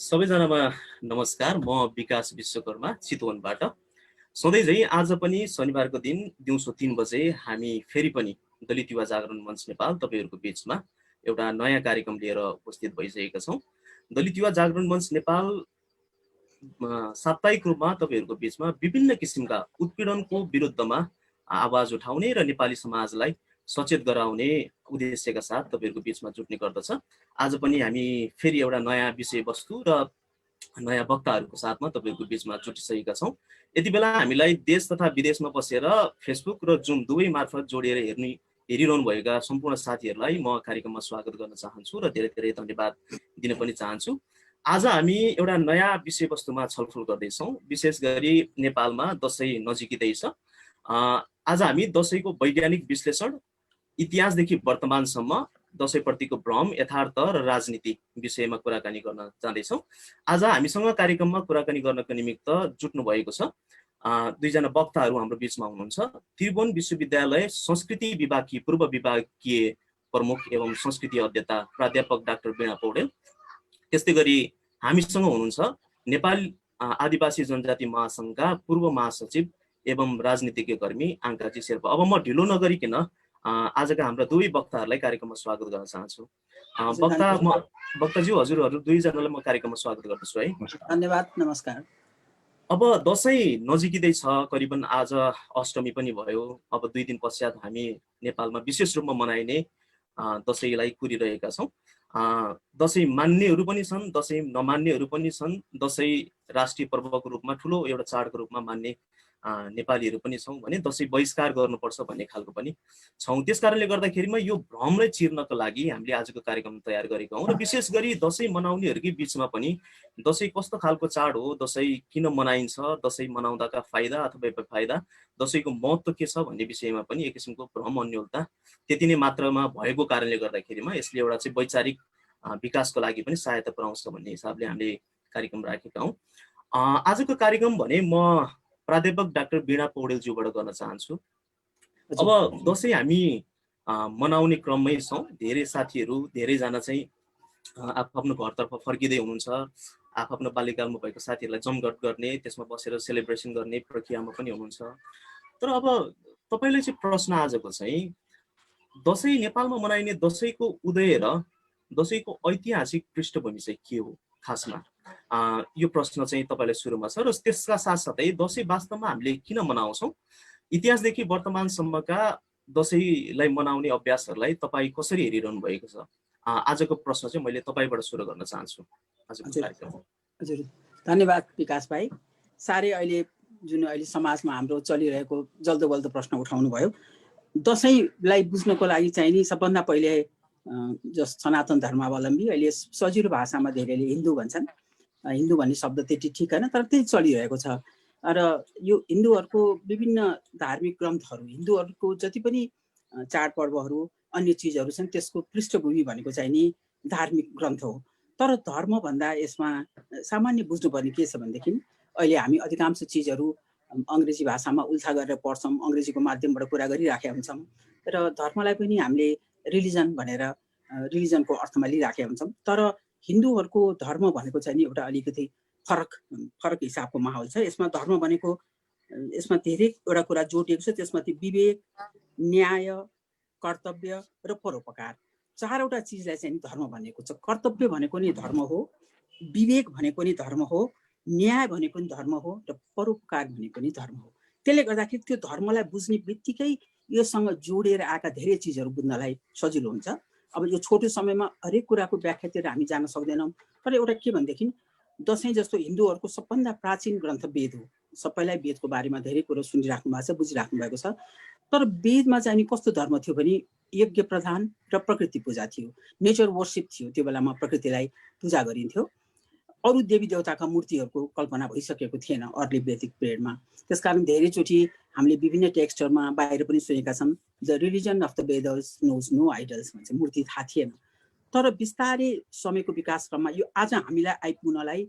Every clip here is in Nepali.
सबैजनामा नमस्कार। म विकास विश्वकर्मा चितवनबाट। सधैँ झै आज पनि शनिबारको दिन दिउँसो 3 बजे हामी फेरि पनि दलित युवा जागरण मञ्च नेपाल तपाईँहरूको बीचमा एउटा नयाँ कार्यक्रम लिएर उपस्थित भइसकेका छौँ। दलित युवा जागरण मञ्च नेपाल साप्ताहिक रूपमा तपाईँहरूको बीचमा विभिन्न किसिमका उत्पीडनको विरुद्धमा आवाज उठाउने र नेपाली समाजलाई सचेत गराउने उद्देश्यका साथ तपाईँहरूको बीचमा जुट्ने गर्दछ। आज पनि हामी फेरि एउटा नयाँ विषयवस्तु र नयाँ वक्ताहरूको साथमा तपाईँहरूको बीचमा जुटिसकेका छौँ। यति बेला हामीलाई देश तथा विदेशमा बसेर फेसबुक र जुम दुवै मार्फत जोडिएर हेरिरहनु भएका सम्पूर्ण साथीहरूलाई म कार्यक्रममा स्वागत गर्न चाहन्छु र धेरै धेरै धन्यवाद दिन पनि चाहन्छु। आज हामी एउटा नयाँ विषयवस्तुमा छलफल गर्दैछौँ। विशेष गरी नेपालमा दसैँ नजिकै छ। आज हामी दसैँको वैज्ञानिक विश्लेषण, इतिहासदेखि वर्तमानसम्म दसैँप्रतिको भ्रम, यथार्थ र राजनीति विषयमा कुराकानी गर्न जाँदैछौँ। आज हामीसँग कार्यक्रममा कुराकानी गर्नको निमित्त जुट्नु भएको छ दुईजना वक्ताहरू हाम्रो बीचमा हुनुहुन्छ। त्रिभुवन विश्वविद्यालय संस्कृति विभागकी पूर्व विभागीय प्रमुख एवं संस्कृति अध्येता प्राध्यापक डाक्टर वीणा पौडेल। त्यस्तै गरी हामीसँग हुनुहुन्छ नेपाल आदिवासी जनजाति महासङ्घका पूर्व महासचिव एवं राजनीतिज्ञ कर्मी आङ्काजी शेर्पा। अब म ढिलो नगरिकन आजका हाम्रा दुवै वक्ताहरूलाई कार्यक्रममा स्वागत गर्न चाहन्छु। वक्ताज्यू, हजुरहरू दुईजनालाई म कार्यक्रममा स्वागत गर्दछु है। धन्यवाद, नमस्कार। अब दसैँ नजिकै छ, करिबन आज अष्टमी पनि भयो। अब 2 दिन पश्चात हामी नेपालमा विशेष रूपमा मनाइने दसैँलाई कुरिरहेका छौँ। दसैँ मान्नेहरू पनि छन्, दसैँ नमान्नेहरू पनि छन्। दसैँ राष्ट्रिय पर्वको रूपमा ठुलो एउटा चाडको रूपमा मान्ने नेपालीहरू पनि छौँ भने दसैँ बहिष्कार गर्नुपर्छ भन्ने खालको पनि छौँ। त्यस कारणले गर्दाखेरिमा यो भ्रमलाई चिर्नको लागि हामीले आजको कार्यक्रम तयार गरेका हौँ र विशेष गरी दसैँ मनाउनेहरूकै बीचमा पनि दसैँ कस्तो खालको चाड हो, दसैँ किन मनाइन्छ, दसैँ मनाउँदाका फाइदा अथवा बेफाइदा, दसैँको महत्त्व के छ भन्ने विषयमा पनि एक किसिमको भ्रम अन्योलता त्यति नै मात्रामा भएको कारणले गर्दाखेरिमा यसले एउटा चाहिँ वैचारिक विकासको लागि पनि सहायता पुर्याउँछ भन्ने हिसाबले हामीले कार्यक्रम राखेका हौँ। आजको कार्यक्रम भने म प्राध्यापक डाक्टर वीणा पौडेलज्यूबाट गर्न चाहन्छु। अब दसैँ हामी मनाउने क्रममै छौँ। धेरै साथीहरू, धेरैजना चाहिँ आफ्नो घरतर्फ फर्किँदै हुनुहुन्छ। आफ्नो बाल्यकालमा भएको साथीहरूलाई जमघट गर्ने, त्यसमा बसेर सेलिब्रेसन गर्ने प्रक्रियामा पनि हुनुहुन्छ। तर अब तपाईँलाई चाहिँ प्रश्न आजको चाहिँ दसैँ नेपालमा मनाइने दसैँको उदय र दसैँको ऐतिहासिक पृष्ठभूमि चाहिँ के हो खासमा? यो प्रश्न चाहिँ तपाईँलाई सुरुमा छ र त्यसका साथसाथै दसैँ वास्तवमा हामीले किन मनाउँछौँ, इतिहासदेखि वर्तमानसम्मका दसैँलाई मनाउने अभ्यासहरूलाई तपाईँ कसरी हेरिरहनु भएको छ? आजको प्रश्न चाहिँ मैले तपाईँबाट सुरु गर्न चाहन्छु आजको कार्यक्रम। हजुर, धन्यवाद विकास भाइ। साह्रै अहिले समाजमा हाम्रो चलिरहेको जल्दो बल्दो प्रश्न उठाउनु भयो। दसैँलाई बुझ्नको लागि चाहिँ नि सबभन्दा पहिले जस सनातन धर्मावलम्बी अहिले सजिलो भाषामा धेरैले हिन्दू भन्छन्। हिन्दू भन्ने शब्द त्यति ठिक होइन, तर त्यही चलिरहेको छ। र यो हिन्दूहरूको विभिन्न धार्मिक ग्रन्थहरू, हिन्दूहरूको जति पनि चाडपर्वहरू अन्य चिजहरू छन् त्यसको पृष्ठभूमि भनेको चाहिँ नि धार्मिक ग्रन्थ हो। तर धर्म भन्दा यसमा सामान्य बुझ्नुपर्ने के छ भनेदेखि अहिले हामी अधिकांश चिजहरू अङ्ग्रेजी भाषामा उल्था गरेर पढ्छौँ, अङ्ग्रेजीको माध्यमबाट कुरा गरिराखेका हुन्छौँ र धर्मलाई पनि हामीले रिलिजनको अर्थमा लिइराखेका हुन्छौँ। तर हिन्दूहरूको धर्म भनेको चाहिँ नि एउटा अलिकति फरक हिसाबको माहौल छ। यसमा धर्म भनेको यसमा धेरैवटा कुरा जोडिएको छ। त्यसमाथि विवेक, न्याय, कर्तव्य र परोपकार, 4वटा चिजलाई चाहिँ धर्म भनेको छ। कर्तव्य भनेको नि धर्म हो, विवेक भनेको नि धर्म हो, न्याय भनेको नि धर्म हो र परोपकार भनेको नि धर्म हो। त्यसले गर्दाखेरि त्यो धर्मलाई बुझ्ने बित्तिकै योसँग जोडिएर आएका धेरै चिजहरू बुझ्नलाई सजिलो हुन्छ। अब यो छोटो समयमा हरेक कुराको व्याख्यातिर हामी जान सक्दैनौँ। तर एउटा के भनेदेखि दसैँ जस्तो हिन्दूहरूको सबभन्दा प्राचीन ग्रन्थ वेद हो। सबैलाई वेदको बारेमा धेरै कुरो सुनिराख्नु भएको छ, बुझिराख्नु भएको छ। तर वेदमा चाहिँ कस्तो धर्म थियो भने यज्ञ प्रधान र प्रकृति पूजा थियो, नेचर वर्सिप थियो। त्यो बेलामा प्रकृतिलाई पूजा गरिन्थ्यो। अरू देवी देवताका मूर्तिहरूको कल्पना भइसकेको थिएन अर्ली वैदिक पिरियडमा। त्यसकारण धेरैचोटि हामीले विभिन्न टेक्स्टहरूमा बाहिर पनि सुनेका छौँ, the religion of the Vedas knows no idols भन्छ, मूर्ति थाहा थिएन। तर बिस्तारै समयको विकास क्रममा यो आज हामीलाई आइपुग्नलाई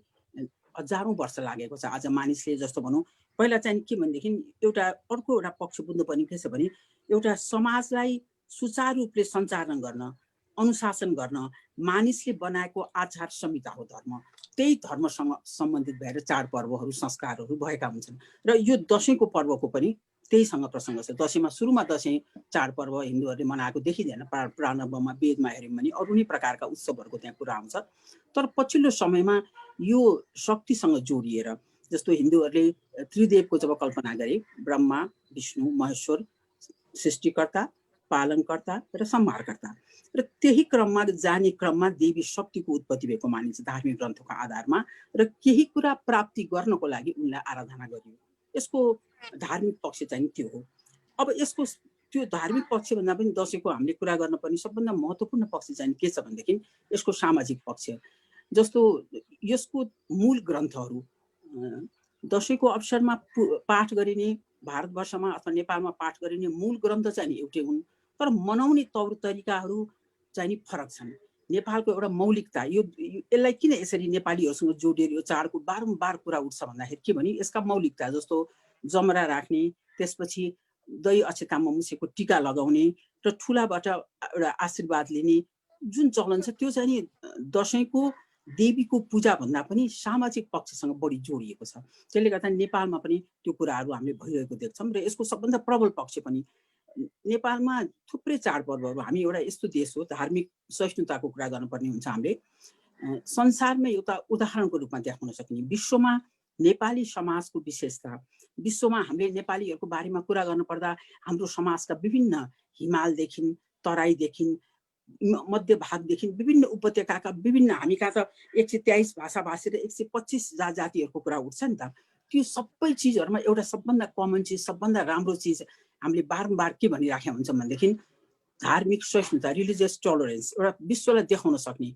हजारौँ वर्ष लागेको छ। आज मानिसले जस्तो भनौँ पहिला चाहिँ के भनेदेखि अर्को एउटा पक्ष बुझ्नुपर्ने के छ भने एउटा समाजलाई सुचारू रूपले सञ्चालन गर्न अनुशासन गर्न मानिसले बनाएको आचार संहिता हो धर्म। त्यही धर्मसँग सम्बन्धित भएर चाडपर्वहरू संस्कारहरू भएका हुन्छन् र यो दसैँको पर्वको पनि त्यहीसँग प्रसङ्ग छ। दसैँमा सुरुमा दसैँ चाडपर्व हिन्दूहरूले मनाएको देखिँदैन। प्रारम्भमा वेदमा हेऱ्यौँ भने अरू नै प्रकारका उत्सवहरूको त्यहाँ कुरा आउँछ। तर पछिल्लो समयमा यो शक्तिसँग जोडिएर, जस्तो हिन्दूहरूले त्रिदेवको जब कल्पना गरे, ब्रह्मा विष्णु महेश्वर, सृष्टिकर्ता पालनकर्ता र संहारकर्ता, र त्यही क्रममा जाने क्रममा देवी शक्तिको उत्पत्ति भएको मानिन्छ धार्मिक ग्रन्थको आधारमा, र केही कुरा प्राप्ति गर्नको लागि उनलाई आराधना गरियो। यसको धार्मिक पक्ष चाहिँ त्यो हो। अब यसको त्यो धार्मिक पक्षभन्दा पनि दसैँको हामीले कुरा गर्नुपर्ने सबभन्दा महत्त्वपूर्ण पक्ष चाहिँ के छ भनेदेखि यसको सामाजिक पक्ष। जस्तो यसको मूल ग्रन्थहरू दसैँको अवसरमा पाठ गरिने, भारतवर्षमा अथवा नेपालमा पाठ गरिने मूल ग्रन्थ चाहिँ एउटै हुन्, तर मनाउने तौर तरिकाहरू चाहिँ फरक छन्। नेपालको एउटा मौलिकता, यो यसलाई किन यसरी नेपालीहरूसँग जोडिएर यो चाडको बारम्बार कुरा उठ्छ भन्दाखेरि के भने यसका मौलिकता, जस्तो जमरा राख्ने, त्यसपछि दही अक्षतामा मुसेको टिका लगाउने र ठुलाबाट एउटा आशीर्वाद लिने जुन चलन छ, त्यो चाहिँ दसैँको देवीको पूजा भन्दा पनि सामाजिक पक्षसँग बढी जोडिएको छ। त्यसले गर्दा नेपालमा पनि त्यो कुराहरू हामीले भइरहेको देख्छौँ। र यसको सबभन्दा प्रबल पक्ष पनि नेपालमा थुप्रै चाडपर्वहरू, हामी एउटा यस्तो देश हो धार्मिक सहिष्णुताको कुरा गर्नुपर्ने हुन्छ हामीले। संसारमा एउटा उदाहरणको रूपमा देखाउन सकिने विश्वमा नेपाली समाजको विशेषता, विश्वमा हामीले नेपालीहरूको बारेमा कुरा गर्नुपर्दा हाम्रो समाजका विभिन्न हिमालदेखि तराईदेखि मध्य भागदेखि विभिन्न उपत्यकाका विभिन्न, हामी कहाँ त 123 भाषाभाषी र 125 जातिहरूको कुरा उठ्छ नि त। त्यो सबै चिजहरूमा एउटा सबभन्दा कमन चिज, सबभन्दा राम्रो चिज हामीले बारम्बार के भनिराखेका हुन्छौँ भनेदेखि धार्मिक सहिष्णुता, रिलिजियस टलरेन्स, एउटा विश्वलाई देखाउन सक्ने।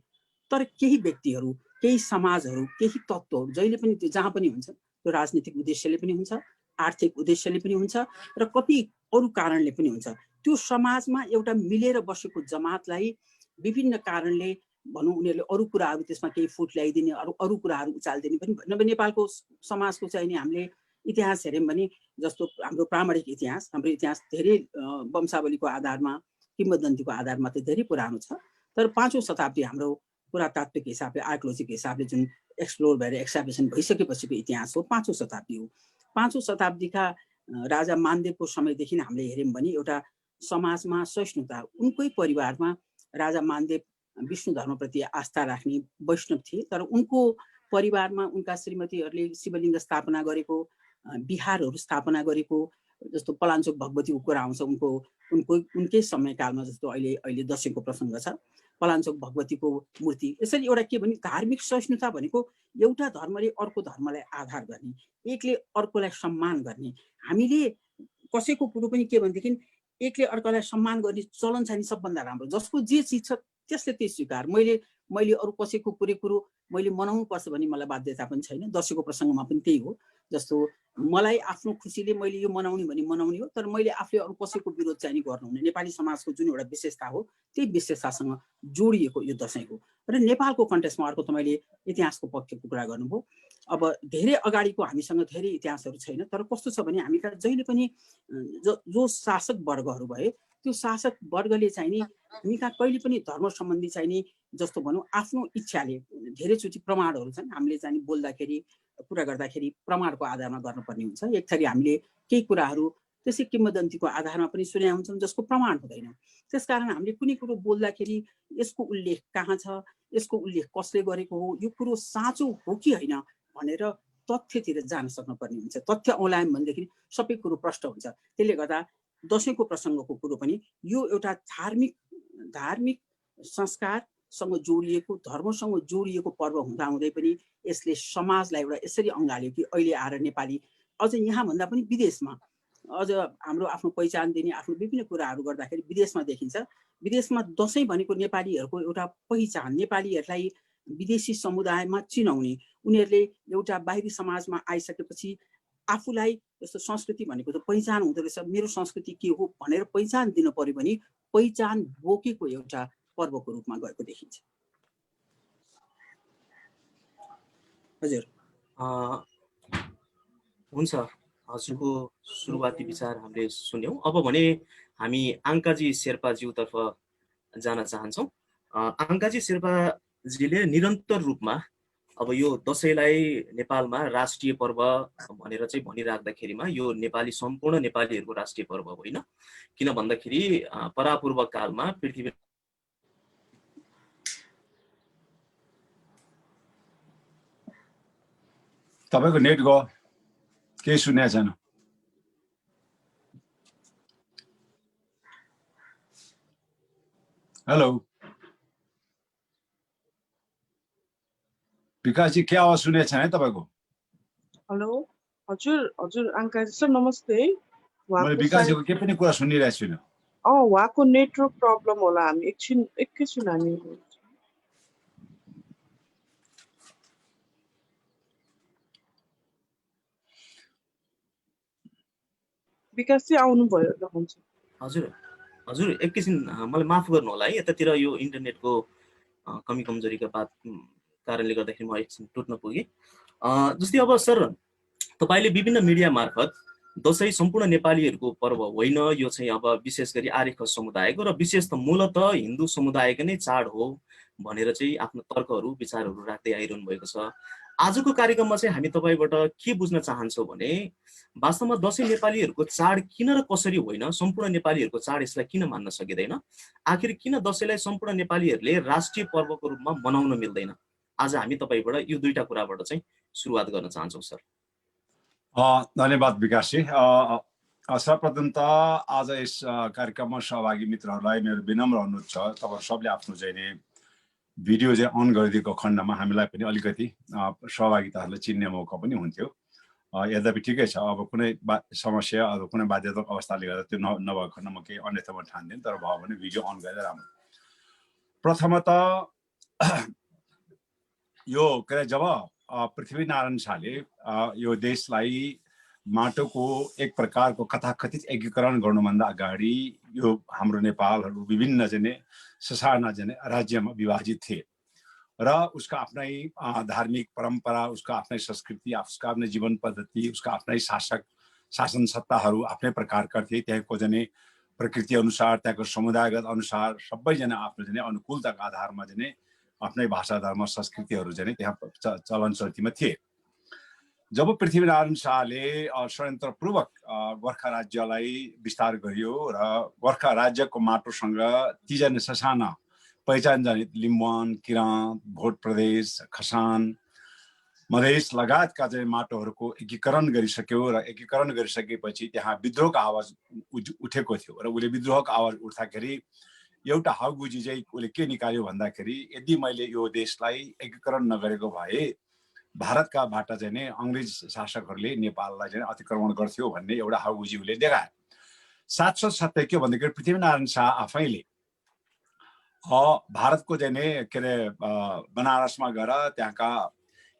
तर केही व्यक्तिहरू, केही समाजहरू, केही तत्त्वहरू जहिले पनि त्यो जहाँ पनि हुन्छ, त्यो राजनीतिक उद्देश्यले पनि हुन्छ, आर्थिक उद्देश्यले पनि हुन्छ, र कति अरू कारणले पनि हुन्छ। त्यो समाजमा एउटा मिलेर बसेको जमातलाई विभिन्न कारणले भनौँ उनीहरूले अरू कुराहरू त्यसमा केही फुट ल्याइदिने, अरू कुराहरू उचालिदिने पनि। नभए नेपालको समाजको चाहिँ नि हामीले इतिहास हेऱ्यौँ भने, जस्तो हाम्रो प्रामाणिक इतिहास, हाम्रो इतिहास धेरै वंशावलीको आधारमा, किंवदन्तीको आधारमा त धेरै पुरानो छ। तर 5औं शताब्दी हाम्रो पुरातात्विक हिसाबले, आर्कियोलोजिक हिसाबले जुन एक्सप्लोर भएर एक्साभिसन भइसकेपछिको इतिहास हो, 5औं शताब्दी हो। 5औं शताब्दीका राजा मानदेवको समयदेखि हामीले हेऱ्यौँ भने एउटा समाजमा सहिष्णुता, उनकै परिवारमा राजा मानदेव विष्णु धर्मप्रति आस्था राख्ने वैष्णव थिए, तर उनको परिवारमा उनका श्रीमतीहरूले शिवलिङ्ग स्थापना गरेको, विहारहरू स्थापना गरेको, जस्तो पलाञ्चोक भगवतीको कुरा आउँछ उनकै समयकालमा, जस्तो अहिले दसैँको प्रसङ्ग छ, पलाञ्चोक भगवतीको मूर्ति। यसरी एउटा के भने धार्मिक सहिष्णुता भनेको एउटा धर्मले अर्को धर्मलाई आधार गर्ने, एकले अर्कोलाई सम्मान गर्ने। हामीले कसैको कुरो पनि के भनेदेखि एकले अर्कालाई सम्मान गर्ने चलन चाहिँ सबभन्दा राम्रो, जसको जे चिज छ त्यसले त्यही स्वीकार। मैले अरू कसैको कुरो मैले मनाउनु पर्छ भन्ने मलाई बाध्यता पनि छैन। दसैँको प्रसङ्गमा पनि त्यही हो। जस्तो मलाई आफ्नो खुसीले मैले यो मनाउने भने मनाउने हो, तर मैले आफूले अरू कसैको विरोध चाहिँ गर्नु हुने। नेपाली समाजको जुन एउटा विशेषता हो त्यही विशेषतासँग जोडिएको यो दसैँ हो। र नेपालको कन्टेक्स्टमा अर्को तपाईँले इतिहासको पक्षको कुरा गर्नुभयो। अब धेरै अगाडिको हामीसँग धेरै इतिहासहरू छैन, तर कस्तो छ भने हामी कहाँ जहिले पनि जो शासक वर्गहरू भए, त्यो शासक वर्गले चाहिँ नि हामी कहाँ कहिले पनि धर्म सम्बन्धी चाहिँ नि जस्तो भनौँ आफ्नो इच्छाले धेरैचोटि प्रमाणहरू छन्, हामीले चाहिँ बोल्दाखेरि कुरा गर्दाखेरि प्रमाणको आधारमा गर्नुपर्ने हुन्छ। एक थरी हामीले केही कुराहरू त्यसै किंवदन्तीको आधारमा पनि सुनेका हुन्छौँ जसको प्रमाण हुँदैन। त्यसकारण हामीले कुनै कुरो बोल्दाखेरि यसको उल्लेख कहाँ छ, यसको उल्लेख कसले गरेको हो, यो कुरो साँचो हो कि होइन भनेर तथ्यतिर जान सक्नुपर्ने हुन्छ। तथ्य औलायौँ भनेदेखि सबै कुरो प्रष्ट हुन्छ। त्यसले गर्दा दसैँको प्रसङ्गको कुरो पनि यो एउटा धार्मिक संस्कारसँग जोडिएको, धर्मसँग जोडिएको पर्व हुँदाहुँदै पनि यसले समाजलाई एउटा यसरी अँगाल्यो कि अहिले आएर नेपाली अझ यहाँभन्दा पनि विदेशमा अझ हाम्रो आफ्नो पहिचान दिने, आफ्नो विभिन्न कुराहरू गर्दाखेरि विदेशमा देखिन्छ। विदेशमा दसैँ भनेको नेपालीहरूको एउटा पहिचान, नेपालीहरूलाई विदेशी समुदायमा चिनाउने, उनीहरूले एउटा बाहिरी समाजमा आइसकेपछि आफूलाई यस्तो संस्कृति भनेको त पहिचान हुँदो रहेछ, मेरो संस्कृति के हो भनेर पहिचान दिनु पर्यो भने पहिचान बोकेको एउटा पर्वको रूपमा गएको देखिन्छ। हजुर हुन्छ, हजुरको सुरुवाती विचार हामीले सुन्यौँ। अब भने हामी आङ्काजी शेर्पाज्यूतर्फ जान चाहन्छौँ। आङ्काजी शेर्पाजीले निरन्तर रूपमा अब यो दसैँलाई नेपालमा राष्ट्रिय पर्व भनेर चाहिँ भनिराख्दाखेरिमा यो नेपाली सम्पूर्ण नेपालीहरूको राष्ट्रिय पर्व होइन, किन भन्दाखेरि परापूर्व कालमा पृथ्वी तपाईको नेट गयो, केही सुनेको छैन। हेलो विकासजी, के आवाज सुनेको छैन है तपाईँको? हेलो हजुर हजुर अङ्का सर नमस्ते। मैले विकासजीको के पनि कुरा सुनिरहेको छुइनँ। उहाँको नेटवर्क प्रब्लम होला, हामी एकैछिन हामी विकास चाहिँ आउनुभयो ल हुन्छ। हजुर हजुर एकैछिन मलाई माफ गर्नु होला है, यतातिर यो इन्टरनेटको कमी कमजोरीका कारणले गर्दाखेरि म एकछिन टुट्न पुगेँ। जस्तै अब सर तपाईँले विभिन्न मिडिया मार्फत दसैँ सम्पूर्ण नेपालीहरूको पर्व होइन, यो चाहिँ अब विशेष गरी आर्य खस समुदायको र विशेष त मूलत हिन्दू समुदायको नै चाड हो भनेर चाहिँ आफ्नो तर्कहरू विचारहरू राख्दै आइरहनु भएको छ। आजको कार्यक्रममा चाहिँ हामी तपाईँबाट के बुझ्न चाहन्छौँ भने वास्तवमा दसैँ नेपालीहरूको चाड किन र कसरी होइन, सम्पूर्ण नेपालीहरूको चाड यसलाई किन मान्न सकिँदैन, आखिर किन दसैँलाई सम्पूर्ण नेपालीहरूले राष्ट्रिय पर्वको रूपमा मनाउन मिल्दैन, आज हामी तपाईँबाट यो दुईटा कुराबाट चाहिँ सुरुवात गर्न चाहन्छौँ सर। धन्यवाद विकासजी। सर्वप्रथम त आज यस कार्यक्रममा सहभागी मित्रहरूलाई मेरो विनम्र अनुरोध छ, तपाईहरु सबले आफ्नो चाहिँ नि भिडियो चाहिँ अन गरिदिएको खण्डमा हामीलाई पनि अलिकति सहभागिताहरूलाई चिन्ने मौका पनि हुन्थ्यो। यद्यपि ठिकै छ, अब कुनै समस्या अब कुनै बाध्यताको अवस्थाले गर्दा त्यो नभएको खण्डमा केही अन्यथा म ठान्दिनँ, तर भयो भने भिडियो अन गरेर राम्रो। प्रथमत यो के अरे जब पृथ्वीनारायण शाहले यो देशलाई माटोको एक प्रकारको कथाकथित एकीकरण गर्नुभन्दा अगाडि यो हाम्रो नेपालहरू विभिन्न चाहिँ ससाना चाहिँ राज्यमा विभाजित थिए र उसका आफ्नै धार्मिक परम्परा, उसका आफ्नै संस्कृति, उसका आफ्नै जीवन पद्धति, उसका आफ्नै शासन सत्ताहरू आफ्नै प्रकारका थिए। त्यहाँको चाहिँ प्रकृति अनुसार, त्यहाँको समुदायगत अनुसार सबैजना आफ्नो चाहिँ अनुकूलताको आधारमा चाहिँ आफ्नै भाषा धर्म संस्कृतिहरू चाहिँ त्यहाँ चलन चल्तीमा थिए। जब पृथ्वीनारायण शाहले षड्यन्त्रपूर्वक गोर्खा राज्यलाई विस्तार गरियो र गोर्खा राज्यको माटोसँग तीजना ससाना पहिचान जाने लिम्बुवान, किराँत, भोट प्रदेश, खसान, मधेस लगायतका चाहिँ माटोहरूको एकीकरण गरिसक्यो र एकीकरण गरिसकेपछि त्यहाँ विद्रोहको आवाज उठेको थियो र उसले विद्रोहको आवाज उठ्दाखेरि एउटा हाउगुजी चाहिँ उसले के निकाल्यो भन्दाखेरि यदि मैले यो देशलाई एकीकरण नगरेको भए भारतकाबाट चाहिँ नै अङ्ग्रेज शासकहरूले नेपाललाई चाहिँ अतिक्रमण गर्थ्यो भन्ने एउटा हाउगुजी उसले देखाए। साथसाथै के भन्दाखेरि पृथ्वीनारायण शाह आफैले भारतको चाहिँ नै के अरे बनारसमा गएर त्यहाँका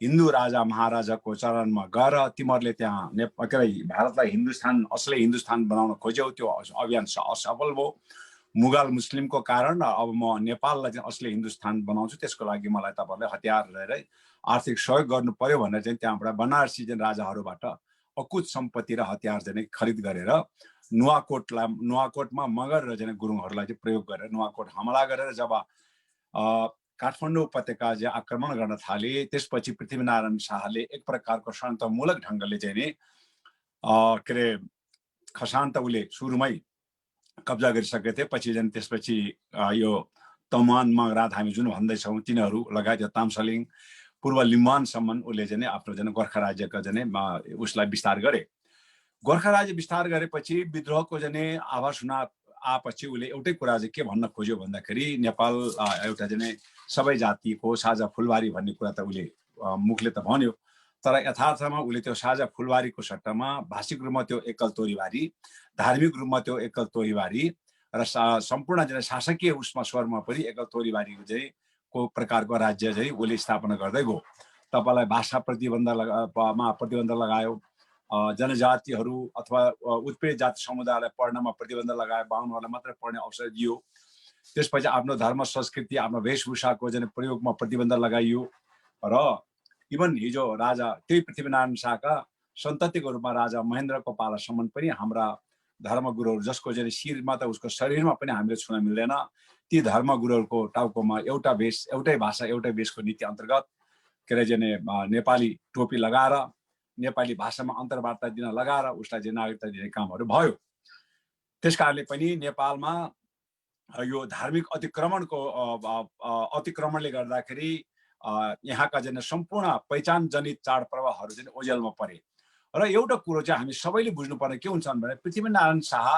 हिन्दू राजा महाराजाको चरणमा गएर तिमीहरूले त्यहाँ के अरे भारतलाई हिन्दुस्तान असली हिन्दुस्तान बनाउन खोज्यौ, त्यो अभियान असफल भयो मुगल मुस्लिमको कारण। अब म नेपाललाई चाहिँ असली हिन्दुस्तान बनाउँछु, त्यसको लागि मलाई तपाईँहरूले हतियार लिएर आर्थिक सहयोग गर्नु पर्यो भनेर चाहिँ त्यहाँबाट बनारसी चाहिँ राजाहरूबाट अकुत सम्पत्ति र हतियार चाहिँ खरिद गरेर नुवाकोटमा मगर र चाहिँ गुरुङहरूलाई चाहिँ प्रयोग गरेर नुवाकोट हमला गरेर जब काठमाडौँ उपत्यका चाहिँ आक्रमण गर्न थाले, त्यसपछि पृथ्वीनारायण शाहले एक प्रकारको षड्यन्त्रमूलक ढङ्गले चाहिँ नि के अरे खसान त उसले सुरुमै कब्जा गरिसकेको थिए। पछि चाहिँ त्यसपछि यो तमान मगरात हामी जुन भन्दैछौँ तिनीहरू लगायत यो तामसलिङ पूर्व लिम्बुवानसम्म उसले चाहिँ आफ्नो चाहिँ गोर्खा राज्यका चाहिँ उसलाई विस्तार गरे। गोर्खा राज्य विस्तार गरेपछि विद्रोहको चाहिँ आवाज हुन आएपछि उसले एउटै कुरा चाहिँ के भन्न खोज्यो भन्दाखेरि नेपाल एउटा चाहिँ सबै जातिको साझा फुलबारी भन्ने कुरा त उसले मुखले त भन्यो, तर यथार्थमा उसले त्यो साझा फुलबारीको सट्टामा भाषिक रूपमा त्यो एकल तोरीबारी, धार्मिक रूपमा त्यो एकल तोरीबारी र सम्पूर्ण चाहिँ शासकीय उसमा स्वरमा पनि एकल तोरीबारीको चाहिँ को प्रकारको राज्य चाहिँ उसले स्थापना गर्दै गयो। तपाईँलाई भाषा प्रतिबन्ध लगायो, जनजातिहरू अथवा उत्पीडित जाति समुदायलाई पढ्नमा प्रतिबन्ध लगायो, बाहुनहरूलाई मात्रै पढ्ने अवसर दियो। त्यसपछि आफ्नो धर्म संस्कृति आफ्नो वेशभूषाको चाहिँ प्रयोगमा प्रतिबन्ध लगाइयो र इभन हिजो राजा त्यही पृथ्वीनारायण शाहका सन्ततिको रूपमा राजा महेन्द्रको पालासम्म पनि हाम्रा धर्मगुरुहरू जसको चाहिँ शिरमा त उसको शरीरमा पनि हामीले छुन मिल्दैन, ती धर्मगुरुहरूको टाउकोमा एउटा भेष, एउटै भाषा, एउटै भेषको नीति अन्तर्गत के अरे चाहिँ नेपाली टोपी लगाएर नेपाली भाषामा अन्तर्वार्ता दिन लगाएर उसलाई चाहिँ नागरिकता दिने कामहरू भयो। त्यसकारणले पनि नेपालमा यो धार्मिक अतिक्रमणले गर्दाखेरि यहाँका चाहिँ सम्पूर्ण पहिचान जनित चाडपर्वहरू चाहिँ ओझेलमा परे। र एउटा कुरो चाहिँ हामी सबैले बुझ्नुपर्ने के हुन्छ भने पृथ्वीनारायण शाह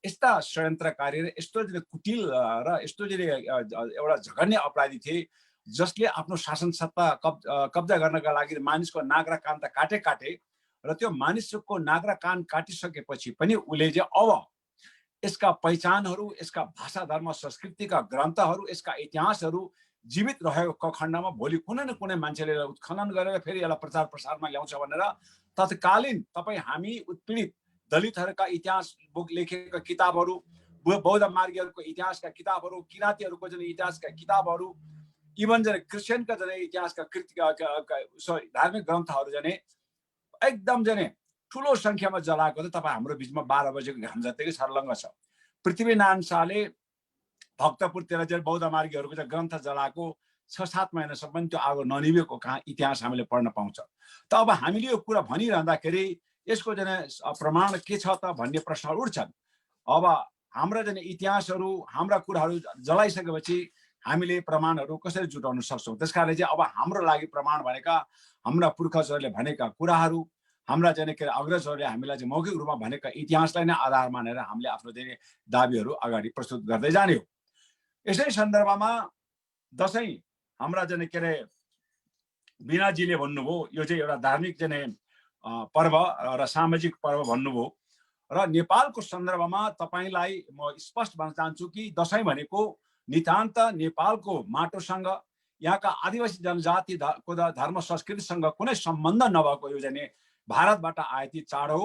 यस्ता षड्यन्त्रकारी र यस्तो कुटिल र यस्तो एउटा झगन्य अपराधी थिए जसले आफ्नो शासन सत्ता कब्जा गर्नका लागि मानिसको नाक र कान त काटे र त्यो मानिसको नाक र कान काटिसकेपछि पनि उसले चाहिँ अब यसका पहिचानहरू, यसका भाषा, धर्म, संस्कृतिका ग्रन्थहरू, यसका इतिहासहरू जीवित रहेको खण्डमा भोलि कुनै न कुनै मान्छेले उत्खनन गरेर फेरि यसलाई प्रचार प्रसारमा ल्याउँछ भनेर तत्कालीन तपाईँ हामी उत्पीडित दलितहरूका इतिहास लेखेका किताबहरू, बौद्ध मार्गीहरूको इतिहासका किताबहरू, किराँतीहरूको चाहिँ इतिहासका किताबहरू, इभन चाहिँ क्रिस्चियनका चाहिँ इतिहासका धार्मिक ग्रन्थहरू चाहिँ एकदम चाहिँ ठुलो सङ्ख्यामा जलाएको त तपाईँ हाम्रो बिचमा 12 बजेको घाम जतिकै छर्लङ्ग छ। पृथ्वीनारायण शाहले भक्तपुरतिर चाहिँ बौद्ध मार्गीहरूको चाहिँ ग्रन्थ जलाएको 6-7 महिनासम्म त्यो आगो ननिभेको कहाँ इतिहास हामीले पढ्न पाउँछ। त अब हामीले यो कुरा भनिरहँदाखेरि यसको चाहिँ प्रमाण के छ त भन्ने प्रश्नहरू उठ्छन्। अब हाम्रा चाहिँ इतिहासहरू, हाम्रा कुराहरू जलाइसकेपछि हामीले प्रमाणहरू कसरी जुटाउन सक्छौँ? त्यसकारणले चाहिँ अब हाम्रो लागि प्रमाण भनेका हाम्रा पुर्खजहरूले भनेका कुराहरू, हाम्रा चाहिँ के अग्रजहरूले हामीलाई चाहिँ मौखिक रूपमा भनेका इतिहासलाई नै आधार मानेर हामीले आफ्नो चाहिँ दाबीहरू अगाडि प्रस्तुत गर्दै जाने हो। यसै सन्दर्भमा दसैँ हाम्रा चाहिँ के अरे बिनाजीले भन्नुभयो यो चाहिँ एउटा धार्मिक चाहिँ पर्व र सामाजिक पर्व भन्नुभयो र नेपालको सन्दर्भमा तपाईँलाई म स्पष्ट भन्न चाहन्छु कि दसैँ भनेको नितान्त नेपालको माटोसँग, यहाँका आदिवासी जनजातिको धर्म संस्कृतिसँग कुनै सम्बन्ध नभएको यो चाहिँ भारतबाट आएती चाड हो।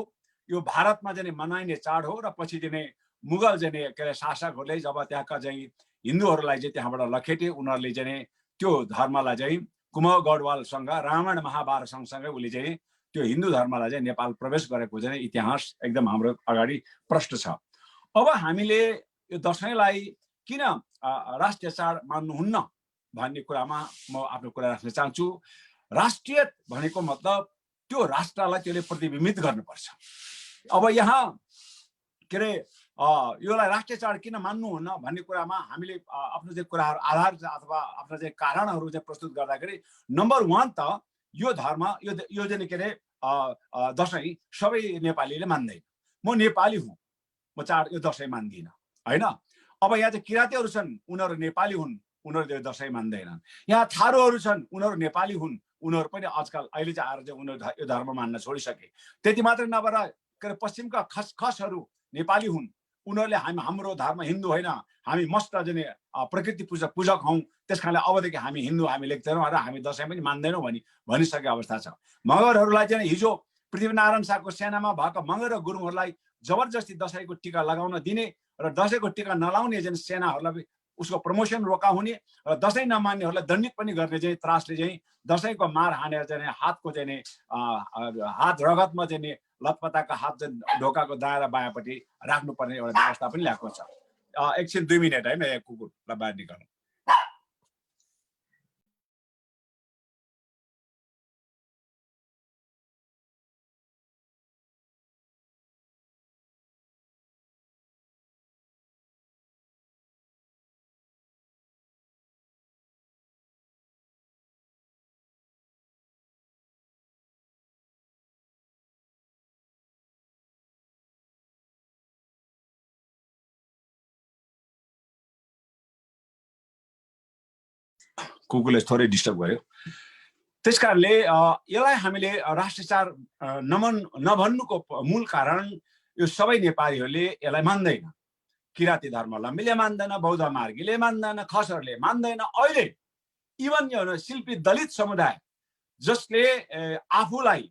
यो भारतमा चाहिँ मनाइने चाड हो र पछि चाहिँ मुगल चाहिँ के अरे शासकहरूले जब त्यहाँका चाहिँ हिन्दूहरूलाई चाहिँ त्यहाँबाट लखेटे, उनीहरूले चाहिँ त्यो धर्मलाई चाहिँ कुमाव गढवालसँग रामायण महाभारत सँगसँगै उसले चाहिँ त्यो हिन्दू धर्मलाई चाहिँ नेपाल प्रवेश गरेको चाहिँ इतिहास एकदम हाम्रो अगाडि प्रष्ट छ। अब हामीले यो दसैँलाई किन राष्ट्रिय चाड मान्नुहुन्न भन्ने कुरामा म आफ्नो कुरा राख्न चाहन्छु। राष्ट्रिय भनेको मतलब त्यो राष्ट्रलाई त्यसले प्रतिबिम्बित गर्नुपर्छ। अब यहाँ के अरे योलाई राष्ट्रिय चाड किन मान्नुहुन्न भन्ने कुरामा हामीले आफ्नो चाहिँ कुराहरू आधार अथवा आफ्नो चाहिँ कारणहरू चाहिँ प्रस्तुत गर्दाखेरि नम्बर 1 त यो धर्म यो चाहिँ के अरे दसैँ सबै नेपालीले मान्दैन। म नेपाली हुँ, म चाड यो दसैँ मान्दिनँ होइन। अब यहाँ चाहिँ किराँतीहरू छन्, उनीहरू नेपाली हुन्, उनीहरूले दसैँ मान्दैनन्। यहाँ थारूहरू छन्, उनीहरू नेपाली हुन्, उनीहरू पनि आजकल अहिले चाहिँ आएर चाहिँ उनीहरू यो धर्म मान्न छोडिसके। त्यति मात्र नभएर के अरे पश्चिमका खसहरू नेपाली हुन्, उनीहरूले हाम्रो धर्म हिन्दू होइन, हामी मस्त चाहिँ प्रकृति पूजक हौँ, त्यस कारणले अबदेखि हामी हिन्दू हामी लेख्दैनौँ र हामी दसैँ पनि मान्दैनौँ भनिसकेको अवस्था छ। मगरहरूलाई चाहिँ हिजो पृथ्वीनारायण शाहको सेनामा भएका मगर र गुरुङहरूलाई जबरजस्ती दसैँको टिका लगाउन दिने र दसैँको टिका नलाउने चाहिँ सेनाहरूलाई उसको प्रमोसन रोका हुने र दसैँ नमान्नेहरूलाई दण्डित पनि गर्ने चाहिँ त्रासले चाहिँ दसैँको मार हानेर चाहिँ हातको चाहिँ हात रगतमा चाहिँ लतपताका हात चाहिँ ढोकाको दायाँ र बायाँपट्टि राख्नुपर्ने एउटा व्यवस्था पनि ल्याएको छ। एकछिन 2 मिनट है, म कुकुरलाई बाहिर निकाल्नु। कुकुरले थोरै डिस्टर्ब गर्यो। त्यसकारणले यसलाई हामीले राष्ट्रिय चाड नभन्नुको मूल कारण यो सबै नेपालीहरूले यसलाई मान्दैन। किराँती धर्मावलम्बीले मान्दैन, बौद्ध मार्गीले मान्दैन, खसहरूले मान्दैन। अहिले इभन यो शिल्पी दलित समुदाय जसले आफूलाई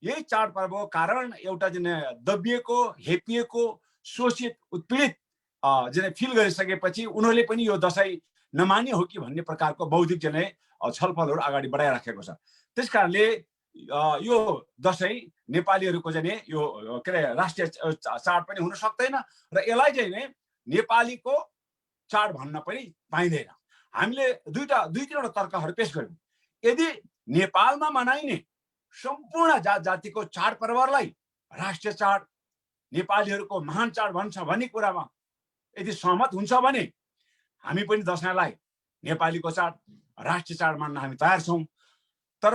यही चाडपर्वको कारण एउटा दबिएको, हेपिएको, शोषित, उत्पीडित फिल गरिसकेपछि उनीहरूले पनि यो दसैँ नमान्ने हो कि भन्ने प्रकारको बौद्धिक छलफलहरू अगाडि बढाइराखेको छ। त्यसकारणले यो दसैँ नेपालीहरूको चाहिँ यो के अरे राष्ट्रिय चाड पनि हुन सक्दैन र यसलाई चाहिँ नि नेपालीको चाड भन्न पनि पाइँदैन। हामीले दुई तीनवटा तर्कहरू पेश गर्यौँ। यदि नेपालमा मनाइने सम्पूर्ण जात जातिको चाडपर्वलाई राष्ट्रिय चाड, नेपालीहरूको महान चाड भन्छ भन्ने कुरामा यदि सहमत हुन्छ भने हामी पनि दसैँलाई नेपालीको चाड, राष्ट्रिय चाड मान्न हामी तयार छौँ। तर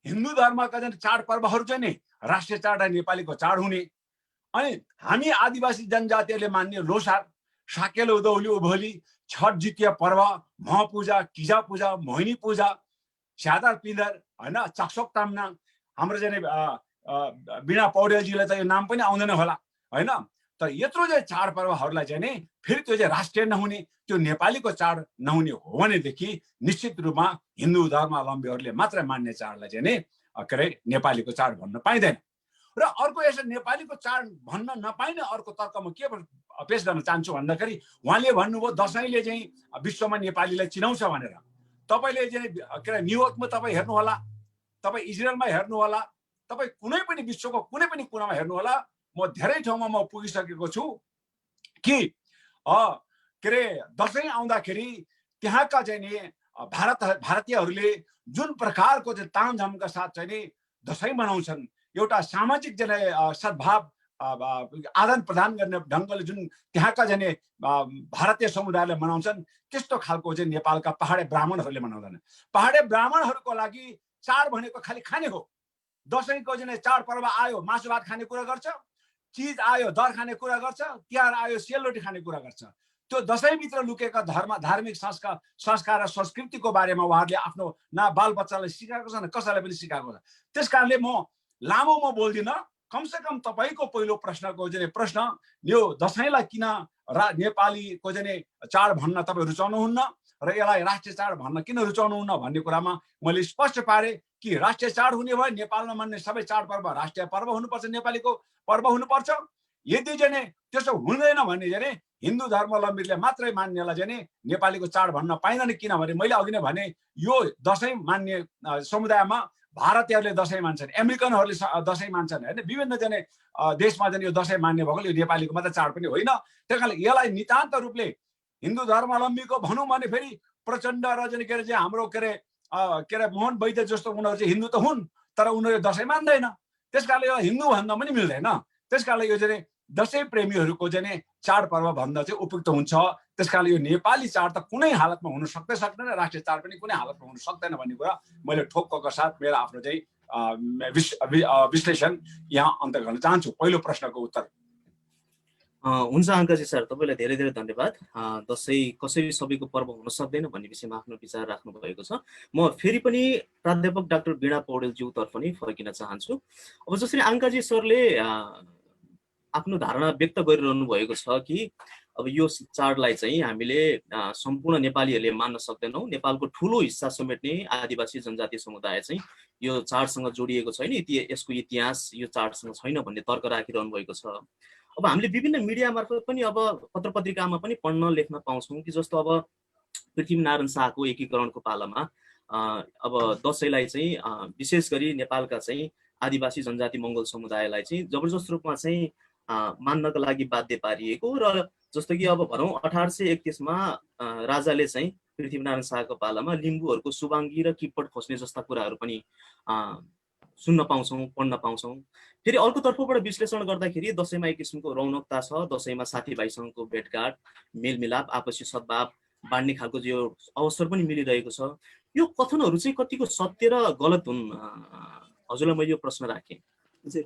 हिन्दू धर्मका जुन चाडपर्वहरू चाहिँ नि राष्ट्रिय चाड र नेपालीको चाड हुने, अनि हामी आदिवासी जनजातिहरूले मान्ने लोसार, साकेलो उधौली उभोली, छठ जितिया पर्व, मह पूजा, किजा पूजा, मोहिनी पूजा, स्यादार पिँदर होइन, चक्सोक ताम्ना, हाम्रो चाहिँ बिना पौडेलजीलाई त यो नाम पनि आउँदैन होला होइन। तर यत्रो चाहिँ चाडपर्वहरूलाई चाहिँ नि फेरि त्यो चाहिँ राष्ट्रिय नहुने, त्यो नेपालीको चाड नहुने हो भनेदेखि निश्चित रूपमा हिन्दू धर्मावलम्बीहरूले मात्र मान्ने चाडलाई चाहिँ नि के अरे नेपालीको चाड भन्न पाइँदैन। र अर्को यसो नेपालीको चाड भन्न नपाइने अर्को तर्क म के पेश गर्न चाहन्छु भन्दाखेरि उहाँले भन्नुभयो दसैँले चाहिँ विश्वमा नेपालीलाई चिनाउँछ भनेर। तपाईँले चाहिँ के अरे न्युयोर्कमा तपाईँ हेर्नु होला, तपाईँ इजरायलमा हेर्नु होला, तपाईँ कुनै पनि विश्वको कुनै पनि कुनामा हेर्नु होला, म धेरै ठाउँमा म पुगिसकेको छु कि के अरे दसैँ आउँदाखेरि त्यहाँका चाहिँ नि भारतीयहरूले जुन प्रकारको चाहिँ तामझामका साथ चाहिँ नि दसैँ मनाउँछन्, एउटा सामाजिक चाहिँ सद्भाव आदान प्रदान गर्ने ढङ्गले जुन त्यहाँका चाहिँ भारतीय समुदायले मनाउँछन्, त्यस्तो खालको चाहिँ नेपालका पहाडे ब्राह्मणहरूले मनाउँदैन। पहाडे ब्राह्मणहरूको लागि चाड भनेको खालि खाने हो। दसैँको चाहिँ चाडपर्व आयो मासु भात खाने कुरा गर्छ, चिज आयो दर खाने कुरा गर्छ, तिहार आयो सेलरोटी खाने कुरा गर्छ। त्यो दसैँभित्र लुकेका धार्मिक संस्कार र संस्कृतिको बारेमा उहाँहरूले आफ्नो न बालबच्चालाई सिकाएको छ न कसैलाई पनि सिकाएको छ। त्यस कारणले म लामो बोल्दिनँ, कमसेकम तपाईँको पहिलो प्रश्नको चाहिँ प्रश्न यो दसैँलाई किन नेपालीको चाहिँ चाड भन्न तपाईँ रुचाउनुहुन्न र यसलाई राष्ट्रिय चाड भन्न किन रुचाउनुहुन्न भन्ने कुरामा मैले स्पष्ट पारेँ कि राष्ट्रिय चाड हुने भए नेपालमा मान्ने सबै चाडपर्व राष्ट्रिय पर्व हुनुपर्छ, नेपालीको पर्व हुनुपर्छ। यदि चाहिँ त्यसो हुँदैन भने चाहिँ हिन्दू धर्मावलम्बीले मात्रै मान्नेलाई चाहिँ नेपालीको चाड भन्न पाइँदैन। किनभने मैले अघि नै भने यो दसैँ मान्ने समुदायमा भारतीयहरूले दसैँ मान्छन्, अमेरिकनहरूले दसैँ मान्छन् होइन, विभिन्न चाहिँ देशमा चाहिँ यो दसैँ मान्ने भएको यो नेपालीको मात्रै चाड पनि होइन। त्यस कारणले यसलाई नितान्त रूपले हिन्दू धर्मावलम्बीको भनौँ भने फेरि प्रचण्ड र चाहिँ के अरे हाम्रो के अरे मोहन वैद्य जस्तो उनीहरू चाहिँ हिन्दू त हुन् तर उनीहरू दसैँ मान्दैन। त्यस कारणले यो हिन्दू भन्न पनि मिल्दैन। त्यस कारणले यो चाहिँ दसैँ प्रेमीहरूको चाहिँ चाडपर्व भन्दा चाहिँ उपयुक्त हुन्छ। त्यस कारणले यो नेपाली चाड त कुनै हालतमा हुन सक्दैन, राष्ट्रिय चाड पनि कुनै हालतमा हुन सक्दैन भन्ने कुरा मैले ठोक्कको साथ मेरो आफ्नो चाहिँ विश्लेषण यहाँ अन्त गर्न चाहन्छु। पहिलो प्रश्नको उत्तर हुन्छ अङ्कजी सर, तपाईँलाई धेरै धेरै धन्यवाद। दसैँ कसै सबैको पर्व हुन सक्दैन भन्ने विषयमा आफ्नो विचार राख्नु भएको छ। म फेरि पनि प्राध्यापक डाक्टर वीणा पौडेलज्यूतर्फ नै फर्किन चाहन्छु। अब जसरी अङ्कजी सरले आफ्नो धारणा व्यक्त गरिरहनु भएको छ कि अब यो चाडलाई चाहिँ हामीले सम्पूर्ण नेपालीहरूले मान्न सक्दैनौँ, नेपालको ठुलो हिस्सा समेट्ने आदिवासी जनजाति समुदाय चाहिँ यो चाडसँग जोडिएको छैन, यसको इतिहास यो चाडसँग छैन भन्ने तर्क राखिरहनु भएको छ। अब हामीले विभिन्न मिडिया मार्फत पनि अब पत्र पत्रिकामा पनि पढ्न लेख्न पाउँछौँ कि जस्तो अब पृथ्वीनारायण शाहको एकीकरणको पालामा अब दसैँलाई चाहिँ विशेष गरी नेपालका चाहिँ आदिवासी जनजाति मङ्गोल समुदायलाई चाहिँ जबरजस्त रूपमा चाहिँ मान्नको लागि बाध्य पारिएको र जस्तो कि अब भनौँ 1831मा राजाले चाहिँ पृथ्वीनारायण शाहको पालामा लिम्बूहरूको सुबाङ्गी र किपट खोज्ने जस्ता कुराहरू पनि सुन्न पाउँछौँ, पढ्न पाउँछौँ। फेरि अर्कोतर्फबाट विश्लेषण गर्दाखेरि दसैँमा एक किसिमको रौनकता छ, दसैँमा साथीभाइसँगको भेटघाट, मेलमिलाप, आपसी सद्भाव बाँड्ने खालको जो अवसर पनि मिलिरहेको छ। यो कथनहरू चाहिँ कतिको सत्य र गलत हुन्? हजुरलाई मैले यो प्रश्न राखेँ। हजुर,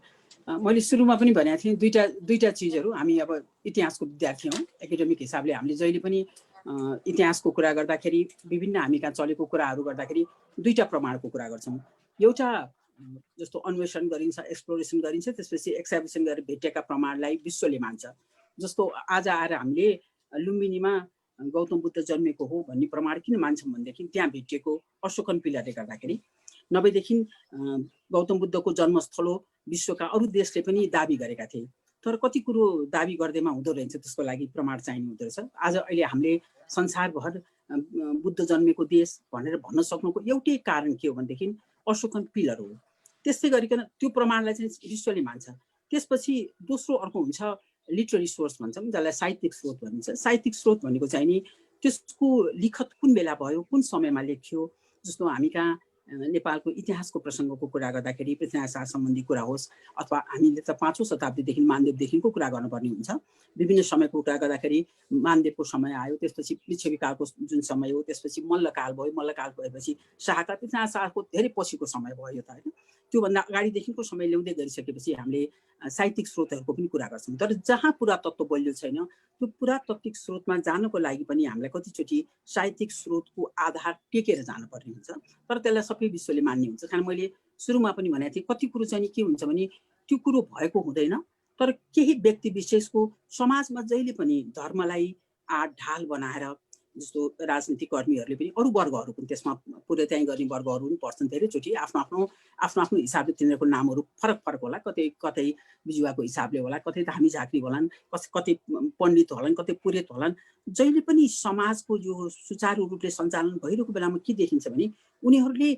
मैले सुरुमा पनि भनेको थिएँ दुईटा चिजहरू। हामी अब इतिहासको विद्यार्थी हौँ, एकाडेमिक हिसाबले हामीले जहिले पनि इतिहासको कुरा गर्दाखेरि विभिन्न हामी कहाँ चलेको कुराहरू गर्दाखेरि दुईटा प्रमाणको कुरा गर्छौँ। एउटा जस्तो अन्वेषण गरिन्छ, एक्सप्लोरेसन गरिन्छ, त्यसपछि एक्जाबिसन गरेर भेटेका प्रमाणलाई विश्वले मान्छ। जस्तो आज आएर हामीले लुम्बिनीमा गौतम बुद्ध जन्मेको हो भन्ने प्रमाण किन मान्छौँ भनेदेखि त्यहाँ भेटिएको अशोकन पिलरले गर्दाखेरि। नभएदेखि गौतम बुद्धको जन्मस्थल हो विश्वका अरू देशले पनि दाबी गरेका थिए, तर कति कुरो दाबी गर्दैमा हुँदो रहेछ, त्यसको लागि प्रमाण चाहिने हुँदो रहेछ। आज अहिले हामीले संसारभर बुद्ध जन्मेको देश भनेर भन्न सक्नुको एउटै कारण के हो भनेदेखि अशोकन पिलर हो। त्यस्तै गरिकन त्यो प्रमाणलाई चाहिँ विश्वले मान्छ। त्यसपछि दोस्रो अर्को हुन्छ लिटरेरी सोर्स भन्छौँ, जसलाई साहित्यिक स्रोत भनिन्छ। साहित्यिक स्रोत भनेको चाहिँ नि त्यसको लिखत कुन बेला भयो, कुन समयमा लेखियो। जस्तो हामी कहाँ नेपालको इतिहासको प्रसङ्गको कुरा गर्दाखेरि पृथ्वीनारायण शाह सम्बन्धी कुरा होस् अथवा हामीले त 5औं शताब्दीदेखि मानदेवदेखिको कुरा गर्नुपर्ने हुन्छ। विभिन्न समयको कुरा गर्दाखेरि मानदेवको समय आयो, त्यसपछि लिच्छवीकालको जुन समय हो, त्यसपछि मल्लकाल भयो, मल्लकाल भएपछि शाहका पृथ्वीनारायण शाहको धेरै पछिको समय भयो त होइन। त्योभन्दा अगाडिदेखिको समय ल्याउँदै गरिसकेपछि हामीले साहित्यिक स्रोतहरूको पनि कुरा गर्छौँ। तर जहाँ पुरातत्व बलियो छैन त्यो पुरातात्विक स्रोतमा जानको लागि पनि हामीलाई कतिचोटि साहित्यिक स्रोतको आधार टेकेर जानुपर्ने हुन्छ। तर त्यसलाई सबै विश्वले मान्ने हुन्छ। कारण मैले सुरुमा पनि भनेको थिएँ कति कुरो चाहिँ के हुन्छ भने त्यो कुरो भएको हुँदैन, तर केही व्यक्ति विशेषको समाजमा जहिले पनि धर्मलाई ढाल बनाएर, जस्तो राजनीतिक कर्मीहरूले पनि अरू वर्गहरू पनि त्यसमा पुर्याइ गर्ने वर्गहरू पनि पर्छन्। धेरैचोटि आफ्नो आफ्नो हिसाबले तिनीहरूको नामहरू फरक फरक होला, कतै बिजुवाको हिसाबले होला, कतै धामी झाँक्री होलान्, कतै पण्डित होलान्, कतै पुरोहित होलान्। जहिले पनि समाजको यो सुचारू रूपले सञ्चालन भइरहेको बेलामा के देखिन्छ भने उनीहरूले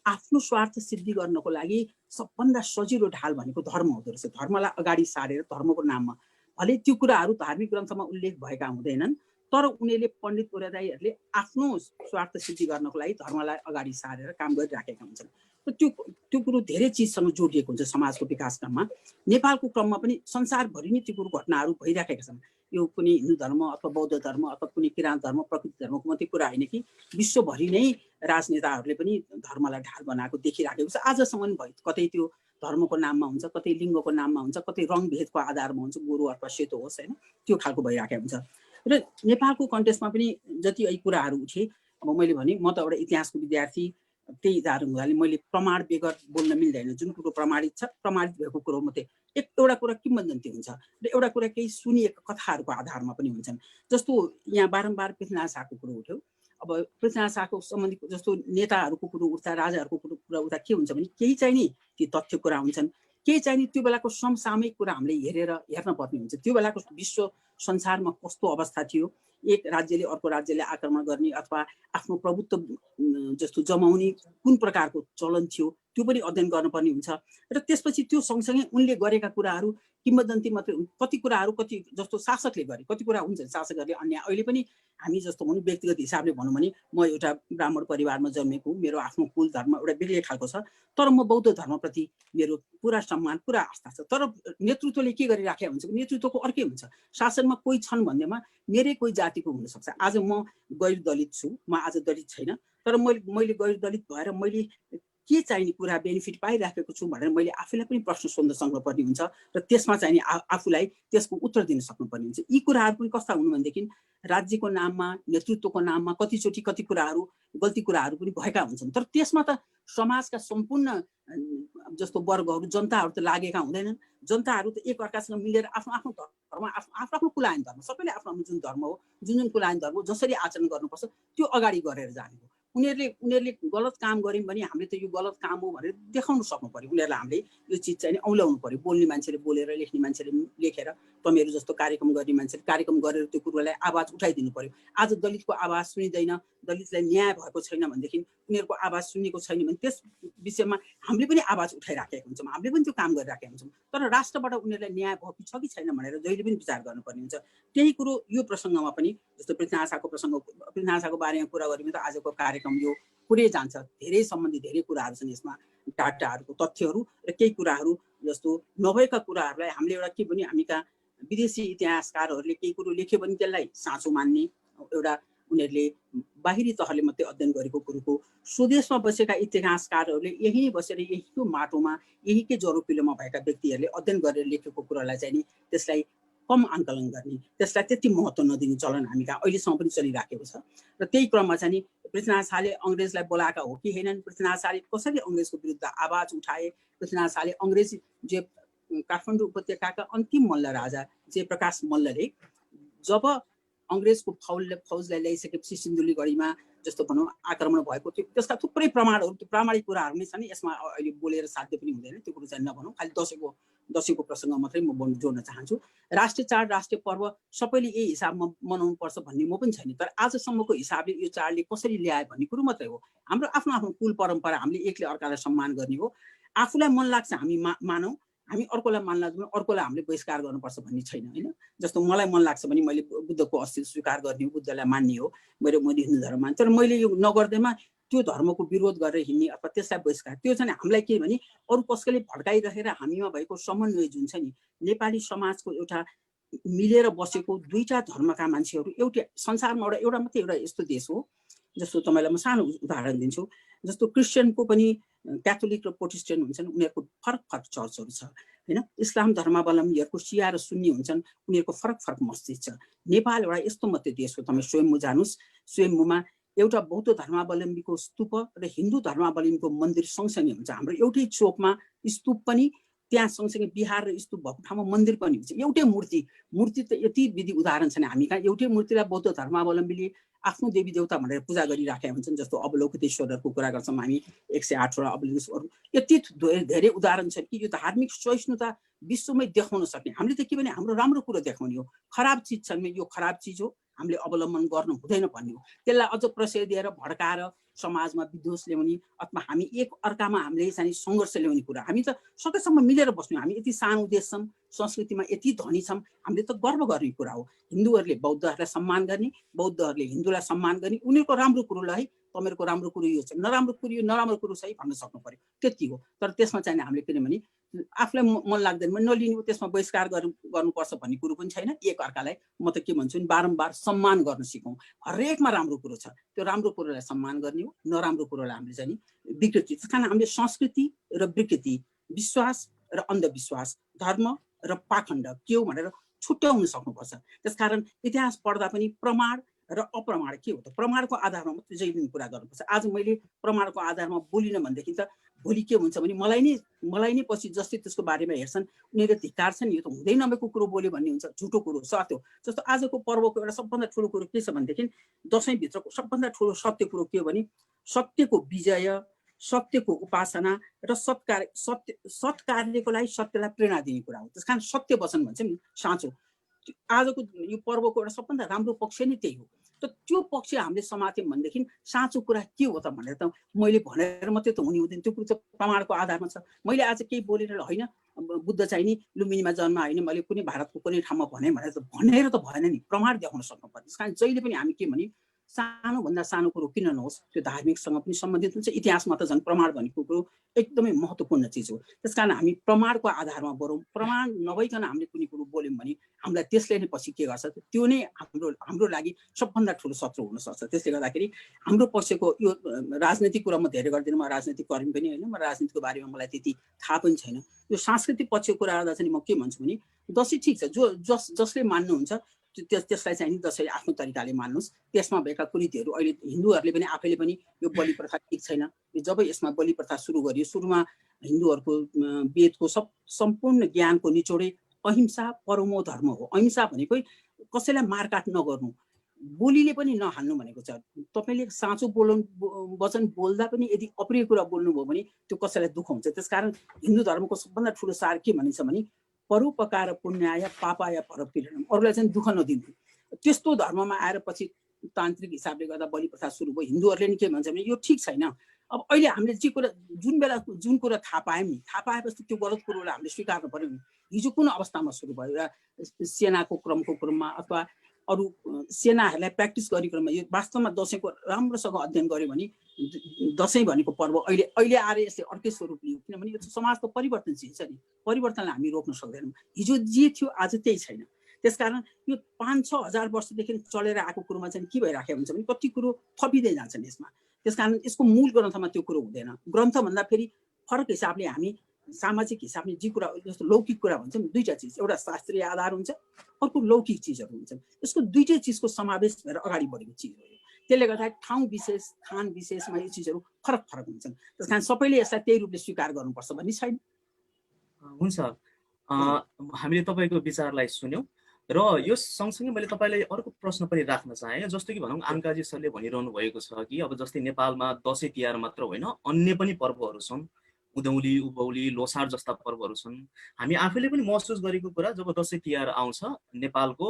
आफ्नो स्वार्थ सिद्धि गर्नको लागि सबभन्दा सजिलो ढाल भनेको धर्म हुँदो रहेछ। धर्मलाई अगाडि सारेर धर्मको नाममा, भले त्यो कुराहरू धार्मिक ग्रन्थमा उल्लेख भएका हुँदैनन्, तर उनीहरूले पण्डित पुरोहितहरूले आफ्नो स्वार्थ सिद्धि गर्नको लागि धर्मलाई अगाडि सारेर काम गरिराखेका हुन्छन्। र त्यो कुरो धेरै चिजसँग जोडिएको हुन्छ समाजको विकास क्रममा। नेपालको क्रममा पनि संसारभरि नै त्यो कुरो घटनाहरू भइराखेका छन्। यो कुनै हिन्दू धर्म अथवा बौद्ध धर्म अथवा कुनै किराँत धर्म प्रकृति धर्मको मात्रै कुरा होइन कि विश्वभरि नै राजनेताहरूले पनि धर्मलाई ढाल बनाएको देखिराखेको छ। आजसम्म भयो, कतै त्यो धर्मको नाममा हुन्छ, कतै लिङ्गको नाममा हुन्छ, कतै रङभेदको आधारमा हुन्छ, गोरु अथवा सेतो होस् होइन, त्यो खालको भइराखेको हुन्छ। र नेपालको कन्टेक्स्टमा पनि जति यी कुराहरू उठे, अब मैले भने म त एउटा इतिहासको विद्यार्थी, त्यही उदाहरण हुनाले मैले प्रमाण बेगर बोल्न मिल्दैन। जुन कुरो प्रमाणित छ, प्रमाणित भएको कुरो मात्रै। एउटा कुरा किम्वदन्ती हुन्छ र एउटा कुरा केही सुनिएका कथाहरूको आधारमा पनि हुन्छन्। जस्तो यहाँ बारम्बार पृथ्वीनारायण शाहको कुरो उठ्यो। अब पृथ्वीनारायण शाहको सम्बन्धी जस्तो नेताहरूको कुरो उठ्दा, राजाहरूको कुरा उठ्दा के हुन्छ भने केही चाहिँ नि ती तथ्य कुरा हुन्छन्, केही चाहिँ नि त्यो बेलाको समसामयिक कुरा हामीले हेर्न पर्ने हुन्छ। त्यो बेलाको विश्व संसारमा कस्तो अवस्था थियो, एक राज्यले अर्को राज्यले आक्रमण गर्ने अथवा आफ्नो प्रभुत्व जस्तो जमाउने कुन प्रकारको चलन थियो त्यो पनि अध्ययन गर्नुपर्ने हुन्छ। र त्यसपछि त्यो सँगसँगै उनले गरेका कुराहरू किम्वदन्ती मात्रै, कति कुराहरू कति जस्तो शासकले गरे, कति कुरा हुन्छ शासकहरूले अन्याय। अहिले पनि हामी जस्तो भनौँ व्यक्तिगत हिसाबले भनौँ भने म एउटा ब्राह्मण परिवारमा जन्मेको, मेरो आफ्नो कुल धर्म एउटा बेग्लै खालको छ, तर म बौद्ध धर्मप्रति मेरो पुरा सम्मान, पुरा आस्था छ। तर नेतृत्वले के गरिराखेको हुन्छ, नेतृत्वको अर्कै हुन्छ। शासनमा कोही छन् भन्दैमा मेरै कोही जातिको हुनसक्छ। आज म गैर दलित छु, म आज दलित छैन, तर मैले गैर दलित भएर मैले के चाहिने कुरा बेनिफिट पाइराखेको छु भनेर मैले आफैलाई पनि प्रश्न सोध्न सक्नुपर्ने हुन्छ र त्यसमा चाहिँ नि आफूलाई त्यसको उत्तर दिन सक्नुपर्ने हुन्छ। यी कुराहरू पनि कस्ता हुनु भनेदेखि राज्यको नाममा, नेतृत्वको नाममा कतिचोटि कति कुराहरू गल्ती कुराहरू पनि भएका हुन्छन्। तर त्यसमा त समाजका सम्पूर्ण जस्तो वर्गहरू, जनताहरू त लागेका हुँदैनन्। जनताहरू त एक अर्कासँग मिलेर आफ्नो आफ्नो धर्म, आफ्नो कुलायन धर्म, सबैले आफ्नो आफ्नो जुन धर्म हो, जुन कुलायन धर्म जसरी आचरण गर्नुपर्छ त्यो अगाडि गरेर जाने हो। उनीहरूले गलत काम गर्यौँ भने हामीले त यो गलत काम हो भनेर देखाउन सक्नु पर्यो। उनीहरूलाई हामीले यो चिज चाहिँ औल्याउनु पर्यो। बोल्ने मान्छेले बोलेर, लेख्ने मान्छेले लेखेर, तपाईँहरू जस्तो कार्यक्रम गर्ने मान्छेले कार्यक्रम गरेर त्यो कुरोलाई आवाज उठाइदिनु पर्यो। आज दलितको आवाज सुनिँदैन, दलितलाई न्याय भएको छैन भनेदेखि, उनीहरूको आवाज सुनेको छैन भने त्यस विषयमा हामीले पनि आवाज उठाइराखेका हुन्छौँ, हामीले पनि त्यो काम गरिराखेका हुन्छौँ। तर राष्ट्रबाट उनीहरूलाई न्याय भएको छ कि छैन भनेर जहिले पनि विचार गर्नुपर्ने हुन्छ। त्यही कुरो यो प्रसङ्गमा पनि, जस्तो पृथ्वीनारायण शाहको बारेमा कुरा गर्यौँ त आजको कार्यक्रम यो पुरै जान्छ। धेरै सम्बन्धी धेरै कुराहरू छन् यसमा, डाटाहरूको तथ्यहरू र केही कुराहरू जस्तो नभएका कुराहरूलाई हामीले एउटा के भने हामी कहाँ विदेशी इतिहासकारहरूले केही कुरो लेख्यो भने त्यसलाई साँचो मान्ने, एउटा उनीहरूले बाहिरी तहले मात्रै अध्ययन गरेको कुरोको, स्वदेशमा बसेका इतिहासकारहरूले यही बसेर यहीको माटोमा, यहीकै जरोपिलोमा भएका व्यक्तिहरूले अध्ययन गरेर लेखेको कुरालाई चाहिँ नि त्यसलाई कम आङ्कलन गर्ने, त्यसलाई त्यति महत्त्व नदिने चलन हामी कहाँ अहिलेसम्म पनि चलिराखेको छ। र त्यही क्रममा चाहिँ नि पृथ्वीनारायण शाहले अङ्ग्रेजलाई बोलाएका हो कि हैनन्, पृथ्वीनारायण शाहले कसरी अङ्ग्रेजको विरुद्ध आवाज उठाए, पृथ्वीनारायण शाहले अङ्ग्रेज जे काठमाडौँ उपत्यकाका अन्तिम मल्ल राजा जयप्रकाश मल्लले जब अङ्ग्रेजको फौजलाई ल्याइसकेपछि सिन्धुलीगढीमा जस्तो भनौँ आक्रमण भएको थियो, त्यसका थुप्रै प्रमाणहरू, त्यो प्रामाणिक कुराहरू नै छन्। यसमा अहिले बोलेर साध्य पनि हुँदैन, त्यो कुरो चाहिँ नभनौँ। खालि दसैँको प्रसङ्ग मात्रै म जोड्न चाहन्छु। राष्ट्रिय चाड, राष्ट्रिय पर्व सबैले यही हिसाबमा मनाउनु पर्छ भन्ने म पनि छैन, तर आजसम्मको हिसाबले यो चाडले कसरी ल्याए भन्ने कुरो मात्रै हो। हाम्रो आफ्नो आफ्नो कुल परम्परा हामीले एकले अर्कालाई सम्मान गर्ने हो। आफूलाई मन लाग्छ हामी मानौँ, हामी अर्कोलाई मान लाग्छ भने अर्कोलाई हामीले बहिष्कार गर्नुपर्छ भन्ने छैन होइन। जस्तो मलाई मन लाग्छ भने मैले बुद्धको अस्तित्व स्वीकार गर्ने हो, बुद्धलाई मान्ने हो, मैले हिन्दू धर्म मान्छु, तर मैले यो नगर्दैमा त्यो धर्मको विरोध गरेर हिँड्ने अथवा त्यसलाई बहिष्कार, त्यो चाहिँ हामीलाई के भने अरू कसैले भड्काइराखेर हामीमा भएको समन्वय जुन छ नि, नेपाली समाजको एउटा मिलेर बसेको दुईटा धर्मका मान्छेहरू एउटै संसारमा एउटा मात्रै एउटा यस्तो देश हो। जस्तो तपाईँलाई म सानो उदाहरण दिन्छु, जस्तो क्रिस्चियनको पनि क्याथोलिक र प्रोटेस्टेन्ट हुन्छन्, उनीहरूको फरक फरक चर्चहरू छ होइन। इस्लाम धर्मावलम्बीहरूको सिया र सुन्नी हुन्छन्, उनीहरूको फरक फरक मस्जिद छ। नेपाल एउटा यस्तो मात्रै देश हो, तपाईँ स्वयम्भू जानुहोस्, स्वयम्भूमा एउटा बौद्ध धर्मावलम्बीको स्तूप र हिन्दू धर्मावलम्बीको मन्दिर सँगसँगै हुन्छ। हाम्रो एउटै चोकमा स्तूप पनि, त्यहाँ सँगसँगै बिहार र स्तूप भएको ठाउँमा मन्दिर पनि हुन्छ। एउटै मूर्ति त यति विधि उदाहरण छन् हामी कहाँ। एउटै मूर्तिलाई बौद्ध धर्मावलम्बीले आफ्नो देवी देवता भनेर पूजा गरिराखेका हुन्छन्। जस्तो अवलोकितेश्वरहरूको कुरा गर्छौँ हामी, 108वटा अवलोकितेश्वर, यति धेरै उदाहरण छन् कि यो धार्मिक सहिष्णुता विश्वमै देखाउन सक्ने। हामीले त के भने हाम्रो राम्रो कुरो देखाउने हो, खराब चिज छ भने यो खराब चिज हो, हामीले अवलम्बन गर्नु हुँदैन भन्ने हो। त्यसलाई अझ प्रशय दिएर भड्काएर समाजमा विद्वेष ल्याउने अथवा हामी एक अर्कामा हामीले चाहिँ सङ्घर्ष ल्याउने कुरा, हामी त सकेसम्म मिलेर बस्नु। हामी यति सानो देश छौँ, संस्कृतिमा यति धनी छौँ, हामीले त गर्व गर्ने कुरा हो। हिन्दूहरूले बौद्धहरूलाई सम्मान गर्ने, बौद्धहरूले हिन्दूलाई सम्मान गर्ने, उनीहरूको राम्रो कुरोलाई है तपाईँहरूको राम्रो कुरो यो छ, नराम्रो कुरो छ है भन्न सक्नु पर्यो, त्यति हो। तर त्यसमा चाहिँ हामीले किनभने आफूलाई मन लाग्दैन भने नलिनु, त्यसमा बहिष्कार गर्नुपर्छ भन्ने कुरो पनि छैन। एक अर्कालाई म त के भन्छु नि, बारम्बार सम्मान गर्न सिकौँ। हरेकमा राम्रो कुरो छ, त्यो राम्रो कुरोलाई सम्मान गर्ने हो, नराम्रो कुरोलाई हामीले चाहिँ विकृति। त्यस कारण हामीले संस्कृति र विकृति, विश्वास र अन्धविश्वास, धर्म र पाखण्ड के हो भनेर छुट्याउन सक्नुपर्छ। त्यसकारण इतिहास पढ्दा पनि प्रमाण र अप्रमाण के हो त, प्रमाणको आधारमा मात्रै जहिले पनि कुरा गर्नुपर्छ। आज मैले प्रमाणको आधारमा बोलिनँ भनेदेखि त भोलि के हुन्छ भने मलाई नै पछि जस्तै त्यसको बारेमा हेर्छन् उनीहरूले धिक्कारछन्, यो त हुँदै नभएको कुरो बोल्यो भन्ने हुन्छ, झुटो कुरो सत्य। जस्तो आजको पर्वको एउटा सबभन्दा ठुलो कुरो के छ भनेदेखि दसैँभित्रको सबभन्दा ठुलो सत्य कुरो के हो भने सत्यको विजय, सत्यको उपासना र सत्कार्यको लागि सत्यलाई प्रेरणा दिने कुरा हो। त्यस कारण सत्य वचन भन्छ नि, साँचो। आजको यो पर्वको एउटा सबभन्दा राम्रो पक्ष नै त्यही हो। त त्यो पक्ष हामीले समात्यौँ भनेदेखि साँचो कुरा के हो त भनेर त मैले भनेर मात्रै त हुने हुँदैन, त्यो कुरो त प्रमाणको आधारमा छ। मैले आज केही बोलेर होइन बुद्ध चाहिँ नि लुम्बिनीमा जन्म होइन, मैले कुनै भारतको कुनै ठाउँमा भनेर त भएन नि, प्रमाण देखाउन सक्नु पर्छ। कारण जहिले पनि हामी के भने सानोभन्दा सानो कुरो किन नहोस् त्यो धार्मिकसँग पनि सम्बन्धित हुन्छ। इतिहासमा त झन् प्रमाण भनेको कुरो एकदमै महत्त्वपूर्ण चिज हो। त्यस कारण हामी प्रमाणको आधारमा बढौँ। प्रमाण नभइकन हामीले कुनै कुरो बोल्यौँ भने हामीलाई त्यसले नै पछि के गर्छ, त्यो नै हाम्रो लागि सबभन्दा ठुलो शत्रु हुनसक्छ। त्यसले गर्दाखेरि हाम्रो पक्षको यो राजनीतिक कुरा म धेरै गर्दिनँ, म राजनीतिक कर्मी पनि होइन, म राजनीतिको बारेमा मलाई त्यति थाहा पनि छैन। यो सांस्कृतिक पक्षको कुरा गर्दा चाहिँ म के भन्छु भने दसैँ ठिक छ, जसले मान्नुहुन्छ त्यसलाई चाहिँ नि दसैँ आफ्नो तरिकाले मान्नुहोस्। त्यसमा भएका कुरीतिहरू अहिले हिन्दूहरूले पनि आफैले पनि यो बलि प्रथा ठिक छैन, जब यसमा बलि प्रथा सुरु गरियो, सुरुमा हिन्दूहरूको वेदको सम्पूर्ण ज्ञानको निचोडै अहिंसा परमो धर्म हो। अहिंसा भनेको कसैलाई मारकाट नगर्नु, बोलीले पनि नहाल्नु भनेको छ। तपाईँले साँचो वचन बोल्दा पनि यदि अप्रिय कुरा बोल्नुभयो भने त्यो कसैलाई दुःख हुन्छ। त्यसकारण हिन्दू धर्मको सबभन्दा ठुलो सार के भनिन्छ भने परोपकार पुण्याय पापाय परपीडनम, अरूलाई चाहिँ दुःख नदिनु। त्यस्तो धर्ममा आएर पछि तान्त्रिक हिसाबले गर्दा बलि प्रथा सुरु भयो। हिन्दूहरूले नि के भन्छ भने यो ठिक छैन। अब अहिले हामीले जुन कुरा थाहा पायौँ नि, थाहा पाएपछि त्यो गलत कुरोलाई हामीले स्वीकार्नु पर्यो नि। हिजो कुन अवस्थामा सुरु भयो, सेनाको क्रममा अथवा अरू सेनाहरूलाई प्र्याक्टिस गर्ने क्रममा यो वास्तवमा दसैँको राम्रोसँग अध्ययन गर्यो भने दसैँ भनेको पर्व अहिले आएर यसले अर्कै स्वरूप लियो। किनभने यो समाजको परिवर्तन चिज छ नि, परिवर्तनलाई हामी रोक्न सक्दैनौँ। हिजो जे थियो आज त्यही छैन। त्यसकारण यो 5-6 हजार वर्षदेखि चलेर आएको कुरोमा चाहिँ के भइराखेको हुन्छ भने कति कुरो थपिँदै जान्छन् यसमा। त्यसकारण यसको मूल ग्रन्थमा त्यो कुरो हुँदैन। ग्रन्थभन्दा फेरि फरक हिसाबले हामी सामाजिक हिसाबले जे कुरा जस्तो लौकिक कुरा भन्छौँ, दुईवटा चिज, एउटा शास्त्रीय आधार हुन्छ, अर्को लौकिक चिजहरू हुन्छन्। यसको दुईटै चिजको समावेश भएर अगाडि बढेको चिज हो। त्यसले गर्दा ठाउँ विशेष, स्थान विशेषमा यो चिजहरू फरक हुन्छन्। त्यस कारण सबैले यसलाई त्यही रूपले स्वीकार गर्नुपर्छ भन्ने छैन। हुन्छ, हामीले तपाईँको विचारलाई सुन्यौँ र यो सँगसँगै मैले तपाईँलाई अर्को प्रश्न पनि राख्न चाहेँ। जस्तो कि भनौँ आङ्काजी सरले भनिरहनु भएको छ कि अब जस्तै नेपालमा दसैँ तिहार मात्र होइन, अन्य पनि पर्वहरू छन्, उधौली उभौली लोसार जस्ता पर्वहरू छन्। हामी आफैले पनि महसुस गरेको कुरा, जब दसैँ तिहार आउँछ नेपालको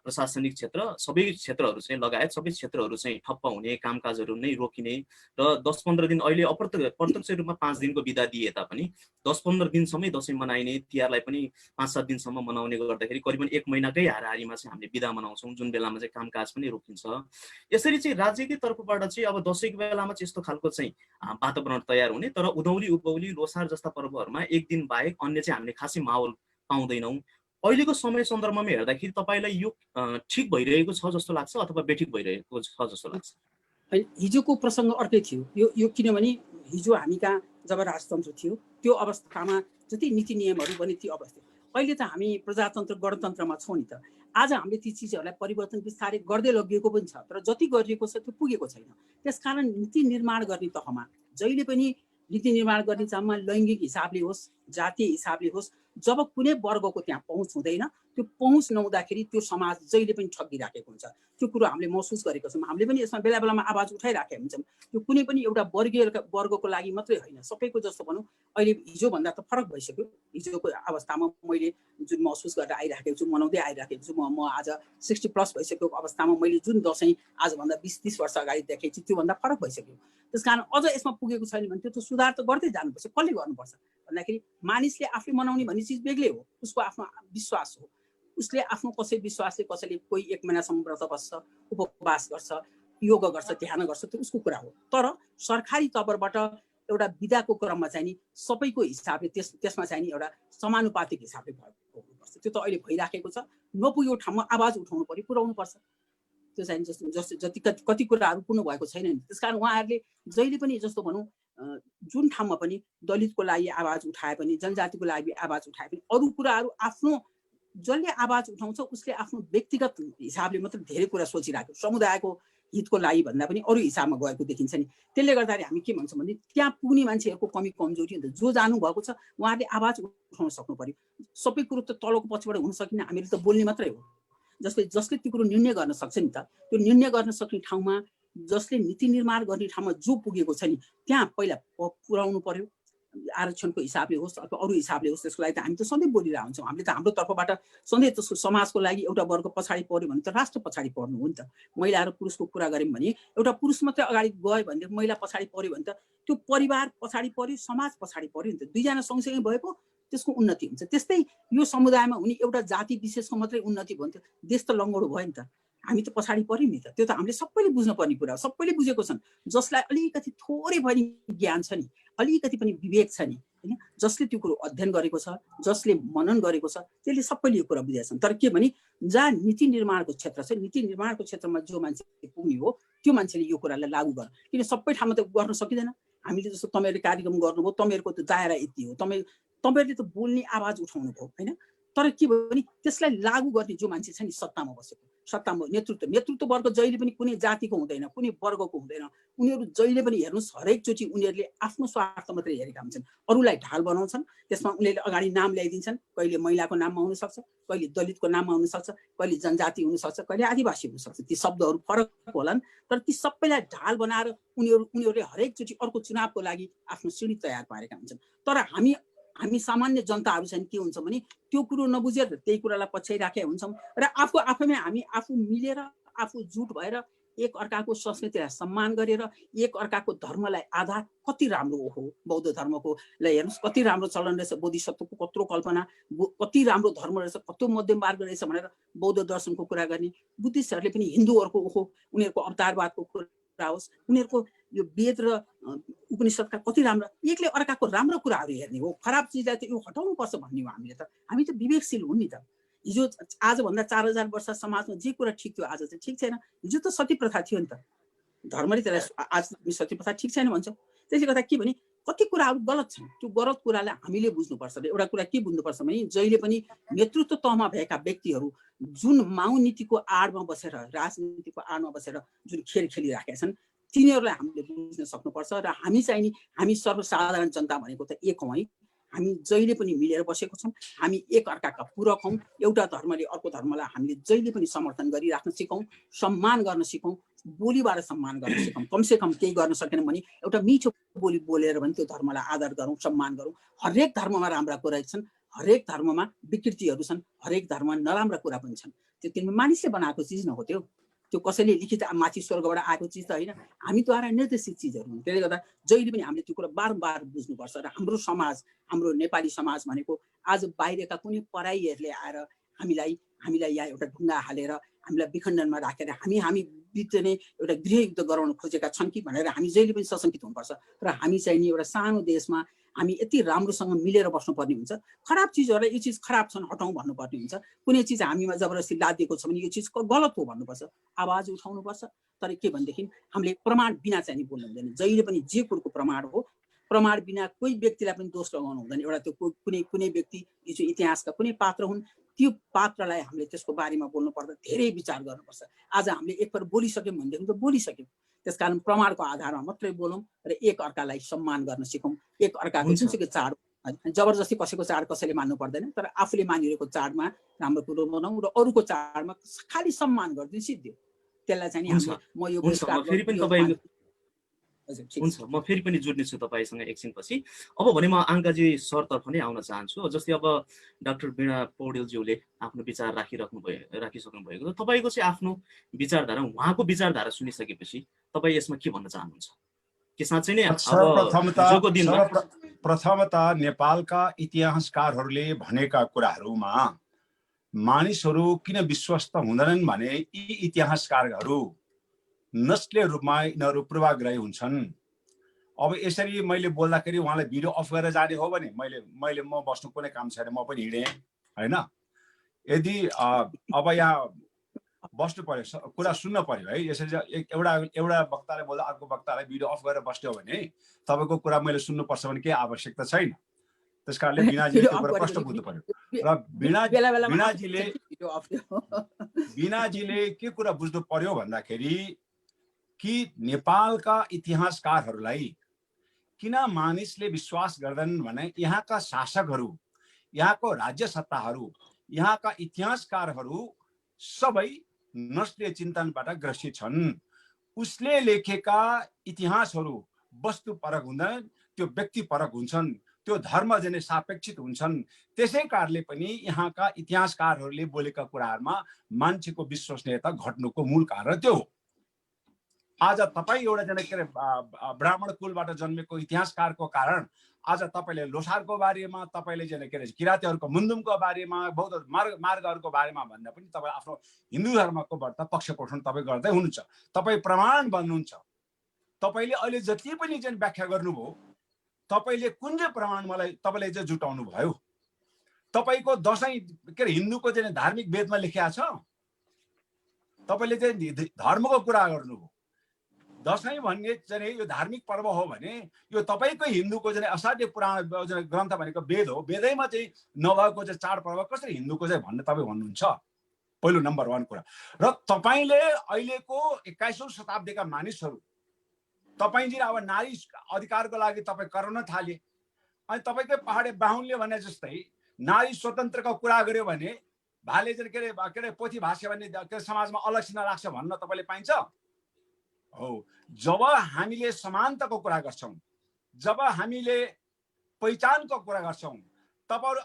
प्रशासनिक क्षेत्र सबै क्षेत्रहरू चाहिँ लगायत सबै क्षेत्रहरू चाहिँ ठप्प हुने, कामकाजहरू नै रोकिने र 10-15 दिन अहिले प्रत्यक्ष रूपमा 5 दिनको बिदा दिए तापनि 10-15 दिनसम्मै दसैँ मनाइने, तिहारलाई पनि 5-7 दिनसम्म मनाउने गर्दाखेरि करिबन 1 महिनाकै हाराहारीमा चाहिँ हामीले बिदा मनाउँछौँ, जुन बेलामा चाहिँ कामकाज पनि रोकिन्छ। यसरी चाहिँ राज्यकै तर्फबाट चाहिँ अब दसैँको बेलामा चाहिँ यस्तो खालको चाहिँ वातावरण तयार हुने, तर उधौली उभौली लोसार जस्ता पर्वहरूमा एक दिन बाहेक अन्य चाहिँ हामीले खासै माहौल पाउँदैनौँ। अहिलेको समय सन्दर्भमा हेर्दाखेरि तपाईँलाई यो ठिक भइरहेको छ जस्तो लाग्छ अथवा बेठिक भइरहेको छ जस्तो लाग्छ? हिजोको प्रसङ्ग अर्कै थियो यो किनभने हिजो हामी कहाँ जब राजतन्त्र थियो त्यो अवस्थामा जति नीति नियमहरू बने त्यो अवस्था। अहिले त हामी प्रजातन्त्र गणतन्त्रमा छौँ नि त। आज हामीले ती चिजहरूलाई परिवर्तन बिस्तारै गर्दै लगिएको पनि छ, तर जति गरिएको छ त्यो पुगेको छैन। त्यसकारण नीति निर्माण गर्ने तहमा जहिले पनि नीति निर्माण गर्ने ठाउँमा लैङ्गिक हिसाबले होस्, जातीय हिसाबले होस्, जब कुनै वर्गको त्यहाँ पहुँच हुँदैन, त्यो पहुँच नहुँदाखेरि त्यो समाज जहिले पनि ठगिराखेको हुन्छ। त्यो कुरो हामीले महसुस गरेको छौँ। हामीले पनि यसमा बेला बेलामा आवाज उठाइराखेका हुन्छौँ। त्यो कुनै पनि एउटा वर्गको लागि मात्रै होइन, सबैको जस्तो भनौँ अहिले हिजोभन्दा त फरक भइसक्यो। हिजोको अवस्थामा मैले जुन महसुस गरेर आइराखेको छु, मनाउँदै आइराखेको छु, म आज 60+ भइसकेको अवस्थामा मैले जुन दसैँ आजभन्दा 20-30 वर्ष अगाडि देखेको छु त्योभन्दा फरक भइसक्यो। त्यस कारण अझ यसमा पुगेको छैन भने त्यो त सुधार त गर्दै जानुपर्छ। कसले गर्नुपर्छ भन्दाखेरि मानिसले आफै मनाउने भन्ने चिज बेग्लै हो, उसको आफ्नो विश्वास हो। उसले आफ्नो कसै विश्वासले कसैले कोही 1 महिनासम्म व्रत बस्छ, उपवास गर्छ, योग गर्छ, ध्यान गर्छ, त्यो उसको कुरा हो। तर सरकारी तर्फबाट एउटा विधाको क्रममा चाहिँ नि सबैको हिसाबले त्यसमा चाहिँ नि एउटा समानुपातिक हिसाबले भएको हुनुपर्छ। त्यो त अहिले भइराखेको छ। नपुगेको ठाउँमा आवाज उठाउनु पर्यो, पुर्याउनु पर्छ। त्यो चाहिँ जस्तो जति कति कुराहरू पुग्नु भएको छैन नि। त्यसकारण उहाँहरूले जहिले पनि जस्तो भनौँ जुन ठाउँमा पनि दलितको लागि आवाज उठाए पनि, जनजातिको लागि आवाज उठाए पनि, अरू कुराहरू आफ्नो जसले आवाज उठाउँछ उसले आफ्नो व्यक्तिगत हिसाबले मात्र धेरै कुरा सोचिरहेको, समुदायको हितको लागि भन्दा पनि अरू हिसाबमा गएको देखिन्छ नि। त्यसले गर्दाखेरि हामी के भन्छौँ भने त्यहाँ पुग्ने मान्छेहरूको कमी कमजोरी हुन्छ। जो जानुभएको छ उहाँहरूले आवाज उठाउन सक्नु पर्यो। सबै कुरो त तलको पछिबाट हुन सकिन्न, हामीले त बोल्ने मात्रै हो। जसले त्यो कुरो निर्णय गर्न सक्छ नि त, त्यो निर्णय गर्न सक्ने ठाउँमा जसले नीति निर्माण गर्ने ठाउँमा जो पुगेको छ नि त्यहाँ पहिला पुर्याउनु पर्यो। आरक्षणको हिसाबले होस् अथवा अरू हिसाबले होस्, त्यसको लागि त हामी त सधैँ बोलिरहेको हुन्छौँ। हामीले त हाम्रो तर्फबाट सधैँ त्यसको समाजको लागि एउटा वर्ग पछाडि पर्यो भने त राष्ट्र पछाडि पर्नु हो नि त। महिला र पुरुषको कुरा गऱ्यौँ भने एउटा पुरुष मात्रै अगाडि गयो भने महिला पछाडि पर्यो भने त त्यो परिवार पछाडि पर्यो, समाज पछाडि पर्यो नि त। दुईजना सँगसँगै भयो पो त्यसको उन्नति हुन्छ। त्यस्तै यो समुदायमा हुने एउटा जाति विशेषको मात्रै उन्नति भयो भने त देश त लङ्गडो भयो नि त। हामी त पछाडि पर्यौँ नि त। त्यो त हामीले सबैले बुझ्नुपर्ने कुरा हो। सबैले बुझेको छन्। जसलाई अलिकति थोरै पनि ज्ञान छ नि, अलिकति पनि विवेक छ नि, होइन, जसले त्यो कुरो अध्ययन गरेको छ, जसले मनन गरेको छ, त्यसले सबैले यो कुरा बुझेका छन्। तर के भने जहाँ नीति निर्माणको क्षेत्र छ, नीति निर्माणको क्षेत्रमा जो मान्छे पुग्ने हो त्यो मान्छेले यो कुरालाई लागू गर्नु, किन सबै ठाउँमा त गर्न सकिँदैन। हामीले जस्तो तपाईँहरूले कार्यक्रम गर्नुभयो, तपाईँहरूको त दायरा यति हो, तपाईँहरूले त बोल्ने आवाज उठाउनु भयो, होइन। तर के भयो भने त्यसलाई लागू गर्ने जो मान्छे छ नि सत्तामा बसेको, सत्तामा नेतृत्व वर्ग जहिले पनि कुनै जातिको हुँदैन, कुनै वर्गको हुँदैन। उनीहरू जहिले पनि हेर्नुहोस् हरेकचोटि उनीहरूले आफ्नो स्वार्थ मात्रै हेरेका हुन्छन्, अरूलाई ढाल बनाउँछन्। त्यसमा उनीहरूले अगाडि नाम ल्याइदिन्छन्। कहिले महिलाको नाममा हुनसक्छ, कहिले दलितको नाममा हुनसक्छ, कहिले जनजाति हुनसक्छ, कहिले आदिवासी हुनसक्छ। ती शब्दहरू फरक होलान्, तर ती सबैलाई ढाल बनाएर उनीहरूले हरेकचोटि अर्को चुनावको लागि आफ्नो सिडी तयार पारेका हुन्छन्। तर हामी सामान्य जनताहरू चाहिँ के हुन्छ भने त्यो कुरो नबुझेर त्यही कुरालाई पछ्याइराखेका हुन्छौँ र आफैमै हामी आफू मिलेर आफू जुट भएर एक अर्काको संस्कृतिलाई सम्मान गरेर एक अर्काको धर्मलाई आधार कति राम्रो हो। बौद्ध धर्मको हेर्नुहोस् कति राम्रो चलन रहेछ, बोधिसत्वको कत्रो कल्पना, कति राम्रो धर्म रहेछ, कत्रो मध्यम मार्ग रहेछ भनेर बौद्ध दर्शनको कुरा गर्ने। बुद्धिस्टहरूले पनि हिन्दूहरूको उनीहरूको अवतारवादको कुरा होस्, उनीहरूको यो वेद र उपनिषदका कति राम्रो, एकले अर्काको राम्रो कुराहरू हेर्ने हो, खराब चिजलाई त यो हटाउनु पर्छ भन्ने हो। हामी त विवेकशील हुन् नि त। हिजो आजभन्दा 4000 वर्ष समाजमा जे कुरा ठिक थियो आज चाहिँ ठिक छैन। हिजो त सती प्रथा थियो नि त, धर्मले त्यसलाई आज सती प्रथा ठिक छैन भन्छ। त्यसले गर्दा के भने कति कुराहरू गलत छन्। त्यो गलत कुरालाई हामीले बुझ्नुपर्छ। एउटा कुरा के बुझ्नुपर्छ भने जहिले पनि नेतृत्व तहमा भएका व्यक्तिहरू जुन माउ नीतिको आडमा बसेर, राजनीतिको आडमा बसेर जुन खेल खेलिराखेका छन् तिनीहरूलाई हामीले बुझ्न सक्नुपर्छ। र हामी चाहिँ नि हामी सर्वसाधारण जनता भनेको त एक हौँ है। हामी जहिले पनि मिलेर बसेको छौँ। हामी एक अर्काका पूरक हौँ। एउटा धर्मले अर्को धर्मलाई हामीले जहिले पनि समर्थन गरिराख्न सिकौँ, सम्मान गर्न सिकौँ, बोलीबाट सम्मान गर्न सिकौँ। कमसे कम केही गर्न सकेन भने एउटा मिठो बोली बोलेर भने त्यो धर्मलाई आदर गरौँ, सम्मान गरौँ। हरेक धर्ममा राम्रा कुरा छन्, हरेक धर्ममा विकृतिहरू छन्, हरेक धर्ममा नराम्रा कुरा पनि छन्। त्यो किनभने मानिसले बनाएको चिज न हो त्यो कसैले लिखित माथि स्वर्गबाट आएको चिज त होइन, हामीद्वारा निर्देशित चिजहरू हुन्। त्यसले गर्दा जहिले पनि हामीले त्यो कुरा बारम्बार बुझ्नुपर्छ। र हाम्रो समाज, हाम्रो नेपाली समाज भनेको आज बाहिरका कुनै पराईहरूले आएर हामीलाई यहाँ एउटा ढुङ्गा हालेर हामीलाई विखण्डनमा राखेर हामी बिच नै एउटा गृहयुद्ध गराउन खोजेका छन् कि भनेर हामी जहिले पनि सशङ्कित हुनुपर्छ। र हामी चाहिँ नि एउटा सानो देशमा हामी यति राम्रोसँग मिलेर बस्नुपर्ने हुन्छ। खराब चिजहरूलाई यो चिज खराब छन् हटाउँ भन्नुपर्ने हुन्छ। कुनै चिज हामीमा जबरजस्ती लादिएको छ भने यो चिज गलत हो भन्नुपर्छ, आवाज उठाउनुपर्छ। तर के भनेदेखि हामीले प्रमाण बिना चाहिँ बोल्नु हुँदैन। जहिले पनि जे कुरोको प्रमाण हो, प्रमाण बिना कोही व्यक्तिलाई पनि दोष लगाउनु हुँदैन। एउटा त्यो कुनै व्यक्ति यो चाहिँ इतिहासका कुनै पात्र हुन्, त्यो पात्रलाई हामीले त्यसको बारेमा बोल्नु पर्दा धेरै विचार गर्नुपर्छ। आज हामीले एकपल्ट बोलिसक्यौँ भनेदेखि त बोलिसक्यौँ। त्यसकारण प्रमाणको आधारमा मात्रै बोलौँ र एक अर्कालाई सम्मान गर्न सिकौँ। एक अर्काको जुनसुकै चाड, जबरजस्ती कसैको चाड कसैले मान्नु पर्दैन, तर आफूले मानिरहेको चाडमा राम्रो कुरो बनाऊ र अरूको चाडमा खालि सम्मान गरिदिनु सिद्धि। त्यसलाई चाहिँ म फेरि पनि जोड्नेछु तपाईँसँग एकछिनपछि। अब भने म आङ्काजी सरतर्फ नै आउन चाहन्छु। जस्तै अब डाक्टर वीणा पौडेलज्यूले आफ्नो विचार राखिसक्नु भएको छ। तपाईँको चाहिँ आफ्नो विचारधारा, उहाँको विचारधारा सुनिसकेपछि तपाईँ यसमा के भन्न चाहनुहुन्छ? कि साँच्चै नै प्रथमतः नेपालका इतिहासकारहरूले भनेका कुराहरूमा मानिसहरू किन विश्वस्त हुँदैनन् भने यी इतिहासकारहरू नस्लीय रूपमा यिनीहरू पूर्वाग्रही हुन्छन्। अब यसरी मैले बोल्दाखेरि उहाँलाई भिडियो अफ गरेर जाने हो भने म बस्नु कुनै काम छैन, म पनि हिँडेँ होइन। यदि अब यहाँ बस्नु पर्यो, कुरा सुन्न पर्यो है। यसरी एउटा वक्ताले बोल्दा अर्को वक्तालाई भिडियो अफ गरेर बस्यो भने तपाईँको कुरा मैले सुन्नुपर्छ भने केही आवश्यकता छैन। त्यस कारणले वीणाजीले त्यो कुरा प्रश्न बुझ्नु पर्यो। र वीणाजीले के कुरा बुझ्नु पर्यो भन्दाखेरि कि नेपालका इतिहासकारहरूलाई किन मानिसले विश्वास गर्दैनन् भने यहाँका शासकहरू, यहाँको राज्य सत्ताहरू, यहाँका इतिहासकारहरू सबै नस्लीय चिन्तनबाट ग्रसित छन्। उसले लेखेका इतिहासहरू वस्तुपरक हुँदैन, त्यो व्यक्तिपरक हुन्छन्, त्यो धर्म जने सापेक्षित हुन्छन्। त्यसै कारणले पनि यहाँका इतिहासकारहरूले बोलेका कुराहरूमा मान्छेको विश्वसनीयता घट्नुको मूल कारण त्यो हो। आज तपाईँ एउटा जना के अरे ब्राह्मण कुलबाट जन्मेको इतिहासकारको कारण आज तपाईँले लोसारको बारेमा, तपाईँले जना के अरे किराँतीहरूको मुन्दुमको बारेमा, बौद्ध मार्गहरूको बारेमा भन्दा पनि तपाईँ आफ्नो हिन्दू धर्मको बाट पक्ष पोषण तपाईँ गर्दै हुनुहुन्छ। तपाईँ प्रमाण बन्नुहुन्छ। तपाईँले अहिले जति पनि चाहिँ व्याख्या गर्नुभयो, तपाईँले कुन चाहिँ प्रमाण मलाई तपाईँले चाहिँ जुटाउनु भयो? तपाईँको दसैँ के अरे हिन्दूको चाहिँ धार्मिक वेदमा लेखिएको छ? तपाईँले चाहिँ धर्मको कुरा गर्नुभयो। दसैँ भन्ने चाहिँ यो धार्मिक पर्व हो भने यो तपाईँकै हिन्दूको चाहिँ असाध्य पुराण ग्रन्थ भनेको वेद हो। वेदैमा चाहिँ नभएको चाहिँ चाडपर्व कसरी हिन्दूको चाहिँ भन्ने तपाईँ भन्नुहुन्छ? पहिलो नम्बर 1 कुरा। र तपाईँले अहिलेको 21औं शताब्दीका मानिसहरू, तपाईँ चाहिँ अब नारी अधिकारको लागि तपाईँ कराउन थाले। अनि तपाईँकै पहाडे बाहुनले भने जस्तै नारी स्वतन्त्रको कुरा गर्यो भने भाले चाहिँ के अरे पोथी भाष्य भन्ने समाजमा अलक्षिणा लाग्छ भन्न तपाईँले पाइन्छ हो। जब हामीले समानताको कुरा गर्छौँ, जब हामीले पहिचानको कुरा गर्छौँ, तपाईँहरू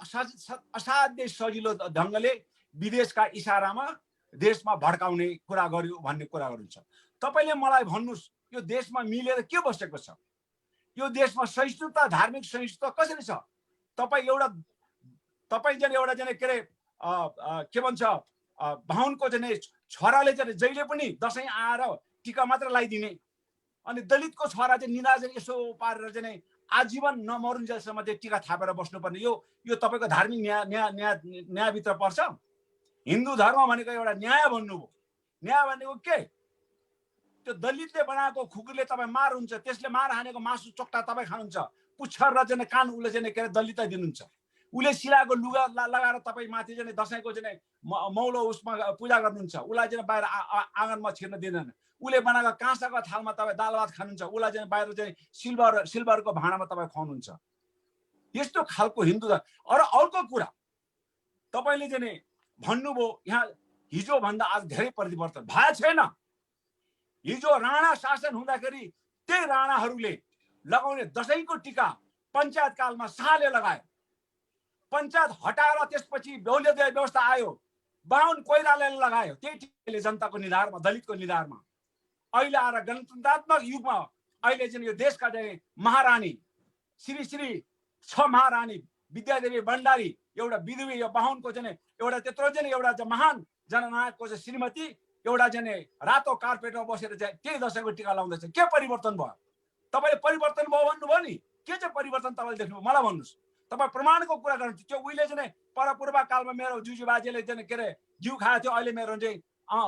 असाध्यै सजिलो ढङ्गले विदेशका इसारामा देशमा भड्काउने कुरा गर्यो भन्ने कुरा गर्नुहुन्छ। तपाईँले मलाई भन्नुहोस्, यो देशमा मिलेर के बसेको छ? यो देशमा सहिष्णुता, धार्मिक सहिष्णुता कसरी छ? तपाईँ चाहिँ एउटा चाहिँ के अरे के भन्छ बाहुनको चाहिँ छोराले चाहिँ जहिले पनि दसैँ आएर टिका मात्र लगाइदिने, अनि दलितको छोरा चाहिँ निना चाहिँ यसो पारेर चाहिँ आजीवन नमरुन्जेलसम्म चाहिँ टिका थापेर बस्नुपर्ने, यो तपाईँको धार्मिक न्यायभित्र पर्छ? हिन्दू धर्म भनेको एउटा न्याय भन्नुभयो। न्याय भनेको के? त्यो दलितले बनाएको खुकुरले तपाईँ मार हुन्छ, त्यसले मार हानेको मासु चोक्टा तपाईँ खानुहुन्छ, पुच्छर र चाहिँ कान उसले चाहिँ के अरे दलितलाई दिनुहुन्छ। उसले सिलाएको लुगा लगाएर तपाईँ माथि चाहिँ दसैँको चाहिँ मौलो उसमा पूजा गर्नुहुन्छ, उसलाई चाहिँ बाहिर आँगनमा छिर्न दिँदैन। उसले बनाएको काँसाको थालमा तपाईँ दाल भात खानुहुन्छ, उसलाई चाहिँ बाहिर चाहिँ सिल्भरको भाँडामा तपाईँ खुवाउनुहुन्छ। यस्तो खालको हिन्दू अर्को कुरा तपाईले चाहिँ नि भन्नुभयो यहाँ हिजो भन्दा आज धेरै परिवर्तन भएको छैन। हिजो राणा शासन हुँदाखेरि त्यही राणाहरूले लगाउने दशैंको टीका पञ्चायत कालमा शाहले लगायो। पञ्चायत हटाएर त्यसपछि बहुल्य व्यवस्था आयो, बाहुन कोइरालाले लगायो त्यही टीकाले जनताको निधारमा, दलितको निधारमा। अहिले आएर गणतन्त्रात्मक युगमा अहिले चाहिँ यो देशका चाहिँ महारानी श्री श्री 6 महारानी विद्यादेवी भण्डारी एउटा विधुवी यो बाहुनको चाहिँ एउटा त्यत्रो चाहिँ एउटा महान जननायकको चाहिँ श्रीमती एउटा चाहिँ रातो कार्पेटमा बसेर चाहिँ त्यही दशैंको टीका लाउँदैछ। के परिवर्तन भयो? तपाईले परिवर्तन भयो भन्नुभयो नि, के चाहिँ परिवर्तन तपाईँले देख्नुभयो मलाई भन्नुहोस्। तपाईँ प्रमाणको कुरा गर्नुहुन्छ। त्यो उहिले चाहिँ परपूर्व कालमा मेरो जुजु बाजेले चाहिँ के अरे जिउ खाएको थियो, अहिले मेरो चाहिँ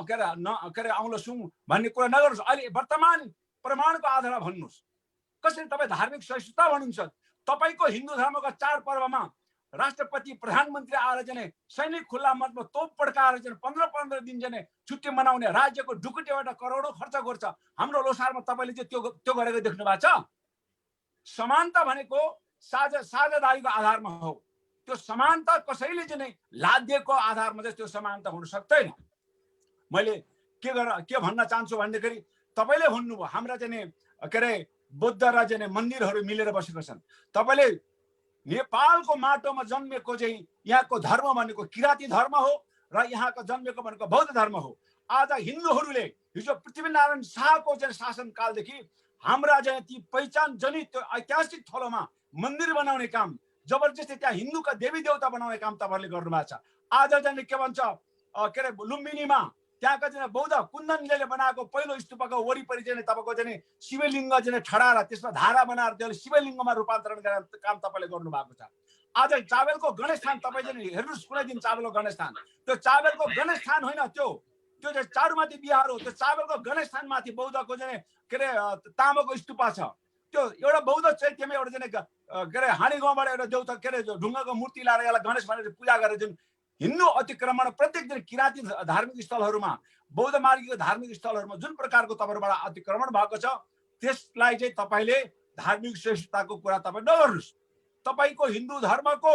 के अरे औँलो सुङ भन्ने कुरा नगर्नुहोस्। अहिले वर्तमान प्रमाणको आधारमा भन्नुहोस्। कसरी तपाईँ धार्मिक सहिष्णुता भन्नुहुन्छ? तपाईँको हिन्दू धर्मका चाडपर्वमा राष्ट्रपति प्रधानमन्त्री आएर चाहिँ सैनिक खुल्ला मतमा तोप पड्काएर चाहिँ 15-15 दिन चाहिँ छुट्टी मनाउने, राज्यको ढुकुटीबाट करोडौं खर्च गर्छ। हाम्रो लोसारमा तपाईँले चाहिँ त्यो गरेको देख्नु भएको छ? समानता भनेको साझेदारीको आधारमा हो। त्यो समानता कसैले चाहिँ लादिएको आधारमा चाहिँ त्यो समानता हुन सक्दैन। मैले के भन्न चाहन्छु भन्दाखेरि तपाईँले भन्नुभयो हाम्रा चाहिँ के अरे बुद्ध र चाहिँ मन्दिरहरू मिलेर बसेका छन्। तपाईँले नेपालको माटोमा जन्मेको चाहिँ यहाँको धर्म भनेको किराँती धर्म हो र यहाँको जन्मेको भनेको बौद्ध धर्म हो। आज हिन्दूहरूले हिजो पृथ्वीनारायण शाहको चाहिँ शासनकालदेखि हाम्रा चाहिँ ती पहिचान जनित त्यो ऐतिहासिक थलोमा मन्दिर बनाउने काम, जबरजस्ती त्यहाँ हिन्दूका देवी देवता बनाउने काम तपाईँहरूले गर्नुभएको छ। आज चाहिँ के भन्छ के अरे लुम्बिनीमा त्यहाँका चाहिँ बौद्ध कुन्दनले बनाएको पहिलो स्तूपको वरिपरि चाहिँ तपाईँको चाहिँ शिवलिङ्ग चाहिँ ठडाएर त्यसमा धारा बनाएर त्यसले शिवलिङ्गमा रूपान्तरण गर्ने काम तपाईँले गर्नु भएको छ। आज चावलको गणेश थान तपाईँ चाहिँ हेर्नुहोस्, कुनै दिन चावलको गणेश थान, त्यो चावलको गणेश थान होइन, त्यो चाहिँ चारुमाथि बिहार हो। त्यो चावलको गणेश थान माथि बौद्धको चाहिँ के अरे तामाको स्तूपा छ। त्यो एउटा बौद्ध चैत्यमा एउटा चाहिँ के अरे हाँडी गाउँबाट एउटा देउता के अरे ढुङ्गाको मूर्ति लाएर यसलाई गणेश भनेर पूजा गरेर जुन हिन्दू अतिक्रमण प्रत्येक दिन किराँती धार्मिक स्थलहरूमा, बौद्ध मार्गीको धार्मिक स्थलहरूमा जुन प्रकारको तपाईँबाट अतिक्रमण भएको छ त्यसलाई चाहिँ तपाईँले धार्मिक श्रेष्ठताको कुरा तपाईँ नगर्नुहोस्। तपाईँको हिन्दू धर्मको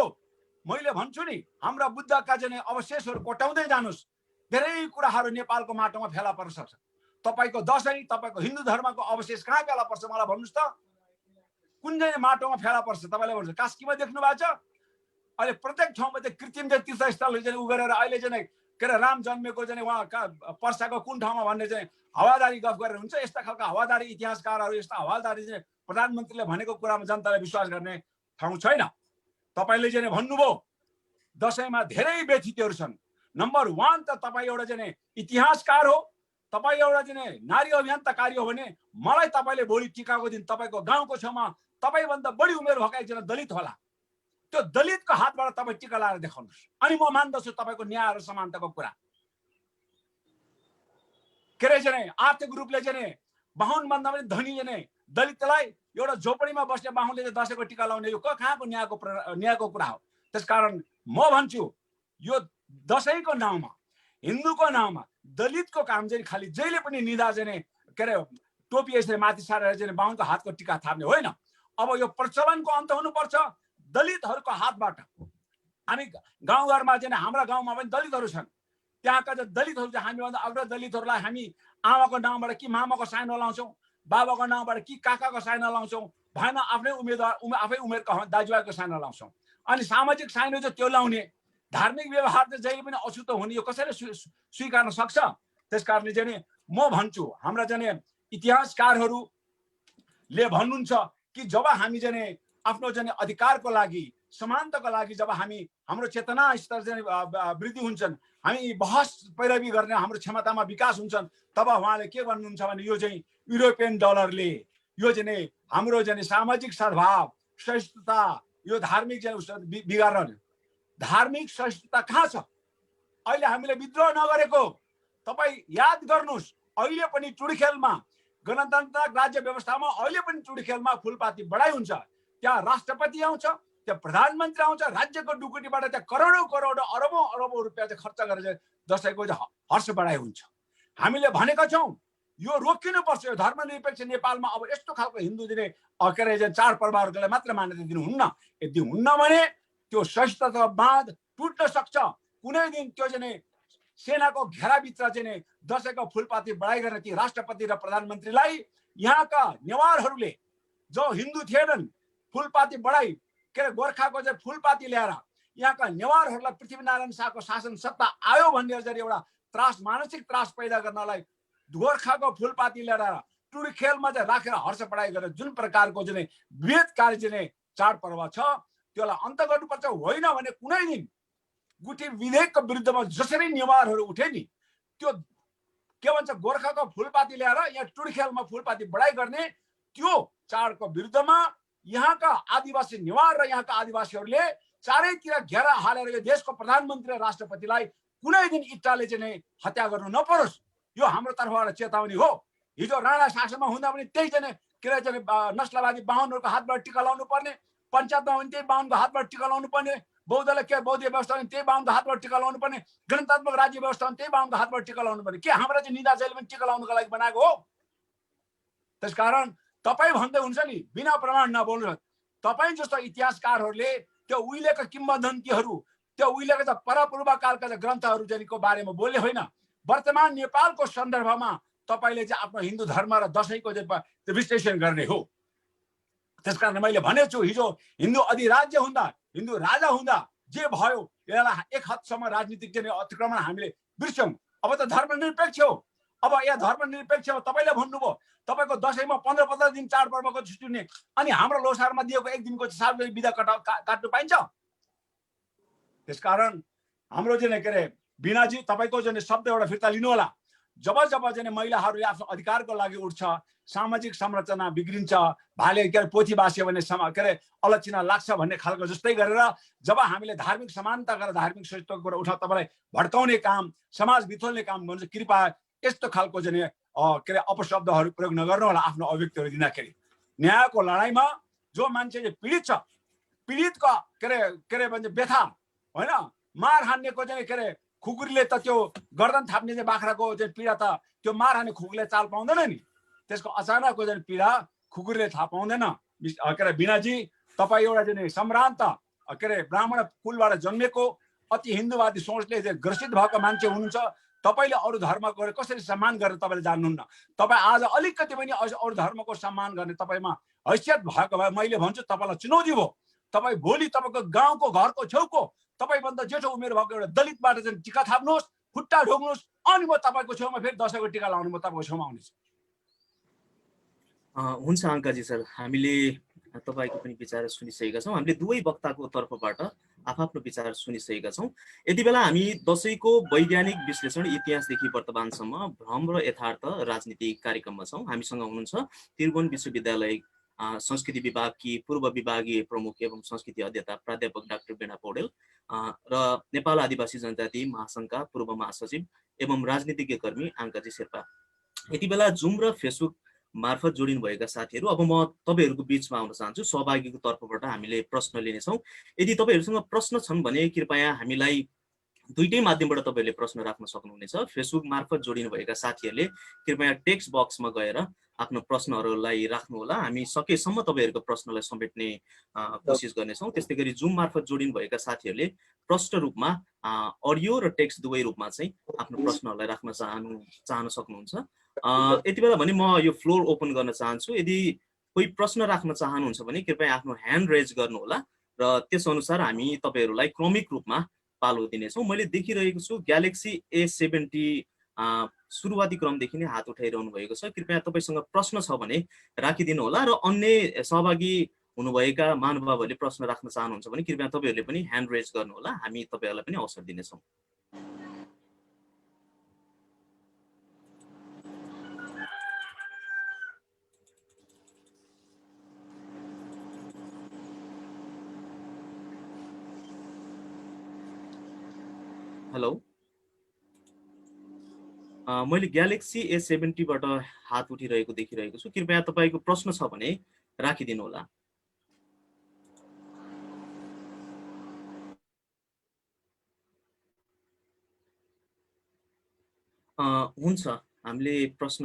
मैले भन्छु नि हाम्रा बुद्धका चाहिँ अवशेषहरू कोटाउँदै जानुहोस्, धेरै कुराहरू नेपालको माटोमा फेला पर्न सक्छ। तपाईँको दशैं, तपाईँको हिन्दू धर्मको अवशेष कहाँ फेला पर्छ मलाई भन्नुहोस् त? कुन चाहिँ माटोमा फेला पर्छ? तपाईँले भन्नुहुन्छ कास्कीमा देख्नु भएको छ? अहिले प्रत्येक ठाउँमा चाहिँ कृत्रिम चाहिँ तीर्थस्थलहरू चाहिँ उ गरेर अहिले चाहिँ के अरे राम जन्मेको चाहिँ उहाँ पर्साको कुन ठाउँमा भन्ने चाहिँ हावादारी गफ गरेर हुन्छ। यस्ता खालका हावादारी इतिहासकारहरू, यस्ता हावादारी चाहिँ प्रधानमन्त्रीले भनेको कुरामा जनताले विश्वास गर्ने ठाउँ छैन। तपाईँले चाहिँ भन्नुभयो दशैंमा धेरै व्यथितहरू छन्। नम्बर 1 त तपाईँ एउटा चाहिँ इतिहासकार हो, तपाईँ एउटा चाहिँ नारी अभियन्ताकारी हो भने मलाई तपाईँले भोलि टिकाको दिन तपाईँको गाउँको छेउमा तपाईँभन्दा बढी उमेर भएको एकजना दलित होला, त्यो दलितको हातबाट तपाईँ टिका लाएर देखाउनुहोस्, अनि म मान्दछु तपाईँको न्याय र समानताको कुरा। के अरे चाहिँ आर्थिक रूपले चाहिँ बाहुन भन्दा पनि धनी चाहिँ दलितलाई एउटा झोपडीमा बस्ने बाहुनले चाहिँ दशैंको टिका लाउने यो कहाँको न्यायको कुरा हो? त्यसकारण म भन्छु यो दशैंको नाउँमा, हिन्दूको नाउँमा दलितको काम चाहिँ खालि जहिले पनि निदा चाहिँ के अरे टोपी यसरी माथि सारेर चाहिँ बाहुनको हातको टिका थाप्ने होइन। अब यो प्रचलनको अन्त हुनुपर्छ। दलितहरूको हातबाट हामी गाउँघरमा चाहिँ हाम्रा गाउँमा पनि दलितहरू छन्, त्यहाँका चाहिँ दलितहरू चाहिँ हामीभन्दा अग्र दलितहरूलाई हामी आमाको नाउँबाट कि मामाको साइनो लाउँछौँ, बाबाको नाउँबाट कि काकाको साइनो लाउँछौँ, भएन आफ्नै आफै उमेरको दाजुभाइको साइनो लाउँछौँ। अनि सामाजिक साइनो चाहिँ त्यो लाउने, धार्मिक व्यवहार चाहिँ जहिले पनि अछुतो हुने यो कसैले स्वीकार्न सक्छ? त्यसकारणले चाहिँ म भन्छु हाम्रा चाहिँ इतिहासकारहरूले भन्नुहुन्छ कि जब हामी चाहिँ आफ्नो चाहिँ अधिकारको लागि, समानताको लागि जब हाम्रो चेतना स्तर चाहिँ वृद्धि हुन्छन्, हामी बहस पैरवी गर्ने हाम्रो क्षमतामा विकास हुन्छन्, तब उहाँले के भन्नुहुन्छ भने यो चाहिँ युरोपियन डलरले यो चाहिँ हाम्रो चाहिँ सामाजिक सद्भाव, सहिष्णुता, यो धार्मिक चाहिँ बिगार्न। धार्मिक सहिष्णुता कहाँ छ? अहिले हामीले विद्रोह नगरेको तपाईँ याद गर्नुहोस्। अहिले पनि टुडीखेलमा गणतन्त्र राज्य व्यवस्थामा अहिले पनि टुडीखेलमा फुलपाती बढाइ हुन्छ, त्यहाँ राष्ट्रपति आउँछ, त्यहाँ प्रधानमन्त्री आउँछ, राज्यको ढुकुटीबाट त्यहाँ करोडौं अरबौं रुपियाँ चाहिँ खर्च गरेर दशैंको हर्ष बढाइ हुन्छ। हामीले भनेका छौँ यो रोकिनुपर्छ। यो धर्मनिरपेक्ष नेपालमा अब यस्तो खालको हिन्दू दिने के अरे चाडपर्वहरूलाई मात्र मान्यता दिनुहुन्न। यदि हुन्न भने त्यो सहिष्णुतावाद टुट्न सक्छ। कुनै दिन त्यो चाहिँ सेनाको घेराभित्र चाहिँ दसैँको फुलपाती बढाइ गर्ने ती राष्ट्रपति र प्रधानमन्त्रीलाई यहाँका नेवारहरूले जो हिन्दू थिएनन् फुलपाती बढाइ के अरे गोर्खाको चाहिँ फुलपाती ल्याएर यहाँका नेवारहरूलाई पृथ्वीनारायण शाहको शासन सत्ता आयो भन्ने जरी एउटा त्रास मानसिक त्रास पैदा गर्नलाई गोर्खाको फुलपाती ल्याएर टुडीखेलमा चाहिँ राखेर हर्ष बढाइ गरेर जुन प्रकारको चाहिँ विभेदकारी चाहिँ चाडपर्व छ त्यसलाई अन्त गर्नुपर्छ। होइन भने कुनै दिन गुठी विधेयकको विरुद्धमा जसरी नेवारहरू उठे नि त्यो के भन्छ गोर्खाको फुलपाती ल्याएर यहाँ टुडीखेलमा फुलपाती बढाइ गर्ने त्यो चाडको विरुद्धमा यहाँका आदिवासी नेवार र यहाँका आदिवासीहरूले चारैतिर घेरा हालेर यो देशको प्रधानमन्त्री र राष्ट्रपतिलाई कुनै दिन इट्टाले चाहिँ हत्या गर्नु नपरोस्। यो हाम्रो तर्फबाट चेतावनी हो। हिजो राणा शासनमा हुँदा पनि त्यही चाहिँ के अरे नस्लवादी बाहुनहरूको हातबाट टिका लाउनु पर्ने, पञ्चायतमा पनि त्यही बाहुनको हातबाट टिका लाउनु पर्ने, बौद्धले के बौद्ध व्यवस्था त्यही बाहुनको हातबाट टिका लाउनु पर्ने, गणतन्त्रात्मक राज्य व्यवस्था त्यही बाहुनको हातबाट टिका लाउनु पर्ने। के हाम्रो चाहिँ निदा जहिले पनि टिका लाउनुको लागि बनाएको हो? त्यसकारण तपाईँ भन्दै हुन्छ नि बिना प्रमाण नबोल्नु। तपाईँ जस्तो इतिहासकारहरूले त्यो उहिलेका किम्बदन्तीहरू त्यो उहिलेका चाहिँ परपूर्वकालका ग्रन्थहरू जनिको बारेमा बोले होइन। वर्तमान नेपालको सन्दर्भमा तपाईँले चाहिँ आफ्नो हिन्दू धर्म र दसैँको चाहिँ विश्लेषण गर्ने हो। त्यसकारण मैले भनेको छु हिजो हिन्दू अधिराज्य हुँदा हिन्दू राजा हुँदा जे भयो यसलाई एक हदसम्म राजनीतिक चाहिँ अतिक्रमण हामीले बिर्स्यौँ। अब त धर्मनिरपेक्ष हो। अब यहाँ धर्मनिरपेक्ष हो। तपाईँले भन्नुभयो तपाईँको दसैँमा 15-15 दिन चाडपर्वको छुट्टी हुने अनि हाम्रो लोसारमा दिएको एक दिनको सार्वजनिक बिदा काट्नु पाइन्छ? त्यसकारण हाम्रो चाहिँ के अरे बिनाजी तपाईँको चाहिँ शब्द एउटा फिर्ता लिनु होला। जब जब चाहिँ महिलाहरूले आफ्नो अधिकारको लागि उठ्छ, सामाजिक संरचना बिग्रिन्छ, भाले के अरे पोथी बास्यो भने के अरे अलक्षिणा लाग्छ भन्ने खालको जस्तै गरेर जब हामीले धार्मिक समानता गरेर धार्मिक सहिष्णुताको कुरा उठा तपाईँलाई भड्काउने काम, समाज बिथोल्ने काम गर्नु कृपया यस्तो खालको चाहिँ के अरे अपशब्दहरू प्रयोग नगर्नु होला आफ्नो अभिव्यक्तिहरू दिँदाखेरि। न्यायको लडाइँमा जो मान्छे चाहिँ पीडित छ, पीडितको के अरे भन्छ व्यथा होइन, मार हान्नेको चाहिँ के अरे खुकुरीले त त्यो गर्दन थाप्ने चाहिँ बाख्राको चाहिँ पीडा त त्यो मार हान्ने खुकुरीले चाल पाउँदैन नि। त्यसको अचानकको चाहिँ पीडा खुकुरीले थाहा पाउँदैन। के अरे बिनाजी तपाईँ एउटा चाहिँ सम्भ्रान्त के अरे ब्राह्मण कुलबाट जन्मेको अति हिन्दूवादी सोचले चाहिँ ग्रसित भएको मान्छे हुनुहुन्छ। तपाईँले अरू धर्मको कसरी सम्मान गरेर तपाईँले जान्नुहुन्न। तपाईँ आज अलिकति पनि अरू धर्मको सम्मान गर्ने तपाईँमा हैसियत भएको भए मैले भन्छु तपाईँलाई चुनौती भयो। तपाईँ भोलि तपाईँको गाउँको घरको छेउको तपाईँभन्दा जेठो उमेर भएको एउटा दलितबाट चाहिँ टिका थाप्नुहोस्, खुट्टा ढोग्नुहोस्, अनि म तपाईँको छेउमा फेरि दसैँको टिका लाउनु म तपाईँको छेउमा आउनेछु। हुन्छ अङ्काजी सर, हामीले तपाईँको पनि विचार सुनिसकेका छौँ। हामीले दुवै वक्ताको तर्फबाट आफ्नो विचार सुनिसकेका छौँ। यति बेला हामी दसैँको वैज्ञानिक विश्लेषण इतिहासदेखि वर्तमानसम्म भ्रम र यथार्थ राजनीतिक कार्यक्रममा छौँ। हामीसँग हुनुहुन्छ त्रिभुवन विश्वविद्यालय संस्कृति विभागकी पूर्व विभागीय प्रमुख एवं संस्कृति अध्येता प्राध्यापक डाक्टर वीणा पौडेल र नेपाल आदिवासी जनजाति महासङ्घका पूर्व महासचिव एवं राजनीतिज्ञ कर्मी अङ्काजी शेर्पा। यति बेला जुम र फेसबुक मार्फत जोडिनुभएका साथीहरू, अब म तपाईँहरूको बिचमा आउन चाहन्छु। सहभागीको तर्फबाट हामीले प्रश्न लिनेछौँ। यदि तपाईँहरूसँग प्रश्न छन् भने कृपया हामीलाई दुईटै माध्यमबाट तपाईँहरूले प्रश्न राख्न सक्नुहुनेछ। फेसबुक मार्फत जोडिनुभएका साथीहरूले कृपया टेक्स्ट बक्समा गएर आफ्नो प्रश्नहरूलाई राख्नुहोला। हामी सकेसम्म तपाईँहरूको प्रश्नलाई समेट्ने कोसिस गर्नेछौँ। त्यस्तै गरी जुम मार्फत जोडिनुभएका साथीहरूले प्रष्ट रूपमा अडियो र टेक्स्ट दुवै रूपमा चाहिँ आफ्नो प्रश्नहरूलाई राख्न चाहन सक्नुहुन्छ। यति बेला भने म यो फ्लोर ओपन गर्न चाहन्छु। यदि कोही प्रश्न राख्न चाहनुहुन्छ भने कृपया आफ्नो ह्यान्ड रेज गर्नुहोला र त्यसअनुसार हामी तपाईँहरूलाई क्रमिक रूपमा पालो दिनेछौँ। मैले देखिरहेको छु ग्यालेक्सी A70 सुरुवाती क्रमदेखि नै हात उठाइरहनु भएको छ। कृपया तपाईँसँग प्रश्न छ भने राखिदिनु होला र अन्य सहभागी हुनुभएका महानुभावहरूले प्रश्न राख्न चाहनुहुन्छ भने कृपया तपाईँहरूले पनि ह्यान्ड रेज गर्नुहोला। हामी तपाईँहरूलाई पनि अवसर दिनेछौँ। हेलो, मैले ग्यालेक्सी A70 बाट हात उठिरहेको देखिरहेको छु। कृपया तपाईँको प्रश्न छ भने राखिदिनु होला। हुन्छ, हामीले प्रश्न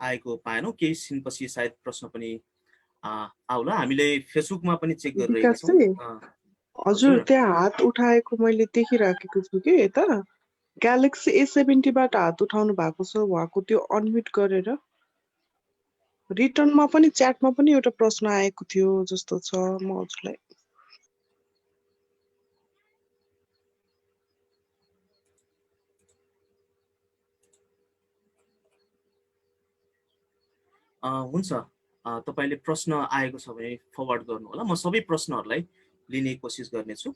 आएको पाएनौँ, केही छिनपछि सायद प्रश्न पनि आउला। हामीले फेसबुकमा पनि चेक गरिरहेका छौँ। हजुर, त्यहाँ हात उठाएको मैले देखिराखेको छु कि यता ग्यालेक्सी A70 बाट हात उठाउनु भएको छ उहाँको, त्यो अनम्युट गरेर। रिटर्नमा पनि च्याटमा पनि एउटा प्रश्न आएको थियो जस्तो छ, म हजुरलाई हुन्छ, तपाईँले प्रश्न आएको छ भने फरवर्ड गर्नु होला, म सबै प्रश्नहरूलाई लिने कोसिस गर्नेछु।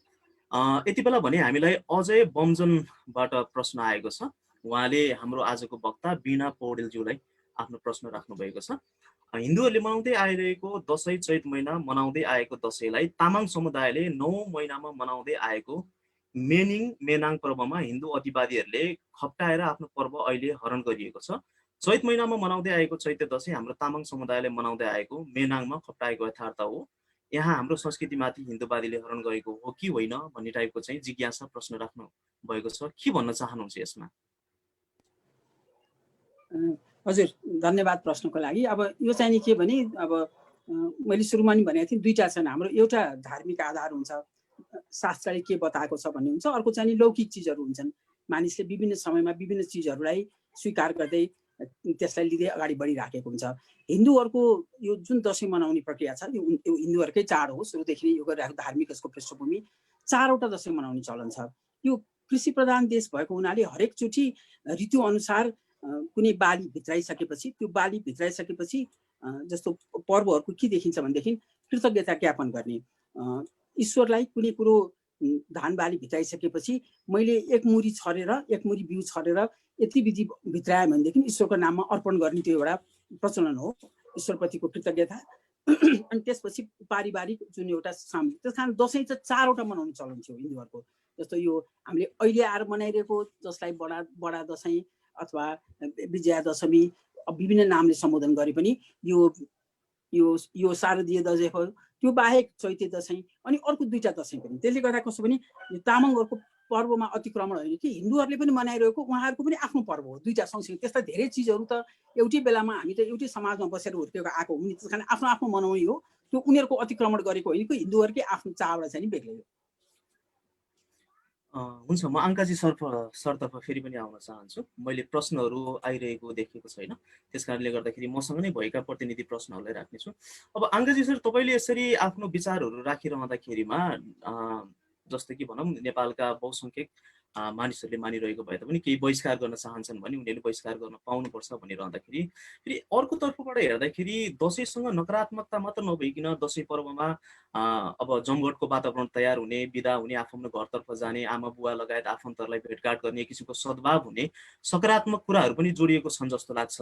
यति बेला भने हामीलाई अजय बमजनबाट प्रश्न आएको छ। उहाँले हाम्रो आजको वक्ता वीणा पौडेलज्यूलाई आफ्नो प्रश्न राख्नु भएको छ। हिन्दूहरूले मनाउँदै आइरहेको दसैँ चैत महिना मनाउँदै आएको दसैँलाई तामाङ समुदायले 9 महिनामा मनाउँदै आएको मेनाङ पर्वमा हिन्दू अतिवादीहरूले खप्टाएर आफ्नो पर्व अहिले हरण गरिएको छ। चैत महिनामा मनाउँदै आएको चैते दसैँ हाम्रो तामाङ समुदायले मनाउँदै आएको मेनाङमा खप्टाएको यथार्थ हो। यहाँ हाम्रो संस्कृतिमाथि हिन्दूवादीले हरण गरेको हो कि होइन भन्ने टाइपको चाहिँ जिज्ञासा प्रश्न राख्नु भएको छ। के भन्न चाहनुहुन्छ यसमा? हजुर, धन्यवाद प्रश्नको लागि। अब यो चाहिँ नि के भने, अब मैले सुरुमा नि भनेको थिएँ, दुईटा छन्। हाम्रो एउटा धार्मिक आधार हुन्छ, शास्त्रले के बताएको छ भन्ने हुन्छ। अर्को चाहिँ नि लौकिक चिजहरू हुन्छन्। मानिसले विभिन्न समयमा विभिन्न चिजहरूलाई स्वीकार गर्दै त्यसलाई लिँदै अगाडि बढिराखेको हुन्छ। हिन्दूहरूको यो जुन दसैँ मनाउने प्रक्रिया छ, यो हिन्दूहरूकै चाड हो। सुरुदेखि नै यो गरिरहेको धार्मिक यसको पृष्ठभूमि 4वटा दसैँ मनाउने चलन छ। यो कृषि प्रधान देश भएको हुनाले हरेकचोटि ऋतु अनुसार कुनै बाली भित्राइसकेपछि, त्यो बाली भित्राइसकेपछि जस्तो पर्वहरूको के देखिन्छ भनेदेखि कृतज्ञता ज्ञापन गर्ने। ईश्वरलाई कुनै कुरो धान बाली भित्राइसकेपछि मैले एक मुरी छरेर, एक मुरी बिउ छरेर यति विधि भित्रायो भनेदेखि ईश्वरको नाममा अर्पण गर्ने त्यो एउटा प्रचलन हो, ईश्वरप्रतिको कृतज्ञता। अनि त्यसपछि पारिवारिक जुन एउटा सामूहिक, त्यस कारण दसैँ चाहिँ 4वटा मनाउने चलन थियो हिन्दूहरूको। जस्तो यो हामीले अहिले आएर मनाइरहेको जसलाई बडा दसैँ अथवा विजया दशमी विभिन्न नामले सम्बोधन गरे पनि यो शारदीय दसैँ हो। त्यो बाहेक चैते दसैँ अनि अर्को 2टा दसैँ पनि। त्यसले गर्दा कसो भने यो तामाङहरूको पर्वमा अतिक्रमण होइन कि, हिन्दूहरूले पनि मनाइरहेको उहाँहरूको पनि आफ्नो पर्व हो, 2टा सँगसँगै। त्यस्ता धेरै चिजहरू त एउटै बेलामा हामी त एउटै समाजमा बसेर हुर्केको आएको हो नि, त्यस कारण आफ्नो आफ्नो मनाउने हो। त्यो उनीहरूको अतिक्रमण गरेको होइन कि, हिन्दूहरूकै आफ्नो चाडबाट चाहिँ नि बेग्लै हो। हुन्छ, म अङ्काजी सरतर्फ फेरि पनि आउन चाहन्छु। मैले प्रश्नहरू आइरहेको देखेको छैन, त्यस कारणले गर्दाखेरि मसँग नै भएका प्रतिनिधि प्रश्नहरूलाई राख्नेछु। अब अङ्काजी सर, तपाईँले यसरी आफ्नो विचारहरू राखिरहँदाखेरिमा जस्तो कि भनौँ नेपालका बहुसङ्ख्यक मानिसहरूले मानिरहेको भए तापनि केही बहिष्कार गर्न चाहन्छन् भने उनीहरूले बहिष्कार गर्न पाउनुपर्छ भनिरहँदाखेरि फेरि अर्को तर्फबाट हेर्दाखेरि दसैँसँग नकारात्मकता मात्र नभइकन दसैँ पर्वमा अब जमघटको वातावरण तयार हुने, बिदा हुने, आफ्नो घरतर्फ जाने, आमा बुवा लगायत आफन्तहरूलाई भेटघाट गर्ने, किसिमको सद्भाव हुने सकारात्मक कुराहरू पनि जोडिएको छन् जस्तो लाग्छ।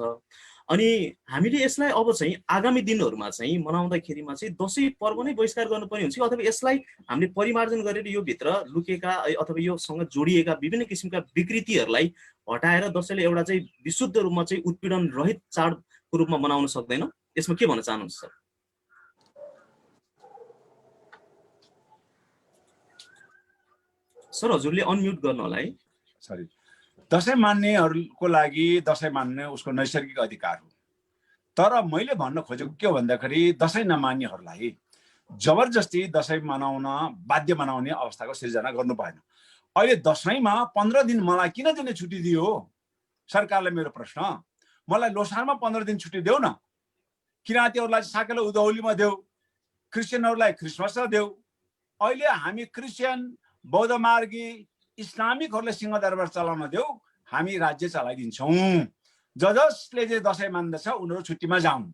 अनि हामीले यसलाई अब चाहिँ आगामी दिनहरूमा चाहिँ मनाउँदाखेरिमा चाहिँ दसैँ पर्व नै बहिष्कार गर्नुपर्ने हुन्छ कि, अथवा यसलाई हामीले परिमार्जन गरेर यो भित्र लुकेका अथवा योसँग जोडिएका विभिन्न किसिमका विकृतिहरूलाई हटाएर दसैँले एउटा चाहिँ विशुद्ध रूपमा चाहिँ उत्पीडन रहित चाडको रूपमा मनाउन सक्दैन? यसमा के भन्न चाहनुहुन्छ सर? सर हजुरले अनम्युट गर्नु होला है। सरी, दसैँ मान्नेहरूको लागि दसैँ मान्ने उसको नैसर्गिक अधिकार हो। तर मैले भन्न खोजेको के हो भन्दाखेरि दसैँ नमान्नेहरूलाई जबरजस्ती दसैँ मनाउन बाध्य बनाउने अवस्थाको सिर्जना गर्नु भएन। अहिले दसैँमा 15 दिन मलाई किन दिने छुट्टी दियो सरकारले? मेरो प्रश्न, मलाई लोसारमा 15 दिन छुट्टी देऊ न। किराँतीहरूलाई साकेला उधौलीमा देऊ, क्रिस्चियनहरूलाई क्रिसमसमा देऊ। अहिले हामी क्रिस्चियन, बौद्ध मार्गी, इस्लामिकहरूले सिंहदरबार चलाउन देऊ, हामी राज्य चलाइदिन्छौँ। जसले चाहिँ दसैँ मान्दछ उनीहरू छुट्टीमा जाउन्,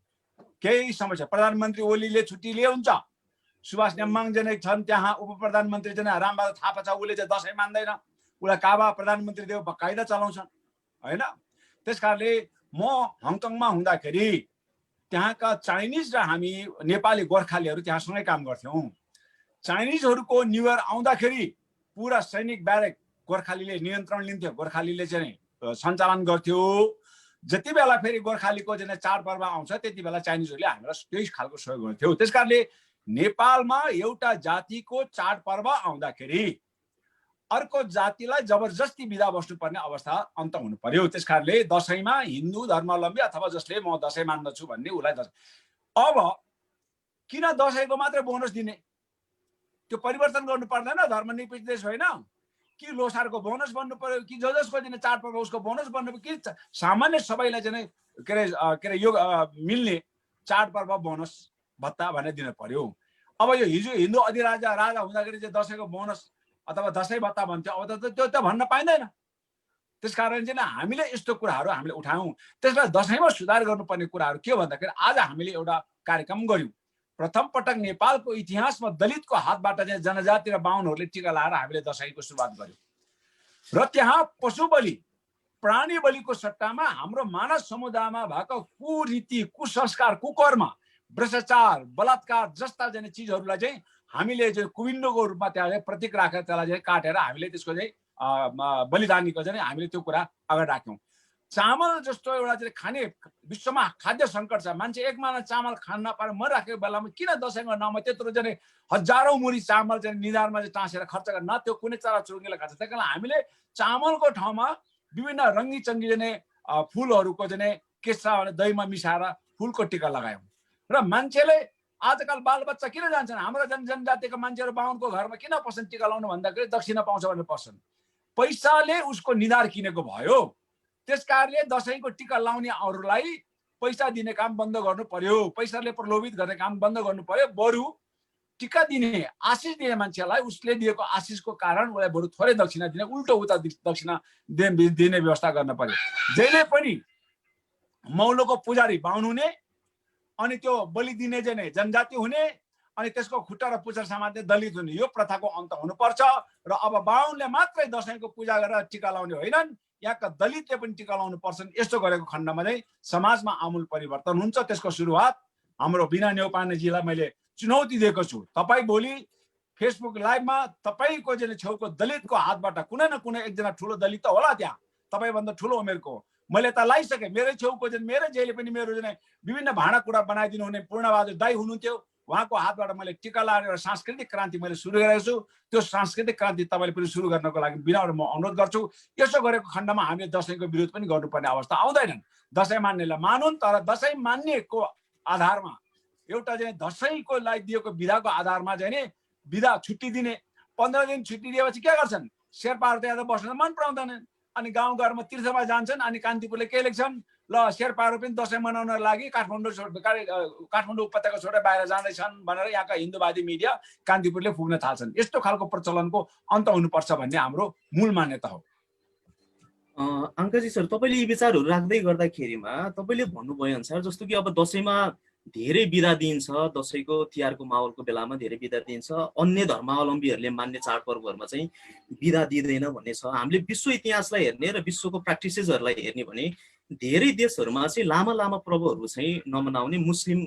केही समस्या। प्रधानमन्त्री ओलीले छुट्टी लिए हुन्छ, सुभाष नेम्बाङ जने छन् त्यहाँ उप प्रधानमन्त्री जने रामबहादुर थापा छ, उसले चाहिँ दसैँ मान्दैन, उसलाई काबा प्रधानमन्त्री देव कायदा चलाउँछन् होइन। त्यस कारणले म हङकङमा हुँदाखेरि त्यहाँका चाइनिज र हामी नेपाली गोर्खालीहरू त्यहाँसँगै काम गर्थ्यौँ। चाइनिजहरूको न्यु इयर आउँदाखेरि पुरा सैनिक ब्यारेक गोर्खालीले नियन्त्रण लिन्थ्यो, गोर्खालीले चाहिँ सञ्चालन गर्थ्यो। जति बेला फेरि गोर्खालीको चाहिँ चाडपर्व आउँछ त्यति बेला चाइनिजहरूले हामीलाई त्यही खालको सहयोग गर्थ्यो। त्यस कारणले नेपालमा एउटा जातिको चाडपर्व आउँदाखेरि अर्को जातिलाई जबरजस्ती बिदा बस्नुपर्ने अवस्था अन्त हुनु पर्यो। त्यसकारणले दसैँमा हिन्दू धर्मावलम्बी अथवा जसले म दसैँ मान्दछु भन्ने उसलाई अब किन दसैँको मात्रै बोनस दिने? त्यो परिवर्तन गर्नु पर्दैन? धर्मनिरपेक्ष देश होइन कि लोसारको बोनस बन्नु पर्यो कि जसको दिने चाडपर्व उसको बोनस बन्नु पर्यो कि सामान्य सबैलाई चाहिँ के अरे यो मिल्ने चाडपर्व बोनस भत्ता भनेर दिन पर्यो? अब यो हिजो हिन्दू अधिराजा राजा हुँदाखेरि चाहिँ दसैँको बोनस अथवा दसैँ भत्ता भन्थ्यो, अब त त्यो त भन्न पाइँदैन। त्यसकारण चाहिँ हामीले यस्तो कुराहरू हामीले उठायौँ। त्यसलाई दसैँमा सुधार गर्नुपर्ने कुराहरू के भन्दाखेरि आज हामीले एउटा कार्यक्रम गर्यौँ। प्रथम पटक नेपालको इतिहासमा दलितको हातबाट चाहिँ जनजाति र बाहुनहरूले टिका लाएर हामीले दसैँको सुरुवात गर्यौँ र त्यहाँ पशु बलि प्राणी बलिको सट्टामा हाम्रो मानव समुदायमा भएको कुरीति कुसंस्कार कुकर्म भ्रष्टाचार बलात्कार जस्ता चाहिँ चिजहरूलाई चाहिँ हामीले चाहिँ कुविन्डोको रूपमा त्यहाँ प्रतीक राखेर त्यसलाई चाहिँ काटेर हामीले त्यसको चाहिँ बलिदानीको चाहिँ हामीले त्यो कुरा अगाडि राख्यौँ। चामल जस्तो एउटा चाहिँ खाने विश्वमा खाद्य सङ्कट छ, मान्छे एक माना चामल खान नपाएर मरिराखेको बेलामा किन दसैँको नाममा त्यत्रो चाहिँ हजारौँ मुरी चामल चाहिँ निधारमा चाहिँ टाँसेर खर्च गरेर न त्यो कुनै चराचुरुङ्गीले खान्छ। त्यही कारण हामीले चामलको ठाउँमा विभिन्न रङ्गी चङ्गी चाहिँ फुलहरूको चाहिँ केस्रा दहीमा मिसाएर फुलको टिका लगायौँ र मान्छेले आजकल बालबच्चा किन जान्छन्? हाम्रो जनजातिको मान्छेहरू बाहुनको घरमा किन पस्छन् टिका लाउनु भन्दाखेरि दक्षिणा पाउँछ भनेर पस्छन्। पैसाले उसको निधार किनेको भयो। त्यसकारणले दसैँको टिका लाउने अरूलाई पैसा दिने काम बन्द गर्नु पर्यो, पैसाले प्रलोभित गर्ने काम बन्द गर्नु पर्यो। बरु टिका दिने आशिष दिने मान्छेलाई उसले दिएको आशिषको कारण उसलाई बरु थोरै दक्षिणा दिने, उल्टो उता दक्षिणा दिने व्यवस्था गर्न पर्यो। जहिले पनि मौलोको पुजारी बाहुन हुने अनि त्यो बलि दिने चाहिँ जनजाति हुने अनि त्यसको खुट्टा र पुच्छर समात्ने दलित हुने, यो प्रथाको अन्त हुनुपर्छ। र अब बाहुनले मात्रै दसैँको पूजा गरेर टिका लाउने होइनन्, यहाँका दलितले पनि टिका लाउनु पर्छन्। यस्तो गरेको खण्डमा चाहिँ समाजमा आमूल परिवर्तन हुन्छ। त्यसको सुरुवात हाम्रो बिना न्यौपानेजीलाई मैले चुनौती दिएको छु। तपाईँ भोलि फेसबुक लाइभमा तपाईँको चाहिँ छेउको दलितको हातबाट कुनै न कुनै एकजना ठुलो दलित त होला, त्यहाँ तपाईँभन्दा ठुलो उमेरको मैले त लाइसकेँ। मेरै छेउको चाहिँ मेरै जेले पनि मेरो चाहिँ विभिन्न भाँडाकुँडा बनाइदिनु हुने पूर्णबहादुर दाई हुनुहुन्थ्यो, उहाँको हातबाट मैले टिका लाएर एउटा सांस्कृतिक क्रान्ति मैले सुरु गरेको छु। त्यो सांस्कृतिक क्रान्ति तपाईँले पनि सुरु गर्नको लागि बिनाबाट म अनुरोध गर्छु। यसो गरेको खण्डमा हामीले दसैँको विरोध पनि गर्नुपर्ने अवस्था आउँदैनन्। दसैँ मान्नेलाई मानुन्, तर दसैँ मान्नेको आधारमा एउटा चाहिँ दसैँको लागि दिएको विधाको आधारमा चाहिँ नि विधा छुट्टी दिने। 15 दिन छुट्टी दिएपछि के गर्छन्? शेर्पाहरू त यहाँ बस्न मन पराउँदैनन् अनि गाउँघरमा तीर्थमा जान्छन् अनि कान्तिपुरले के लेख्छन्, ल शेर्पाहरू पनि दसैँ मनाउनको लागि काठमाडौँ उपत्यका छोडेर बाहिर जाँदैछन् भनेर यहाँका हिन्दूवादी मिडिया कान्तिपुरले पुग्न थाल्छन्। यस्तो खालको प्रचलनको अन्त हुनुपर्छ भन्ने हाम्रो मूल मान्यता हो। अङ्कजी सर, तपाईँले यी विचारहरू राख्दै गर्दाखेरिमा तपाईँले भन्नुभयो अनुसार जस्तो कि अब दसैँमा धेरै बिदा दिइन्छ, दसैँको तिहारको माहौलको बेलामा धेरै बिदा दिइन्छ, अन्य धर्मावलम्बीहरूले मान्ने चाडपर्वहरूमा चाहिँ बिदा दिँदैन भन्ने छ। हामीले विश्व इतिहासलाई हेर्ने र विश्वको प्र्याक्टिसेसहरूलाई हेर्ने भने धेरै देशहरूमा चाहिँ लामा लामा पर्वहरू चाहिँ नमनाउने मुस्लिम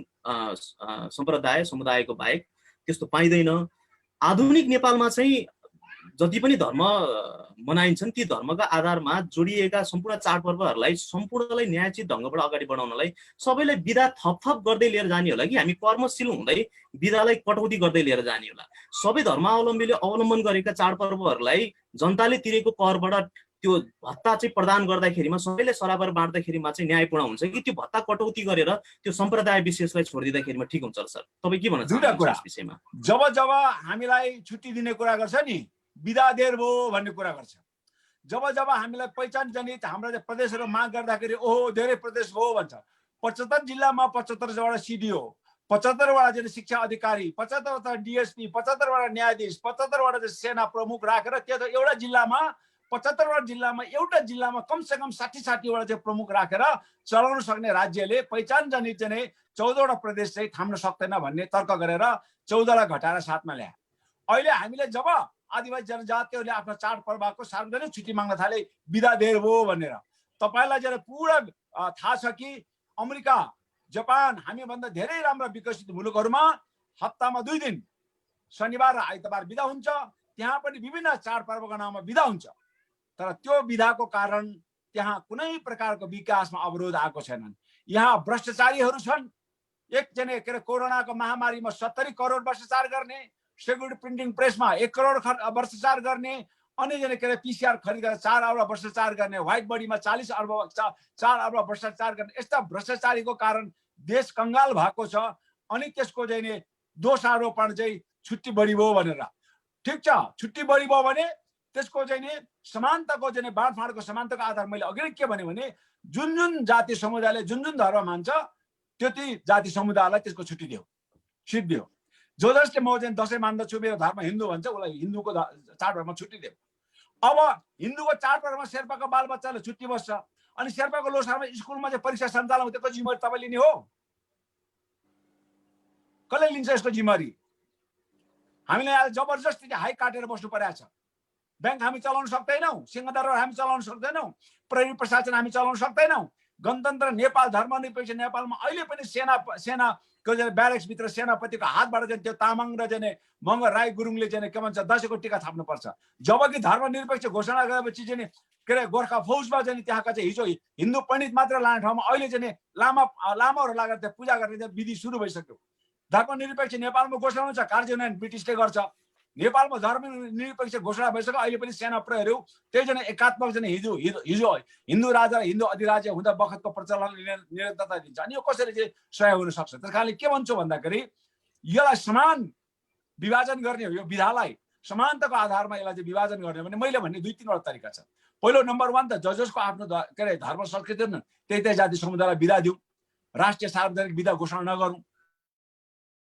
समुदायको बाहेक त्यस्तो पाइँदैन। आधुनिक नेपालमा चाहिँ जति पनि धर्म मनाइन्छन् ती धर्मका आधारमा जोडिएका सम्पूर्ण चाडपर्वहरूलाई सम्पूर्णलाई न्यायोचित ढङ्गबाट अगाडि बढाउनलाई सबैलाई बिदा थप गर्दै लिएर जाने होला कि हामी कर्मशील हुँदै बिदालाई कटौती गर्दै लिएर जाने होला? सबै धर्मावलम्बीले अवलम्बन गरेका चाडपर्वहरूलाई जनताले तिरेको करबाट त्यो भत्ता चाहिँ प्रदान गर्दाखेरिमा सबैले सराबर बाँड्दाखेरिमा चाहिँ न्यायपूर्ण हुन्छ कि त्यो भत्ता कटौती गरेर त्यो सम्प्रदाय विशेषलाई छोडिदिँदाखेरिमा ठिक हुन्छ सर? तपाईँ के भन्न चाहनुहुन्छ यस विषयमा? जब हामीलाई छुट्टी दिने कुरा गर्छ नि, बिदा देर भयो भन्ने कुरा गर्छ। जब हामीलाई पहिचान जनित हाम्रा प्रदेशहरू माग गर्दाखेरि ओहो धेरै प्रदेश भयो भन्छ। 75 जिल्लामा 75 वटा सिडिओ, 75 वटा चाहिँ शिक्षा अधिकारी, 75 वटा डिएसपी, 75 वटा न्यायाधीश, 75 वटा चाहिँ सेना प्रमुख राखेर त्यो एउटा जिल्लामा 75 वटा जिल्लामा एउटा जिल्लामा कमसे कम 60 वटा चाहिँ प्रमुख राखेर चलाउन सक्ने राज्यले पहिचान जनित चाहिँ 14 वटा प्रदेश चाहिँ थाम्न सक्दैन भन्ने तर्क गरेर 14 लाई घटाएर 7 मा ल्याए। अहिले हामीले जब आदिवासी जनजातिहरूले आफ्नो चाडपर्वको सार्वजनिक छुट्टी माग्न थाले बिदा देर भयो भनेर, तपाईँलाई चाहिँ पुरा थाहा छ कि अमेरिका जापान हामीभन्दा धेरै राम्रा विकसित मुलुकहरूमा हप्तामा 2 दिन शनिबार र आइतबार बिदा हुन्छ। त्यहाँ पनि विभिन्न चाडपर्वको नाममा बिदा हुन्छ, तर त्यो बिदाको कारण त्यहाँ कुनै प्रकारको विकासमा अवरोध आएको छैनन्। यहाँ भ्रष्टाचारीहरू छन्। एकजना के अरे कोरोनाको महामारीमा 70 करोड भ्रष्टाचार गर्ने, सेक्युरिटी प्रिन्टिङ प्रेसमा 1 करोड भ्रष्टाचार गर्ने, अनि के अरे पिसिआर खरिद गरेर 4 अर्ब भ्रष्टाचार गर्ने, व्हाइट बडीमा 40 अर्ब 4 अर्ब भ्रष्टाचार गर्ने, यस्ता भ्रष्टाचारीको कारण देश कंगाल भएको छ। अनि त्यसको चाहिँ नि दोषारोपण चाहिँ छुट्टी बढी भयो भनेर, ठिक छ, छुट्टी बढी भयो भने त्यसको चाहिँ नि समानताको चाहिँ बाँडफाँडको समानताको आधार मैले अघि के भने जुन जुन जाति समुदायले जुन जुन धर्म मान्छ त्यति जाति समुदायलाई त्यसको छुट्टी दियो, सिट दियो। जसले म चाहिँ दसैँ मान्दछु, मेरो धर्म हिन्दू भन्छ, उसलाई हिन्दूको चाडपर्वमा छुट्टी दियो। अब हिन्दूको चाडपर्वमा शेर्पाको बालबच्चाले छुट्टी बस्छ, अनि शेर्पाको लोसारमा स्कुलमा चाहिँ परीक्षा सञ्चालन हुँदै जिम्मेवारी तपाईँ लिने हो? कसले लिन्छ यसको जिम्मेवारी? हामीले आज जबरजस्ती हाई काटेर बस्नु परेको छ। ब्याङ्क हामी चलाउन सक्दैनौँ, सिंहदरबार हामी चलाउन सक्दैनौँ, प्रहरी प्रशासन हामी चलाउन सक्दैनौँ। गणतन्त्र नेपाल, धर्मनिरपेक्ष नेपालमा अहिले पनि सेनाको ब्यारेक्सभित्र सेनापतिको हातबाट चाहिँ त्यो तामाङ र चाहिँ मगर राई गुरुङले चाहिँ के भन्छ दसैँको टिका थाप्नुपर्छ। जबकि धर्मनिरपेक्ष घोषणा गरेपछि चाहिँ के अरे गोर्खा फौजमा चाहिँ त्यहाँका चाहिँ हिजो हिन्दू पण्डित मात्र लाने ठाउँमा अहिले चाहिँ लामाहरू लागेर त्यहाँ पूजा गर्ने विधि सुरु भइसक्यो। धर्मनिरपेक्ष नेपालमा घोषणा हुन्छ, कार्यान्वयन ब्रिटिसले गर्छ। नेपालमा धर्मनिरपेक्ष घोषणा भइसक्यो, अहिले पनि सेना प्रहरीहरू त्यही चाहिँ एकात्मक चाहिँ हिजो हिन्दू राजा र हिन्दू अधिराज्य हुँदा बखतको प्रचलन निरन्तरता दिन्छ। अनि यो कसरी चाहिँ सहयोग हुन सक्छ? त्यस कारणले के भन्छु भन्दाखेरि यसलाई समान विभाजन गर्ने हो, यो विधालाई समानताको आधारमा यसलाई चाहिँ विभाजन गर्ने भने मैले भन्ने 2-3 तरिका छ। पहिलो नम्बर 1 त जसको आफ्नो के अरे धर्म संस्कृति त्यही जाति समुदायलाई बिदा दिउँ, राष्ट्रिय सार्वजनिक बिदा घोषणा नगरौँ,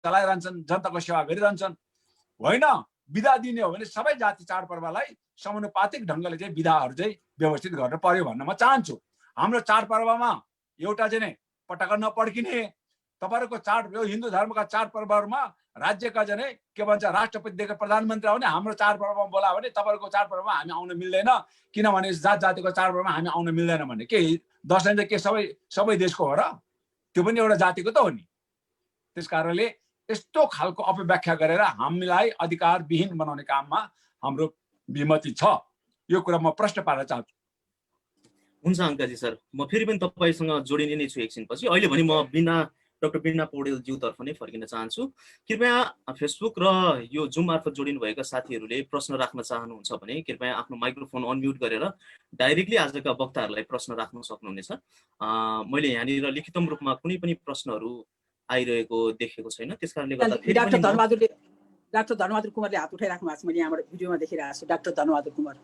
चलाइरहन्छन्, जनताको सेवा गरिरहन्छन्। होइन, बिदा दिने हो भने सबै जाति चाडपर्वलाई समानुपातिक ढङ्गले चाहिँ बिदाहरू चाहिँ व्यवस्थित गर्न पर्यो भन्न म चाहन्छु। हाम्रो चाडपर्वमा एउटा चाहिँ पटक्क नपड्किने, तपाईँहरूको चाड यो हिन्दू धर्मका चाडपर्वहरूमा राज्यका चाहिँ के भन्छ राष्ट्रपतिदेखि प्रधानमन्त्री आउने, हाम्रो चाडपर्वमा बोला भने तपाईँहरूको चाडपर्वमा हामी आउन मिल्दैन, किनभने जात जातिको चाडपर्वमा हामी आउन मिल्दैन भने के दसैँ चाहिँ के सबै देशको हो र? त्यो पनि एउटा जातिको त हो नि। त्यस कारणले यस्तो खालको अपव्याख्या गरेर हामीलाई अधिकारविहीन बनाउने काममा हाम्रो विमति छ। यो कुरा म प्रश्न पार्न चाहन्छु। हुन्छ अङ्काजी सर, म फेरि पनि तपाईँसँग जोडिने नै छु एकछिनपछि। अहिले भने म डाक्टर बिना पौडेलज्यूतर्फ नै फर्किन चाहन्छु। कृपया फेसबुक र यो जुम मार्फत जोडिनु भएका साथीहरूले प्रश्न राख्न चाहनुहुन्छ भने कृपया आफ्नो माइक्रोफोन अनम्युट गरेर डाइरेक्टली आजका वक्ताहरूलाई प्रश्न राख्न सक्नुहुनेछ। मैले यहाँनिर लिखित रूपमा कुनै पनि प्रश्नहरू आइरहेको देखेको छैन, त्यसकारणले गर्दा डाक्टर धर्मबहादुर कुमारले हात उठाइराख्नु भएको छ, मैले यहाँबाट भिडियोमा देखिरहेको छु। डाक्टर धर्मबहादुर कुमार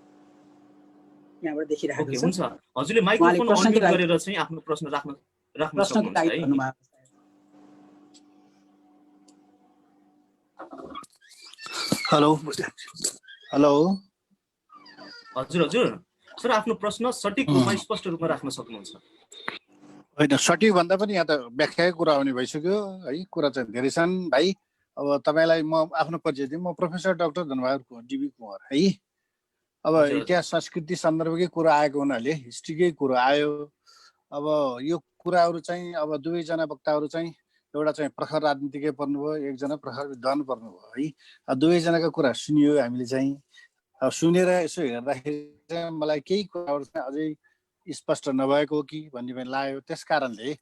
यहाँबाट देखिरहेको छ। हुन्छ, हजुरले माइक्रोफोन अनम्युट गरेर चाहिँ आफ्नो प्रश्न राख्न सक्नुहुन्छ। हेलो हजुर सर, आफ्नो प्रश्न सटिक रूपमा स्पष्ट रूपमा राख्न सक्नुहुन्छ। होइन, सटिक भन्दा पनि यहाँ त व्याख्याकै कुरा आउने भइसक्यो है। कुरा चाहिँ धेरै छन् भाइ। अब तपाईँलाई म आफ्नो परिचय दिएँ, म professor doctor Dhanbahadur D B Kunwar है। अब इतिहास संस्कृति सन्दर्भकै कुरा आएको हुनाले हिस्ट्रीकै कुरा आयो। अब यो कुराहरू चाहिँ अब दुवैजना वक्ताहरू चाहिँ एउटा चाहिँ प्रखर राजनीतिकै पर्नुभयो, एकजना प्रखर विद्वान पर्नुभयो है। दुवैजनाको कुरा सुनियो हामीले चाहिँ। सुनेर यसो हेर्दाखेरि चाहिँ मलाई केही कुराहरू चाहिँ अझै स्पष्ट नभएको कि भन्ने पनि लाग्यो। त्यस कारणले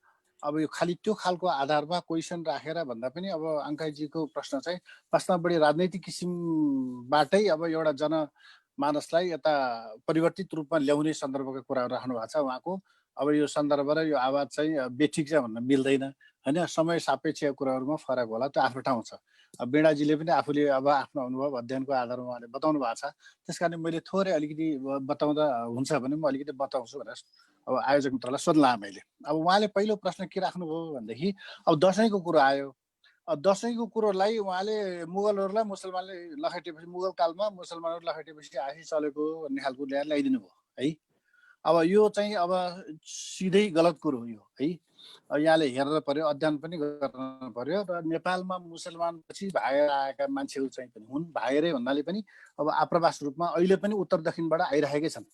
अब यो खालि त्यो खालको आधारमा क्वेसन राखेर भन्दा पनि अब अङ्काजीको प्रश्न चाहिँ वास्तवमा बढी राजनैतिक किसिमबाटै अब एउटा जनमानसलाई यता परिवर्तित रूपमा ल्याउने सन्दर्भका कुराहरू राख्नु भएको छ उहाँको। अब यो सन्दर्भ र यो आवाज चाहिँ बेठिक चाहिँ भन्न मिल्दैन होइन। समय सापेक्ष कुराहरूमा फरक होला, त्यो आफ्नो ठाउँ छ। वीणाजीले पनि आफूले अब आफ्नो अनुभव अध्ययनको आधारमा उहाँले बताउनु भएको छ। त्यस कारण मैले थोरै अलिकति बताउँदा हुन्छ भने म अलिकति बताउँछु भनेर अब आयोजक मित्रलाई सोध्ला मैले। अब उहाँले पहिलो प्रश्न के राख्नुभयो भनेदेखि अब दसैँको कुरो आयो। दसैँको कुरोलाई उहाँले मुगलहरूलाई मुसलमानले लखेटेपछि, मुगल कालमा मुसलमानहरू लखेटेपछि आफै चलेको भन्ने खालको ल्याइदिनु भयो है। अब यो चाहिँ अब सिधै गलत कुरो हो यो है। यहाँले हेर्न पर्यो, अध्ययन पनि गर्न पर्यो। र नेपालमा मुसलमानपछि भागेर आएका मान्छेहरू चाहिँ पनि हुन्। भागेरै भन्नाले पनि अब आप्रवास रूपमा अहिले पनि उत्तर दक्षिणबाट आइरहेकै छन्।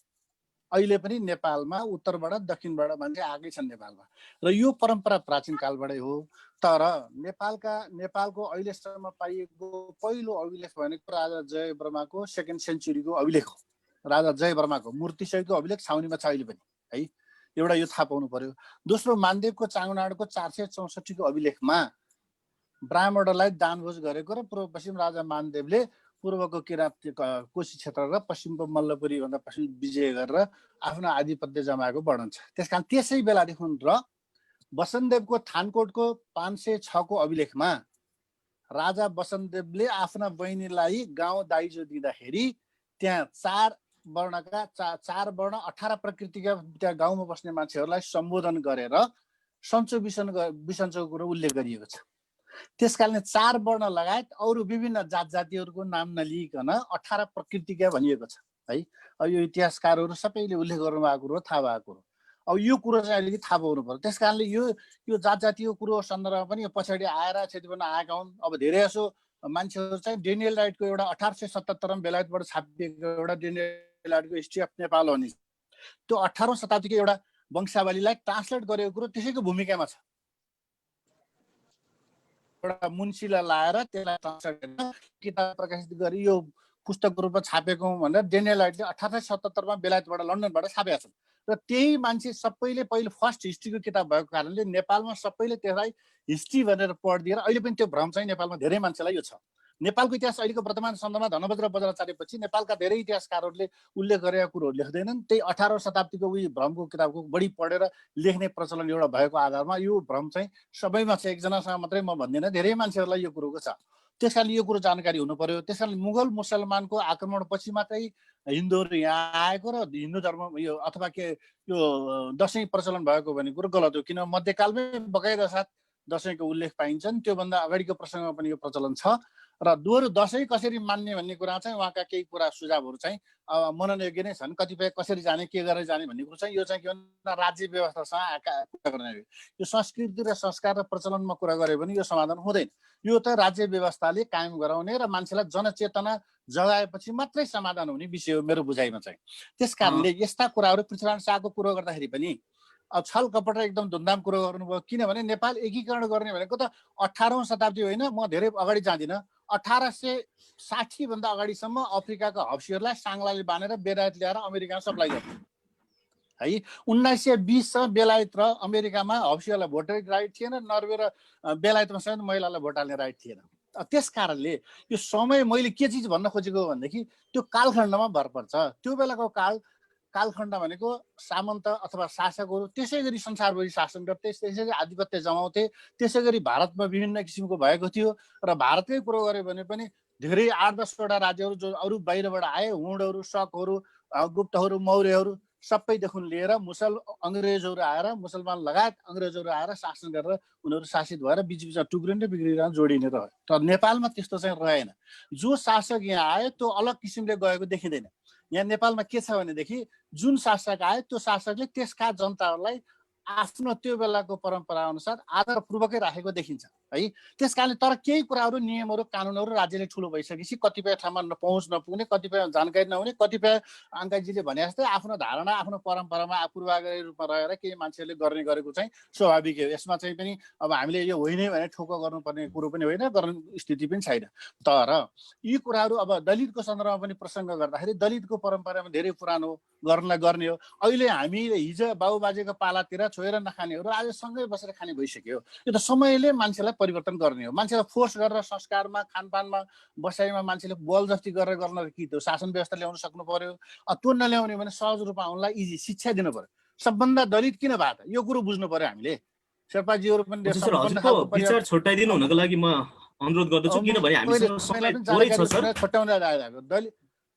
अहिले पनि नेपालमा उत्तरबाट दक्षिणबाट मान्छे आएकै छन् नेपालमा। र यो परम्परा प्राचीन कालबाटै हो। तर नेपालको अहिलेसम्म पाइएको पहिलो अभिलेख भनेको राजा जयवर्माको 2nd सेन्चुरीको अभिलेख हो। राजा जयवर्माको मूर्तिसहितको अभिलेख छाउनीमा छ अहिले पनि है। एउटा यो थाहा पाउनु पर्यो। दोस्रो, मानदेवको चाङनाडको 464 को अभिलेखमा ब्राह्मणलाई दानभोज गरेको र पूर्व पश्चिम राजा मानदेवले पूर्वको किराँत कोशी क्षेत्र र पश्चिमको मल्लपुरी भन्दा पश्चिम विजय गरेर आफ्नो आधिपत्य जमाएको वर्णन छ। त्यसकारण त्यसै बेलादेखि र वसन्तदेवको थानकोटको 506 को अभिलेखमा राजा वसन्तदेवले आफ्ना बहिनीलाई गाउँ दाइजो दिँदाखेरि त्यहाँ 4 वर्णका 4 वर्ण 18 प्रकृतिका त्यहाँ गाउँमा बस्ने मान्छेहरूलाई सम्बोधन गरेर सन्चो बिसन्चोको कुरो उल्लेख गरिएको छ। त्यसकारणले 4 वर्ण लगायत अरू विभिन्न जात जातिहरूको नाम नलिइकन 18 प्रकृतिका भनिएको छ है। अब यो इतिहासकारहरू सबैले उल्लेख गर्नुभएको कुरो थाहा भएको कुरो। अब यो कुरो चाहिँ अलिकति थाहा पाउनु पर्यो। त्यसकारणले यो जात जातिको कुरो सन्दर्भमा पनि पछाडि आएर क्षेत्रमा आएका हुन्। अब धेरै जसो मान्छेहरू चाहिँ डेनियल राइटको एउटा 1877 मा बेलायतबाट छापिएको एउटा डेनियल राइटको हिस्ट्री अफ नेपाल भनिन्छ। त्यो 18औं शताब्दीको एउटा वंशावलीलाई ट्रान्सलेट गरेको कुरो त्यसैको भूमिकामा छ। एउटा मुन्सीलाई लाएर त्यसलाई ट्रान्सलेट गरेर किताब प्रकाशित गरी यो पुस्तकको रूपमा छापेको भनेर डेनियल राइटले 1877 मा बेलायतबाट लन्डनबाट छापेका छन्। र त्यही मान्छे सबैले पहिले फर्स्ट हिस्ट्रीको किताब भएको कारणले नेपालमा सबैले त्यसलाई हिस्ट्री भनेर पढिदिएर अहिले पनि त्यो भ्रम चाहिँ नेपालमा धेरै मान्छेलाई यो छ। नेपालको इतिहास अहिलेको वर्तमान सन्दर्भमा धनबहादुर बज्राचार्यपछि नेपालका धेरै इतिहासकारहरूले उल्लेख गरेका कुरोहरू लेख्दैनन्। त्यही 18औं शताब्दीको उही भ्रमको किताबको बढी पढेर लेख्ने प्रचलन एउटा भएको आधारमा यो भ्रम चाहिँ सबैमा छ। एकजनासँग मात्रै म भन्दिनँ, धेरै मान्छेहरूलाई यो कुरोको छ। त्यसकारण यो कुरो जानकारी हुनु पर्यो। त्यसकारण मुगल मुसलमानको आक्रमणपछि मात्रै हिन्दूहरू यहाँ आएको र हिन्दू धर्म यो अथवा के यो दशैं प्रचलन भएको भन्ने कुरो गलत हो। किन मध्यकालमै बकाइदा साथ दशैंको उल्लेख पाइन्छन्। त्योभन्दा अगाडिको प्रसङ्गमा पनि यो प्रचलन छ। र दोहोरो दशैं कसरी मान्ने भन्ने कुरा चाहिँ उहाँका केही कुरा सुझावहरू चाहिँ मनन योग्य नै छन्। कतिपय कसरी जाने के गरेर जाने भन्ने कुरो चाहिँ यो चाहिँ के भन्दा राज्य व्यवस्थासँग कुरा गर्ने हो। यो संस्कृति र संस्कार र प्रचलनमा कुरा गरे भने यो समाधान हुँदैन। यो त राज्य व्यवस्थाले कायम गराउने र मान्छेलाई जनचेतना जगाएपछि मात्रै समाधान हुने विषय हो मेरो बुझाइमा चाहिँ। त्यसकारणले यस्ता कुराहरू पृथ्वीनारायण शाहको कुरो गर्दाखेरि पनि छल कपट र एकदम धुमधाम कुरो गर्नुभयो। किनभने नेपाल एकीकरण गर्ने भनेको त 18औं शताब्दी होइन, म धेरै अगाडि जाँदिनँ। 1860 भन्दा अगाडिसम्म अफ्रिकाका हब्सीहरूलाई साङ्लाले बानेर बेलायत ल्याएर अमेरिकामा सप्लाई गर्थे है। 1920 सम्म बेलायत र अमेरिकामा हब्सीहरूलाई भोटर राइट थिएन। नर्वे र बेलायतमा समेत महिलालाई भोट हाल्ने राइट थिएन। त्यस कारणले यो समय मैले के चिज भन्न खोजेको भनेदेखि त्यो कालखण्डमा भर पर्छ। त्यो बेलाको कालखण्ड भनेको सामन्त अथवा शासकहरू त्यसै गरी संसारभरि शासन गर्थे, त्यसै गरी आधिपत्य जमाउँथे, त्यसै गरी भारतमा विभिन्न किसिमको भएको थियो। र भारतकै कुरो गऱ्यो भने पनि धेरै 8-10 वटा राज्यहरू जो अरू बाहिरबाट आए, हुणहरू, शकहरू, गुप्तहरू, मौर्यहरू सबैदेखि लिएर अङ्ग्रेजहरू आएर मुसलमान लगायत अङ्ग्रेजहरू आएर शासन गरेर उनीहरू शासित भएर बिचबिचमा टुक्रिने बिग्रिएर जोडिने रह्यो। तर नेपालमा त्यस्तो चाहिँ रहेन। जो शासक यहाँ आयो त्यो अलग किसिमले गएको देखिँदैन। यहाँ नेपालमा के छ भनेदेखि जुन शासक आयो त्यो शासकले त्यसका जनताहरूलाई आफ्नो त्यो बेलाको परम्परा अनुसार आदरपूर्वकै राखेको देखिन्छ है। त्यसकारणले तर केही कुराहरू नियमहरू कानुनहरू राज्यले ठुलो भइसकेपछि कतिपय ठाउँमा पहुँच नपुग्ने, कतिपय जानकारी नहुने, कतिपय अङ्काजीले भने जस्तै आफ्नो धारणा आफ्नो परम्परामा पूर्वाग्रही रूपमा रहेर केही मान्छेहरूले गर्ने गरेको चाहिँ स्वाभाविक हो। यसमा चाहिँ पनि अब हामीले यो होइन भने ठोक्क गर्नुपर्ने कुरो पनि होइन, गर्ने स्थिति पनि छैन। तर यी कुराहरू अब दलितको सन्दर्भमा पनि प्रसङ्ग गर्दाखेरि दलितको परम्परामा धेरै पुरानो गर्नलाई गर्ने हो। अहिले हामीले हिजो बाबुबाजेको पालातिर छोएर नखानेहरू आज सँगै बसेर खाने भइसक्यो। यो त समयले मान्छेलाई परिवर्तन गर्ने हो। मान्छेलाई फोर्स गरेर संस्कारमा, खानपानमा, बसाइमा मान्छेले बलजफ्ती गरेर गर्न कि त्यो शासन व्यवस्था ल्याउन सक्नु पर्यो। त्यो नल्याउने भने सहज रूपमा उनलाई इजी शिक्षा दिनु पर्यो। सबभन्दा दलित किन भयो त यो कुरो बुझ्नु पर्यो हामीले। शेर्पाजीहरू पनि हजुरको विचार छुट्याइदिनु हुनको लागि म अनुरोध गर्दछु, किनभने हामीसँग समय थोरै छ सर। छुट्याउँदै आएको दलित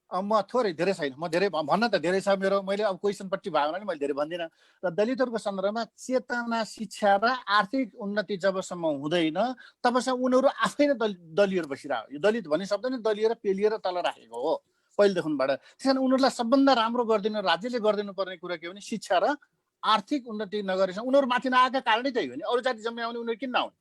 म थोरै धेरै छैन, म धेरै भन्न त धेरै छ मेरो। मैले अब क्वेसनपट्टि भयो भने मैले धेरै भन्दिनँ। र दलितहरूको सन्दर्भमा चेतना, शिक्षा र आर्थिक उन्नति जबसम्म हुँदैन तबसम्म उनीहरू आफै नै दलिएर बसिरह्यो। यो दलित भन्ने शब्द नै दलिएर पेलिएर तल राखेको हो पहिलेदेखिबाट। त्यसकारण उनीहरूलाई सबभन्दा राम्रो गरिदिनु राज्यले गरिदिनु पर्ने कुरा के भने शिक्षा र आर्थिक उन्नति नगरेसम्म उनीहरू माथि नआएका कारणै त्यही हो नि। अरू जाति जम्मै आउने उनीहरू किन नआउने?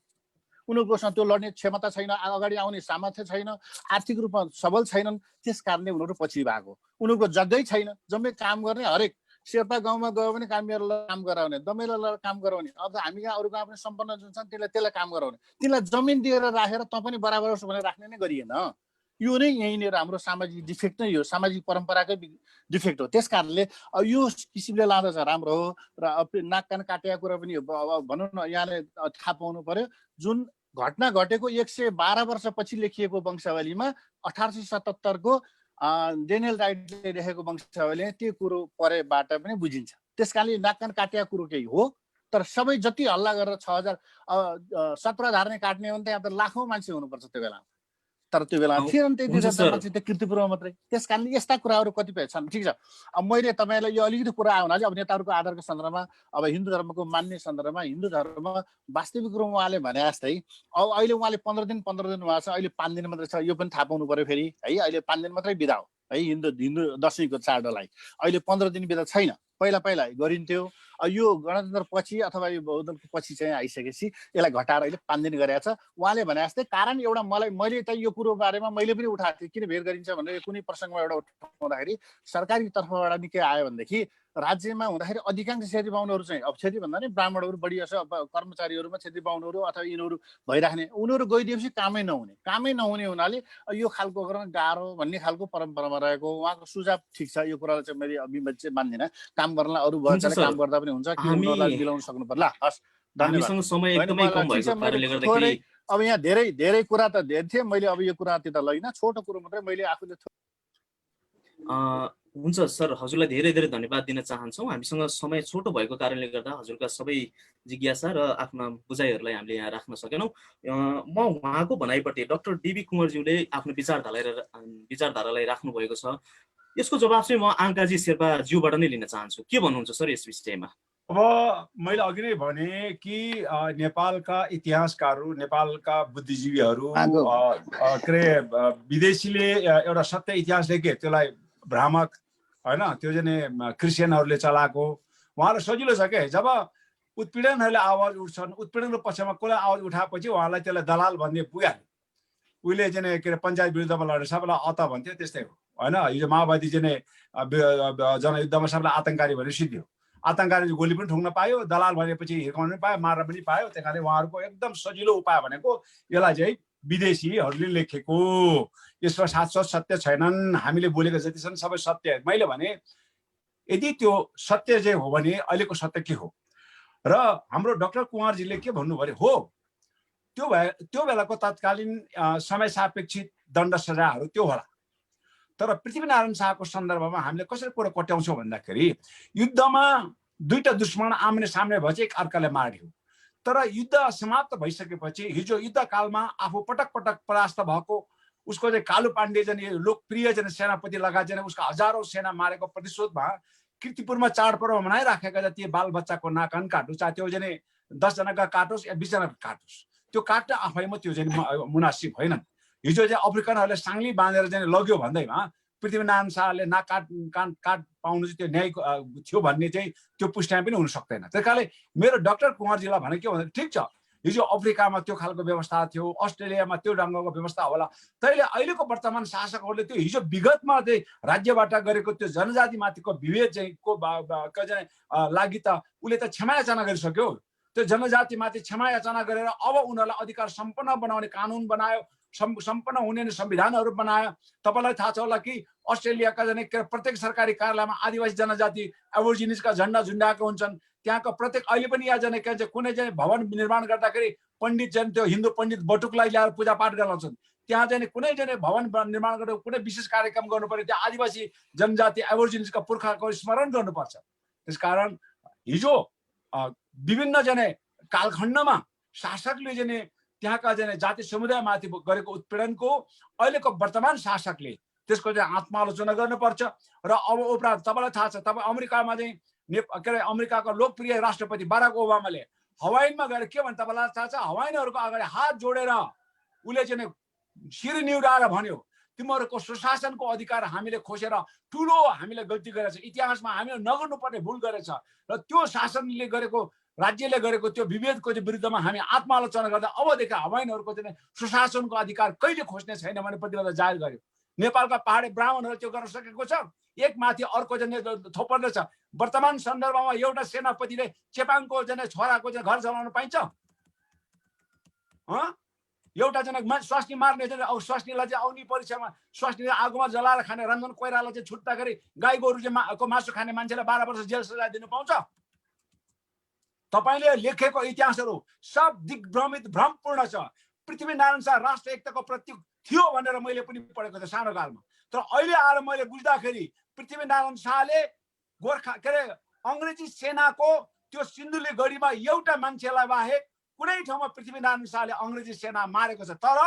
उनीहरूकोसँग त्यो लड्ने क्षमता छैन, अगाडि आउने सामर्थ्य छैन, आर्थिक रूपमा सबल छैनन्। त्यस कारणले उनीहरू पछि भएको। उनीहरूको जग्गै छैन, जम्मै काम गर्ने। हरेक शेर्पा गाउँमा गयो भने कामीहरूलाई काम गराउने, दमेलहरूलाई काम गराउने। अब हामी कहाँ अरू गाउँ पनि सम्पन्न जुन छन् त्यसलाई काम गराउने। तिनीलाई जमिन दिएर राखेर त पनि बराबर होस् भनेर राख्ने नै गरिएन। यो नै यहीँनिर हाम्रो सामाजिक डिफेक्ट नै हो, सामाजिक परम्पराकै डिफेक्ट हो। त्यस कारणले यो किसिमले लाँदा चाहिँ राम्रो हो। र नाक कान काटेको कुरा पनि भनौँ न, यहाँले थाहा पाउनु पर्यो जुन घटना घटेको 112 वर्षपछि लेखिएको वंशावलीमा 1877 को डेनियल राइटले लेखेको वंशावलीमा त्यो कुरो परेबाट पनि बुझिन्छ। त्यसकारणले नाककान काटेको कुरो केही हो, तर सबै जति हल्ला गरेर 6000 धार्ने काट्ने हो भने त यहाँ त लाखौँ मान्छे हुनुपर्छ त्यो बेलामा। तर त्यो बेला थिएन त्यति मान्छे त्यो कीर्तिपुरमा मात्रै। त्यस कारणले यस्ता कुराहरू कतिपय छन्। ठिक छ, अब मैले तपाईँलाई यो अलिकति कुरा आउनाले अब नेताहरूको आधारको सन्दर्भमा अब हिन्दू धर्मको मान्ने सन्दर्भमा हिन्दू धर्म वास्तविक रूपमा उहाँले भने जस्तै अब अहिले उहाँले 15 दिन उहाँ छ, अहिले 5 दिन मात्रै छ। यो पनि थाहा पाउनु पर्यो फेरि है, अहिले 5 दिन मात्रै बिदा हो है हिन्दू दशैंको चाडलाई। अहिले 15 दिन बिदा छैन, पहिला गरिन्थ्यो। यो गणतन्त्र पछि अथवा यो बहुदलको पछि चाहिँ आइसकेपछि यसलाई घटाएर अहिले 5 दिन गरेको छ। उहाँले भने जस्तै कारण एउटा मैले त यो कुरो बारेमा मैले पनि उठाएको थिएँ, किन भेट गरिन्छ भनेर कुनै प्रसङ्गमा एउटा उठाउँदाखेरि सरकारी तर्फबाट नि के आयो भनेदेखि राज्यमा हुँदाखेरि अधिकांश छेत्री बाहुनहरू चाहिँ अब छेत्री भन्दा नि ब्राह्मणहरू बढी छ, कर्मचारीहरूमा छेत्री बाहुनहरू अथवा यिनीहरू भइराख्ने, उनीहरू गइदिएपछि कामै नहुने हुनाले यो खालको गर्न गाह्रो भन्ने खालको परम्परामा रहेको। उहाँको सुझाव ठिक छ, यो कुरालाई चाहिँ मैले अभिमत चाहिँ मान्दिनँ। काम गर्नलाई अरू भएकाले काम गर्दा पनि हुन्छ, कि उनीहरूलाई मिलाउन सक्नु पर्ला। हस्, धन्यवाद। अब यहाँ धेरै कुरा त धेरै थिए, मैले अब यो कुरा त्यता लैन, छोटो कुरो मात्रै मैले आफूले। हुन्छ सर, हजुरलाई धेरै धेरै धन्यवाद दिन चाहन्छौँ। हामीसँग समय छोटो भएको कारणले गर्दा हजुरका सबै जिज्ञासा र आफ्ना बुझाइहरूलाई हामीले यहाँ राख्न सकेनौँ। म उहाँको भनाइपट्टि डाक्टर DB कुँवरज्यूले आफ्नो विचारधारालाई राख्नु भएको छ, यसको जवाब चाहिँ म आङ्काजी शेर्पाज्यूबाट नै लिन चाहन्छु। के भन्नुहुन्छ सर यस विषयमा? अब मैले अघि नै भने कि नेपालका इतिहासकारहरू, नेपालका बुद्धिजीवीहरू के अरे विदेशीले एउटा सत्य इतिहास लेखे, त्यसलाई भ्रामक होइन, त्यो चाहिँ क्रिस्चियनहरूले चलाएको, उहाँलाई सजिलो छ के। जब उत्पीडनहरूले आवाज उठ्छन्, उत्पीडनको पक्षमा कसलाई आवाज उठाएपछि उहाँलाई त्यसलाई दलाल भन्ने पुगिहाल्यो। उहिले चाहिँ के अरे पञ्चायत विरुद्धमा लडेर सबैलाई अत भन्थ्यो, त्यस्तै हो होइन। हिजो माओवादी चाहिँ जनयुद्धमा सबैलाई आतङ्ककारी भनेर सिद्धियो। आतङ्ककारी गोली पनि ठोक्न पायो, दलाल भनेपछि हिर्काउन पनि पायो, मार्न पनि पायो। त्यही कारण उहाँहरूको एकदम सजिलो उपाय भनेको यसलाई चाहिँ विदेशीहरूले लेखेको, यसमा साँचो सत्य छैनन्। हामीले बोलेको जति छन् सबै सत्य। मैले भने यदि त्यो सत्य चाहिँ हो भने अहिलेको सत्य के हो र हाम्रो डाक्टर कुँवरजीले के भन्नु पर्यो हो, त्यो बेलाको तत्कालीन समय सापेक्षित दण्ड सजायहरू त्यो होला। तर पृथ्वीनारायण शाहको सन्दर्भमा हामीले कसरी कुरा कट्याउँछौँ भन्दाखेरि युद्धमा दुईटा दुश्मन आम्ने सामने भएपछि एक अर्काले मार्यो, तर युद्ध समाप्त भइसकेपछि हिजो युद्धकालमा आफू पटक परास्त भएको उसको चाहिँ कालु पाण्डे चाहिँ लोकप्रिय चाहिँ सेनापति लगायत चाहिँ उसका हजारौं सेना मारेको प्रतिशोधमा कीर्तिपुरमा चाडपर्व मनाइराखेका जति बाल बच्चाको नाकान काटोस्, चाहे त्यो चाहिँ 10 जनाका काटोस् या 20 जनाका काटोस्, त्यो काट्न आफैमा त्यो चाहिँ मुनासिब होइन। हिजो चाहिँ अफ्रिकनहरूले साङ्ली बाँधेर चाहिँ लग्यो भन्दैमा पृथ्वीनारायण शाहले काट पाउनु चाहिँ त्यो न्याय थियो भन्ने चाहिँ त्यो पुष्टाइ पनि हुन सक्दैन। त्यस कारणले मेरो डाक्टर कुँवरजीलाई भने के भन्दा ठिक छ, हिजो अफ्रिकामा त्यो खालको व्यवस्था थियो, अस्ट्रेलियामा त्यो ढङ्गको व्यवस्था होला, तैले अहिलेको वर्तमान शासकहरूले त्यो हिजो विगतमा चाहिँ राज्यबाट गरेको त्यो जनजातिमाथिको विभेद चाहिँ लागि त उसले त क्षमायाचना गरिसक्यो। त्यो जनजातिमाथि क्षमायाचना गरेर अब उनीहरूलाई अधिकार सम्पन्न बनाउने कानुन बनायो, सम्पन्न हुने संविधानहरू बनायो। तपाईँलाई थाहा छ होला कि अस्ट्रेलियाका प्रत्येक सरकारी कार्यालयमा आदिवासी जनजाति एबोर्जिनिसका झन्डा झुन्डाएको हुन्छन्। त्यहाँको प्रत्येक अहिले पनि यहाँ कुनै चाहिँ भवन निर्माण गर्दाखेरि पण्डित चाहिँ त्यो हिन्दू पण्डित बटुकलाई ल्याएर पूजापाठ गराउँछन्। त्यहाँ चाहिँ कुनै चाहिँ भवन निर्माण गरेर कुनै विशेष कार्यक्रम गर्नु पर्यो, त्यहाँ आदिवासी जनजाति एबोर्जिनिसका पुर्खाको स्मरण गर्नुपर्छ। त्यसकारण हिजो विभिन्न चाहिँ कालखण्डमा शासकले चाहिँ त्यहाँका चाहिँ जाति समुदायमाथि गरेको उत्पीडनको अहिलेको वर्तमान शासकले त्यसको चाहिँ आत्मालोचना गर्नुपर्छ। र अब उपरान्त तपाईँलाई थाहा छ, तपाईँ अमेरिकामा चाहिँ के अरे अमेरिकाको लोकप्रिय राष्ट्रपति बराक ओबामाले हवाईमा गएर के भन्छ तपाईँलाई थाहा छ, हवाईनहरूको अगाडि हात जोडेर उसले चाहिँ शिर निहुराएर भन्यो तिमीहरूको सुशासनको अधिकार हामीले खोसेर ठुलो हामीले गल्ती गरेछ, इतिहासमा हामीले नगर्नुपर्ने भुल गरेछ र त्यो शासनले गरेको राज्यले गरेको त्यो विभेदको विरुद्धमा हामी आत्मालोचना गर्दा अबदेखि हवाईनहरूको चाहिँ सुशासनको अधिकार कहिले खोज्ने छैन भने प्रतिबद्धता जाहेर गर्यो। नेपालका पहाडी ब्राह्मणहरूले त्यो गर्न सकेको छ, एक माथि अर्को चाहिँ थोपर्दैछ। वर्तमान सन्दर्भमा एउटा सेनापतिले चेपाङको चाहिँ छोराको चाहिँ घर चलाउन पाइन्छ? एउटा चाहिँ स्वास्नी मार्ने चाहिँ स्वास्नीलाई चाहिँ आउने परीक्षामा स्वास्नीले आगोमा जलाएर खाने रञ्जन कोइराला चाहिँ छुट्दाखेरि गाई गोरु चाहिँ मासु खाने मान्छेलाई 12 वर्ष जेल सजाय दिनु पाउँछ? तपाईले लेखेको इतिहासहरू सब दिग्भ्रमित भ्रमपूर्ण छ। पृथ्वीनारायण शाह राष्ट्र एकताको प्रतीक थियो भनेर मैले पनि पढेको थिएँ सानो कालमा। तर अहिले आएर मैले बुझ्दाखेरि पृथ्वीनारायण शाहले गोर्खा के अरे अङ्ग्रेजी सेनाको त्यो सिन्धुली गढीमा एउटा मान्छेलाई बाहेक कुनै ठाउँमा पृथ्वीनारायण शाहले अङ्ग्रेजी सेना मारेको छ। तर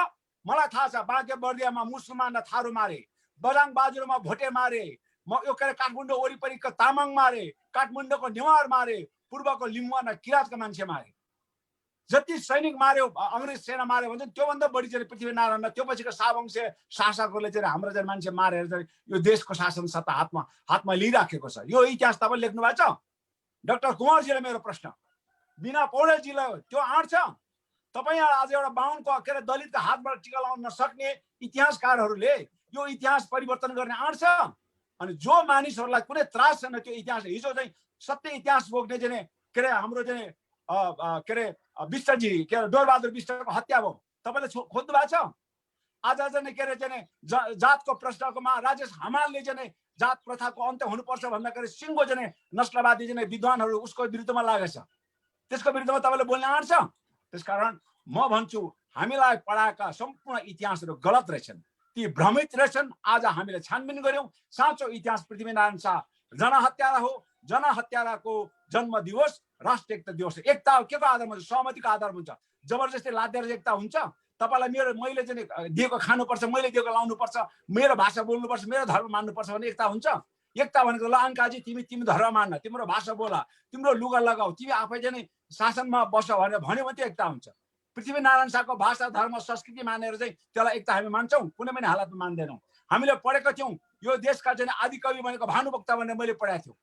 मलाई थाहा छ बाँके बर्दियामा मुसलमान र थारू मारे, बजाङ बाजुरामा भोटे मारे, यो के अरे काठमाडौँ वरिपरिको तामाङ मारे, काठमाडौँको नेवार मारे, पूर्वको लिम्बुवा र किराँतका मान्छे मारे। जति सैनिक मार्यो अङ्ग्रेज सेना मार्यो भने त्योभन्दा बढी चाहिँ पृथ्वीनारायण त्यो पछिको शाहवंशीय शासकहरूले चाहिँ हाम्रो चाहिँ मान्छे मारेर चाहिँ यो देशको शासन सत्ता हातमा लिइराखेको छ। यो इतिहास तपाईँ लेख्नु भएको छ। डाक्टर कुमारजीलाई मेरो प्रश्न, बिना पौडेलजीलाई त्यो आँट छ? तपाईँ आज एउटा बाहुनको के अरे दलितको हातबाट टिका लगाउन नसक्ने इतिहासकारहरूले यो इतिहास परिवर्तन गर्ने आँट छ? अनि जो मानिसहरूलाई कुनै त्रास छैन त्यो इतिहास, हिजो चाहिँ सत्य इतिहास बोक्ने चाहिँ के अरे हाम्रो चाहिँ के अरे विष्टजी के अरे डोरबहादुर विष्टको हत्या भयो, तपाईँले खोज्नु भएको छ? आज चाहिँ के अरे चाहिँ जातको प्रश्नकोमा राजेश हमालले चाहिँ जात प्रथाको अन्त्य हुनुपर्छ भन्दाखेरि सिङ्गो चाहिँ नस्लवादी चाहिँ विद्वानहरू उसको विरुद्धमा लागेछ। त्यसको विरुद्धमा तपाईँले बोल्ने आँट छ? त्यसकारण म भन्छु हामीलाई पढाएका सम्पूर्ण इतिहासहरू गलत रहेछन्, ती भ्रमित रहेछन्। आज हामीले छानबिन गर्यौं, साँचो इतिहास पृथ्वीनारायण शाह जनहत्यारा हो। जनहत्याराको जन्म दिवस राष्ट्रिय एकता दिवस। एकता के को आधारमा हुन्छ? सहमतिको आधारमा हुन्छ। जबरजस्ती लादेर एकता हुन्छ? तपाईँलाई मैले चाहिँ दिएको खानुपर्छ, मैले दिएको लाउनुपर्छ, मेरो भाषा बोल्नुपर्छ, मेरो धर्म मान्नुपर्छ भने एकता हुन्छ? एकता भनेको ल अङ्काजी तिमी धर्म मान्न, तिम्रो भाषा बोला, तिम्रो लुगा लगाऊ, तिमी आफै चाहिँ शासनमा बस भनेर भन्यो भने त्यो एकता हुन्छ। पृथ्वीनारायण शाहको भाषा धर्म संस्कृति मानेर चाहिँ त्यसलाई एकता हामी मान्छौँ? कुनै पनि हालतमा मान्दैनौँ। हामीले पढेका थियौँ यो देशका चाहिँ आदिकवि भनेको भानुभक्त भनेर मैले पढाएको थिएँ।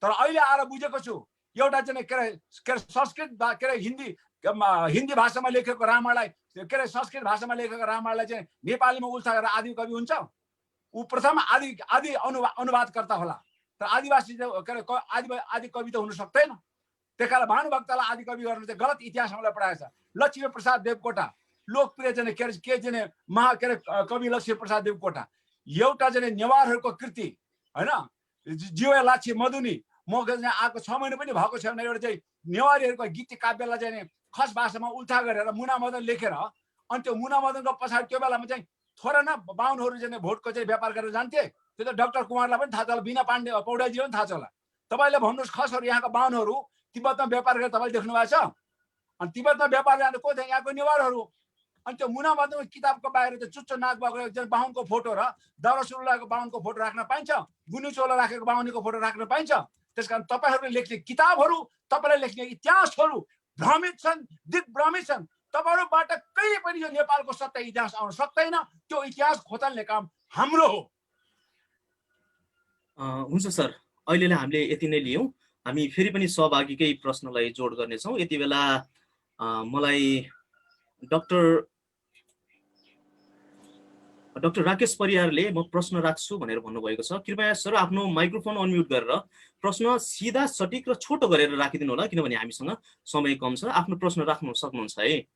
तर अहिले आएर बुझेको छु एउटा चाहिँ के अरे संस्कृत के अरे हिन्दी भाषामा लेखेको रामायणलाई के अरे संस्कृत भाषामा लेखेको रामायणलाई चाहिँ नेपालीमा उल्टाएर आदिकवि हुन्छ? ऊ प्रथम आदि अनुवादकर्ता होला। तर आदिवासी के अरे आदि कवि त हुन सक्दैन। त्यही कारण भानुभक्तलाई आदिकवि गर्नु चाहिँ गलत इतिहास हामीलाई पढाएको छ। लक्ष्मी प्रसाद देवकोटा लोकप्रिय चाहिँ के अरे के अरे कवि लक्ष्मी प्रसाद देवकोटा एउटा चाहिँ नेवारहरूको कृति होइन, जीवा लाछी मधुनी म आएको 6 महिना पनि भएको छैन। एउटा चाहिँ नेवारीहरूको गीत काव्यलाई चाहिँ खस भाषामा उल्था गरेर मुना मदन लेखेर अनि त्यो मुना मदनको पछाडि त्यो बेलामा चाहिँ थोरै न बाहुनहरू चाहिँ भोटको चाहिँ व्यापार गरेर जान्थे। त्यो त डाक्टर कुमारलाई पनि थाहा छ होला, बिना पौडेलजीलाई पनि थाहा छ होला। तपाईँले भन्नुहोस् खसहरू यहाँको बाहुनहरू तिब्बतमा व्यापार गरेर तपाईँले देख्नु भएको छ? अनि तिब्बतमा व्यापार जाने को थियो? यहाँको नेवारहरू। अनि त्यो मुना मदनको किताबको बाहिर त्यो चुच्चो नाक भएको एकजना बाहुनको फोटो र दौरा सुरुवाको बाहुनको फोटो राख्न पाइन्छ, गुनी चोलो राखेको बाहुनीको फोटो राख्न पाइन्छ। त्यसकारण तपाईँहरूले लेख्ने किताबहरू, तपाईँले लेख्ने इतिहासहरू भ्रमित छन्, दिग्भ्रमित छन्। तपाईँहरूबाट कहिले पनि यो नेपालको सत्य इतिहास आउन सक्दैन। त्यो इतिहास खोतल्ने काम हाम्रो हो। हुन्छ सर, अहिलेलाई हामीले यति नै लियौँ। हामी फेरि पनि सहभागीकै प्रश्नलाई जोड गर्नेछौँ। यति बेला मलाई डाक्टर राकेश परियारले म प्रश्न राख्छु भनेर भन्नुभएको छ। कृपया सर आफ्नो माइक्रोफोन अनम्युट गरेर प्रश्न सिधा सटिक र छोटो गरेर राखिदिनु होला, किनभने हामीसँग समय कम छ। आफ्नो प्रश्न राख्न सक्नुहुन्छ है?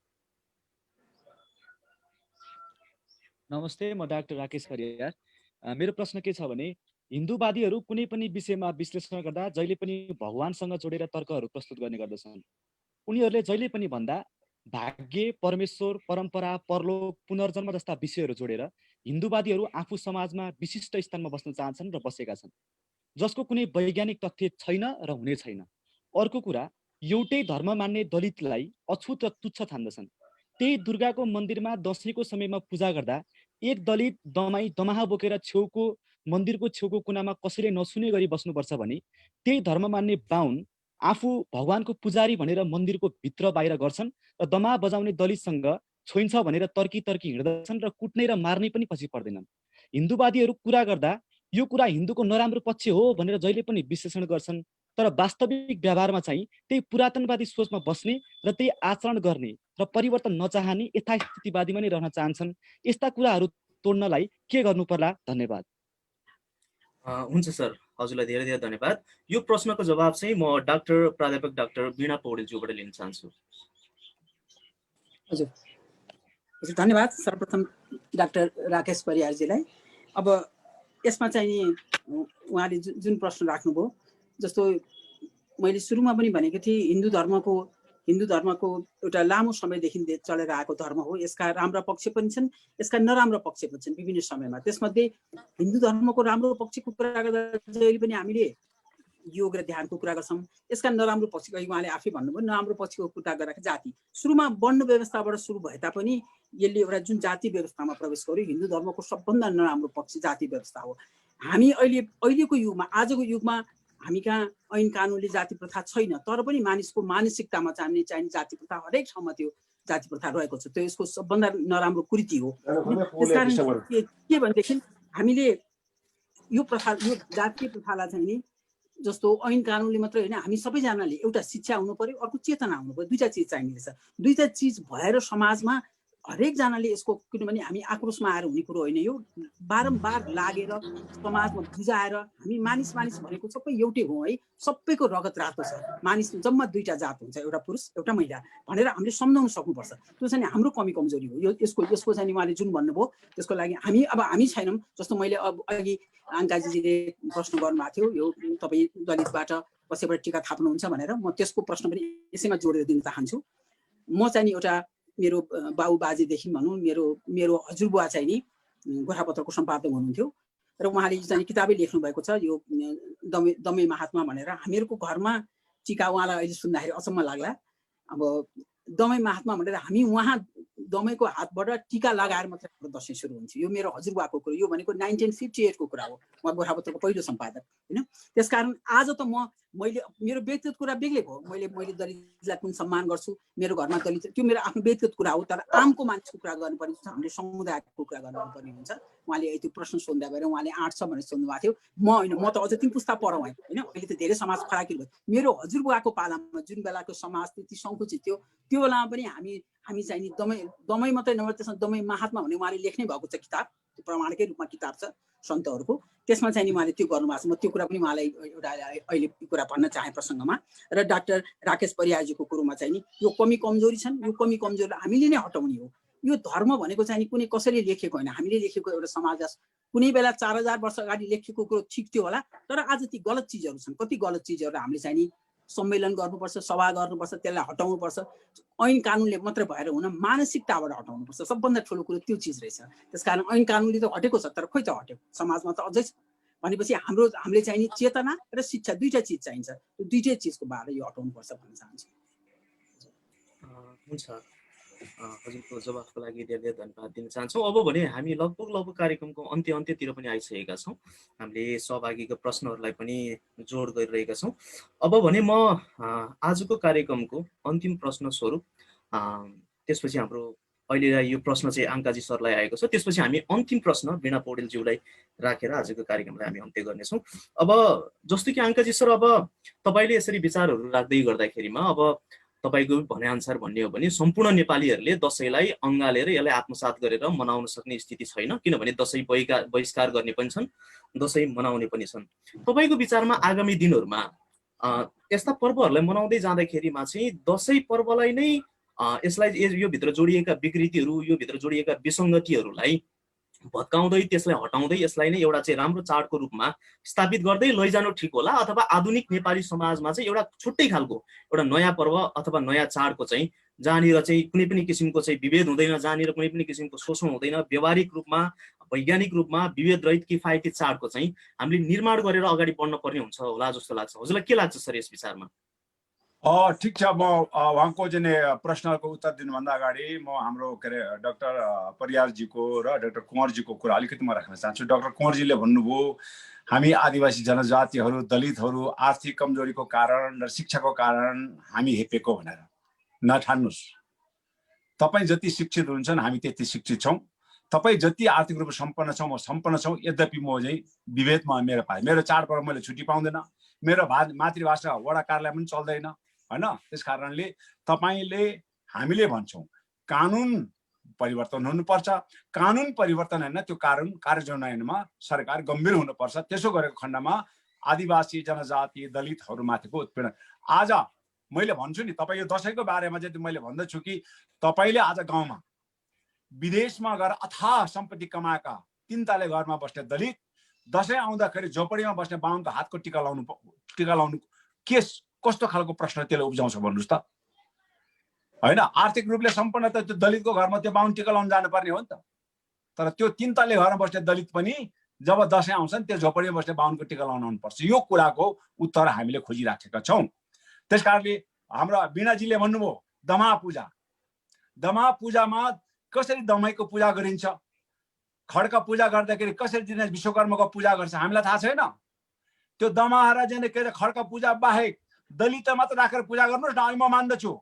नमस्ते, म डाक्टर राकेश परियार। मेरो प्रश्न के छ भने हिन्दूवादीहरू कुनै पनि विषयमा विश्लेषण गर्दा जहिले पनि भगवानसँग जोडेर तर्कहरू प्रस्तुत गर्ने गर्दछन्। उनीहरूले जहिले पनि भन्दा भाग्य, परमेश्वर, परम्परा, परलोक, पुनर्जन्म जस्ता विषयहरू जोडेर हिन्दूवादीहरू आफू समाजमा विशिष्ट स्थानमा बस्न चाहन्छन् र बसेका छन्, जसको कुनै वैज्ञानिक तथ्य छैन र हुने छैन। अर्को कुरा, एउटै धर्म मान्ने दलितलाई अछुत र तुच्छ ठान्दछन्। त्यही दुर्गाको मन्दिरमा दशैंको समयमा पूजा गर्दा एक दलित दमाहा बोकेर मन्दिरको छेउको कुनामा कसैले नसुने गरी बस्नुपर्छ भने त्यही धर्म मान्ने बाहुन आफू भगवानको पुजारी भनेर मन्दिरको भित्र बाहिर गर्छन् र दमाहा बजाउने दलितसँग छोइन्छ भनेर तर्की हिँड्दछन् र कुट्ने र मार्ने पनि पछि पर्दैनन्। हिन्दूवादीहरू कुरा गर्दा यो कुरा हिन्दूको नराम्रो पक्ष हो भनेर जहिले पनि विश्लेषण गर्छन्, तर वास्तविक व्यवहारमा चाहिँ त्यही पुरातनवादी सोचमा बस्ने र त्यही आचरण गर्ने र परिवर्तन नचाहने यथास्थितिवादीमा नै रहन चाहन्छन्। यस्ता कुराहरू तोड्नलाई के गर्नु पर्ला? धन्यवाद। हुन्छ सर, हजुरलाई धेरै धेरै धन्यवाद। यो प्रश्नको जवाब चाहिँ म प्राध्यापक डाक्टर वीणा पौडेलज्यूबाट लिन चाहन्छु। हजुर हजुर, धन्यवाद सर्वप्रथम डाक्टर राकेश परियारजीलाई। अब यसमा चाहिँ उहाँले जुन प्रश्न राख्नुभयो, जस्तो मैले सुरुमा पनि भनेको थिएँ हिन्दू धर्मको हिन्दू धर्मको एउटा लामो समयदेखि चलेर आएको धर्म हो। यसका राम्रा पक्ष पनि छन्, यसका नराम्रा पक्ष पनि छन् विभिन्न समयमा। त्यसमध्ये हिन्दू धर्मको राम्रो पक्षको कुरा गर्दा जहिले पनि हामीले योग र ध्यानको कुरा गर्छौँ। यसका नराम्रो पक्ष उहाँले आफै भन्नुभयो, नराम्रो पक्षको कुरा गर्दाखेरि जाति सुरुमा वर्ण व्यवस्थाबाट सुरु भए तापनि यसले एउटा जुन जाति व्यवस्थामा प्रवेश गर्यो, हिन्दू धर्मको सबभन्दा नराम्रो पक्ष जाति व्यवस्था हो। हामी अहिलेको युगमा, आजको युगमा हामी कहाँ ऐन कानुनले जाति प्रथा छैन, तर पनि मानिसको मानसिकतामा चाहिने जाति प्रथा हरेक ठाउँमा त्यो जाति प्रथा रहेको छ। त्यो यसको सबभन्दा नराम्रो कुरीति हो। त्यसकारण के भनेदेखि हामीले यो प्रथा, यो जातीय प्रथालाई चाहिँ नि जस्तो ऐन कानुनले मात्रै होइन, हामी सबैजनाले एउटा शिक्षा हुनु पर्यो, अर्को चेतना हुनु पर्यो। दुईटा चिज चाहिने रहेछ। दुईटा चिज भएर समाजमा हरेकजनाले यसको, किनभने हामी आक्रोशमा आएर हुने कुरो होइन, यो बारम्बार लागेर समाजमा बुझाएर हामी मानिस भनेको सबै एउटै हो है, सबैको रगत रातो छ। मानिस जम्मा दुईटा जात हुन्छ, एउटा पुरुष एउटा महिला भनेर हामीले सम्झाउन सक्नुपर्छ। त्यो चाहिँ हाम्रो कमी कमजोरी हो। यो यसको चाहिँ उहाँले जुन भन्नुभयो त्यसको लागि हामी छैनौँ। जस्तो मैले अघि आङ्काजीले प्रश्न गर्नुभएको थियो, यो तपाईँ दलितबाट कसैबाट टिका थाप्नुहुन्छ भनेर, म त्यसको प्रश्न पनि यसैमा जोडेर दिन चाहन्छु। म चाहिँ एउटा मेरो बाउ बाजेदेखि भनौँ, मेरो हजुरबुवा चाहिँ नि गोरापत्रको सम्पादक हुनुहुन्थ्यो र उहाँले चाहिँ किताबै लेख्नु भएको छ, यो दमै महात्मा भनेर। हामीहरूको घरमा टिका उहाँलाई अहिले सुन्दाखेरि अचम्म लाग्ला। अब दमै महात्मा भनेर हामी उहाँ दमैको हातबाट टिका लगाएर मात्रै हाम्रो दसैँ सुरु हुन्छ। यो मेरो हजुरबुवाको कुरो, यो भनेको 1958 को कुरा हो। उहाँ गोरापत्रको पहिलो सम्पादक होइन। त्यसकारण आज त मैले मेरो व्यक्तिगत कुरा बेग्लै भयो। मैले दलितलाई कुन सम्मान गर्छु, मेरो घरमा दलित, त्यो मेरो आफ्नो व्यक्तिगत कुरा हो। तर आमको मान्छेको कुरा गर्नुपर्ने हुन्छ, हामीले समुदायको कुरा गर्नुपर्ने हुन्छ। उहाँले त्यो प्रश्न सोध्दा भएर उहाँले 8 छ भनेर सोध्नु भएको थियो। म होइन, म त अझ 3 पुस्ता पर भएँ होइन। अहिले त धेरै समाज फराकिलो भयो। मेरो हजुरबुवाको पालामा जुन बेलाको समाज त्यति सङ्कुचित थियो, त्यो बेलामा पनि हामी चाहिँ नि दमै मात्रै नभएर त्यसमा दमै महात्मा भन्ने उहाँले लेख्नै भएको छ किताब, त्यो प्रमाणकै रूपमा किताब छ सन्तहरूको। त्यसमा चाहिँ नि उहाँले त्यो गर्नुभएको छ। म त्यो कुरा पनि उहाँलाई एउटा अहिले कुरा भन्न चाहेँ प्रसङ्गमा। र डाक्टर राकेश परियारजीको कुरोमा चाहिँ नि यो कमी कमजोरी छन्, यो कमी कमजोरीलाई हामीले नै हटाउने हो। यो धर्म भनेको चाहिँ नि कुनै कसैले लेखेको होइन, हामीले लेखेको एउटा समाज। कुनै बेला 4000 वर्ष अगाडि लेखेको कुरो ठिक थियो होला, तर आज ती गलत चिजहरू छन्। कति गलत चिजहरू हामीले चाहिँ नि सम्मेलन गर्नुपर्छ, सभा गर्नुपर्छ, त्यसलाई हटाउनुपर्छ। ऐन कानुनले मात्रै भएर हुन, मानसिकताबाट हटाउनुपर्छ। सबभन्दा ठुलो कुरो त्यो चिज रहेछ। त्यसकारण ऐन कानुनले त हटेको छ, तर खोइ त हट्यो, समाजमा त अझै भनेपछि हामीले चाहिँ नि चेतना र शिक्षा दुईटा चिज चाहिन्छ। त्यो दुईटै चिजको बारे यो हटाउनुपर्छ भन्न चाहन्छु। हुन्छ, हजुरको जवाफको लागि धेरै धन्यवाद दिन चाहन्छौँ। अब भने हामी लगभग कार्यक्रमको अन्त्यतिर पनि आइसकेका छौँ। हामीले सहभागीको प्रश्नहरूलाई पनि जोड गरिरहेका छौँ। अब भने म आजको कार्यक्रमको अन्तिम प्रश्न स्वरूप, त्यसपछि हाम्रो अहिले यो प्रश्न चाहिँ आङ्काजी सरलाई आएको छ, त्यसपछि हामी अन्तिम प्रश्न वीणा पौडेलज्यूलाई राखेर आजको कार्यक्रमलाई हामी अन्त्य गर्नेछौँ। अब जस्तो कि आङ्काजी सर, अब तपाईँले यसरी विचारहरू राख्दै गर्दाखेरिमा अब तपाईँको भनेअनुसार भन्ने हो भने सम्पूर्ण नेपालीहरूले दसैँलाई अँगालेर यसलाई आत्मसात गरेर मनाउन सक्ने स्थिति छैन, किनभने दसैँ बहिष्कार गर्ने पनि छन्, दसैँ मनाउने पनि छन्। तपाईँको विचारमा आगामी दिनहरूमा यस्ता पर्वहरूलाई मनाउँदै जाँदाखेरिमा चाहिँ दसैँ पर्वलाई नै यसलाई यो भित्र जोडिएका विकृतिहरू, यो भित्र जोडिएका विसङ्गतिहरूलाई भत्काउँदै, त्यसलाई हटाउँदै यसलाई नै एउटा चाहिँ राम्रो चाडको रूपमा स्थापित गर्दै लैजानु ठिक होला, अथवा आधुनिक नेपाली समाजमा चाहिँ एउटा छुट्टै खालको एउटा नयाँ पर्व अथवा नयाँ चाडको चाहिँ जहाँनिर चाहिँ कुनै पनि किसिमको चाहिँ विभेद हुँदैन, जहाँनिर कुनै पनि किसिमको शोषण हुँदैन, व्यवहारिक रूपमा वैज्ञानिक रूपमा विभेद रहित किफायती चाडको चाहिँ हामीले निर्माण गरेर अगाडि बढ्न पर्ने हुन्छ होला जस्तो लाग्छ। हजुरलाई के लाग्छ सर यस विचारमा? ठिक छ, म उहाँको चाहिँ प्रश्नको उत्तर दिनुभन्दा अगाडि म हाम्रो के अरे डाक्टर परियारजीको र डाक्टर कुँवरजीको कुरा अलिकति म राख्न चाहन्छु। डाक्टर कुँवरजीले भन्नुभयो हामी आदिवासी जनजातिहरू, दलितहरू आर्थिक कमजोरीको कारण र शिक्षाको कारण हामी हेपेको भनेर। नठान्नुहोस्, तपाईँ जति शिक्षित हुन्छन् हामी त्यति शिक्षित छौँ, तपाईँ जति आर्थिक रूपमा सम्पन्न छौँ म सम्पन्न छौँ। यद्यपि म चाहिँ विभेदमा मेरो चाडपर्व मैले छुट्टी पाउँदैन, मेरो मातृभाषा वडा कार्यालय पनि चल्दैन होइन। त्यस कारणले तपाईँले, हामीले भन्छौँ कानुन परिवर्तन हुनुपर्छ। कानुन परिवर्तन होइन, त्यो कार्यान्वयनमा सरकार गम्भीर हुनुपर्छ। त्यसो गरेको खण्डमा आदिवासी जनजाति दलितहरूमाथिको उत्पीडन, आज मैले भन्छु नि, तपाईँ यो दसैँको बारेमा चाहिँ मैले भन्दछु कि तपाईँले आज गाउँमा विदेशमा गएर अथाह सम्पत्ति कमाएका 3 तले घरमा बस्ने दलित दसैँ आउँदाखेरि झोपडीमा बस्ने बाहुनको हातको टिका लाउनु कस्तो खालको प्रश्न त्यसले उब्जाउँछ भन्नुहोस् त। होइन, आर्थिक रूपले सम्पन्न त त्यो दलितको घरमा त्यो बाहुन टिका लाउन जानुपर्ने हो नि त। तर त्यो 3 तल्ले घरमा बस्ने दलित पनि जब दसैँ आउँछन् त्यो झोपडीमा बस्ने बाहुनको टिका लाउन आउनुपर्छ। यो कुराको उत्तर हामीले खोजिराखेका छौँ। त्यस कारणले हाम्रो वीणाजीले भन्नुभयो दमा पूजा, दमा पूजामा कसरी दमाईको पूजा गरिन्छ, खड्क पूजा गर्दाखेरि कसरी दिनेश विश्वकर्माको पूजा गर्छ हामीलाई थाहा छैन। त्यो दमाहारा चाहिँ के अरे खड्क पूजा बाहेक दलित मात्र राखेर पूजा गर्नुहोस् न। अहिले म मान्दछु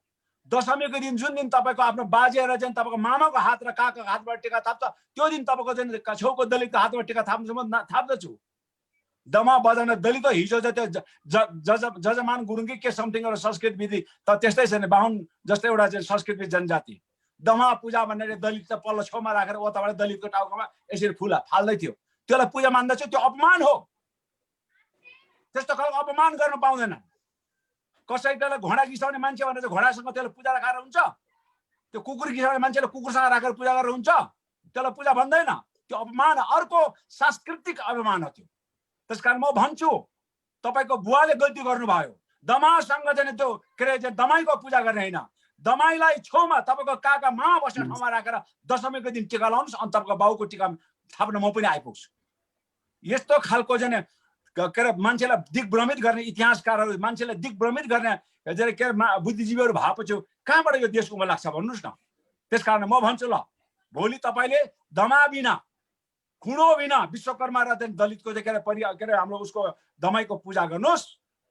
दशमीको दिन जुन दिन तपाईँको आफ्नो बाजेर चाहिँ तपाईँको मामाको हात र काकाको हातबाट टिका थाप्छ त्यो दिन तपाईँको चाहिँ छेउको दलितको हातबाट टिका थाप्नु म थाप्दछु। दमा बजाउन दलित हिजो चाहिँ त्यो जजमान गुरुङ कि के समथिङ एउटा संस्कृत विधि त त्यस्तै छैन, बाहुन जस्तै एउटा चाहिँ संस्कृत जनजाति। दमा पूजा भनेर दलित त पल्लो छेउमा राखेर उताबाट दलितको टाउकोमा यसरी फुल फाल्दै थियो, त्यसलाई पूजा मान्दछु। त्यो अपमान हो, त्यस्तो खालको अपमान गर्न पाउँदैन। कसैलाई घोडा घिसाउने मान्छे भनेर चाहिँ घोडासँग त्यसलाई पूजा राखेर हुन्छ? त्यो कुकुर घिसाउने मान्छेले कुकुरसँग राखेर पूजा गरेर हुन्छ? त्यसलाई पूजा भन्दैन, त्यो अपमान, अर्को सांस्कृतिक अपमान हो त्यो। त्यसकारण म भन्छु तपाईँको बुवाले गल्ती गर्नुभयो, दमासँग चाहिँ त्यो के अरे दमाईको पूजा गर्ने होइन, दमाईलाई छेउमा तपाईँको काका मामा बस्ने ठाउँमा राखेर दशमीको दिन टिका लाउनुहोस्, अनि तपाईँको बाउको टिका थाप्न म पनि आइपुग्छु। यस्तो खालको चाहिँ के अरे मान्छेलाई दिग्भ्रमित गर्ने इतिहासकारहरू, मान्छेलाई दिग्भ्रमित गर्ने के अरे बुद्धिजीवीहरू भएपछि कहाँबाट यो देशको उमा लाग्छ भन्नुहोस् न। त्यस कारण म भन्छु ल, भोलि तपाईँले दमा बिना खुँडो बिना विश्वकर्मा र दलितको के अरे हाम्रो उसको दमाईको पूजा गर्नुहोस्,